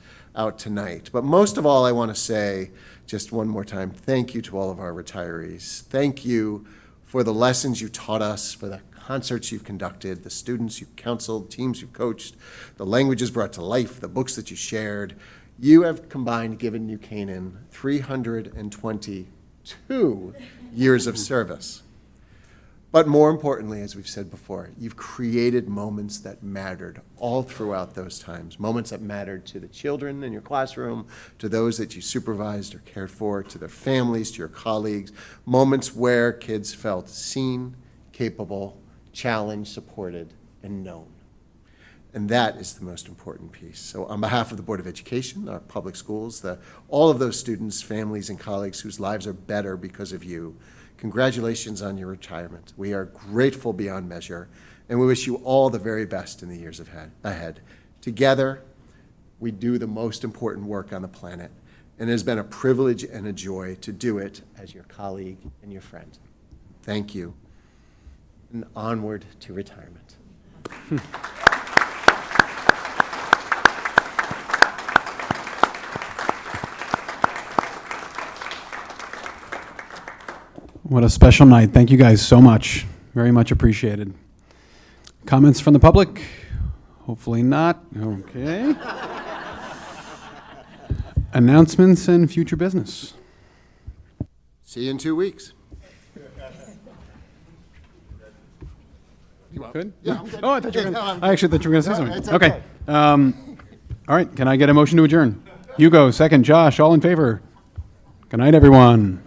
S2: tonight. But most of all, I want to say just one more time, thank you to all of our retirees. Thank you for the lessons you taught us, for the concerts you've conducted, the students you've counseled, teams you've coached, the languages brought to life, the books that you shared. You have combined given New Canaan 322 years of service. But more importantly, as we've said before, you've created moments that mattered all throughout those times, moments that mattered to the children in your classroom, to those that you supervised or cared for, to their families, to your colleagues, moments where kids felt seen, capable, challenged, supported, and known. And that is the most important piece. So on behalf of the Board of Education, our public schools, all of those students, families, and colleagues whose lives are better because of you, congratulations on your retirement. We are grateful beyond measure, and we wish you all the very best in the years ahead. Together, we do the most important work on the planet, and it has been a privilege and a joy to do it as your colleague and your friend. Thank you, and onward to retirement.
S5: What a special night. Thank you guys so much. Very much appreciated. Comments from the public? Hopefully not. Okay. Announcements and future business.
S2: See you in 2 weeks.
S5: Good?
S2: Yeah, I'm good.
S5: Oh, I thought you were
S2: No,
S5: going
S2: I'm
S5: to. I actually thought you were going to say
S2: No,
S5: something.
S2: it's
S5: Okay.
S2: okay.
S5: All right. Can I get a motion to adjourn? Hugo, second. Josh, all in favor? Good night, everyone.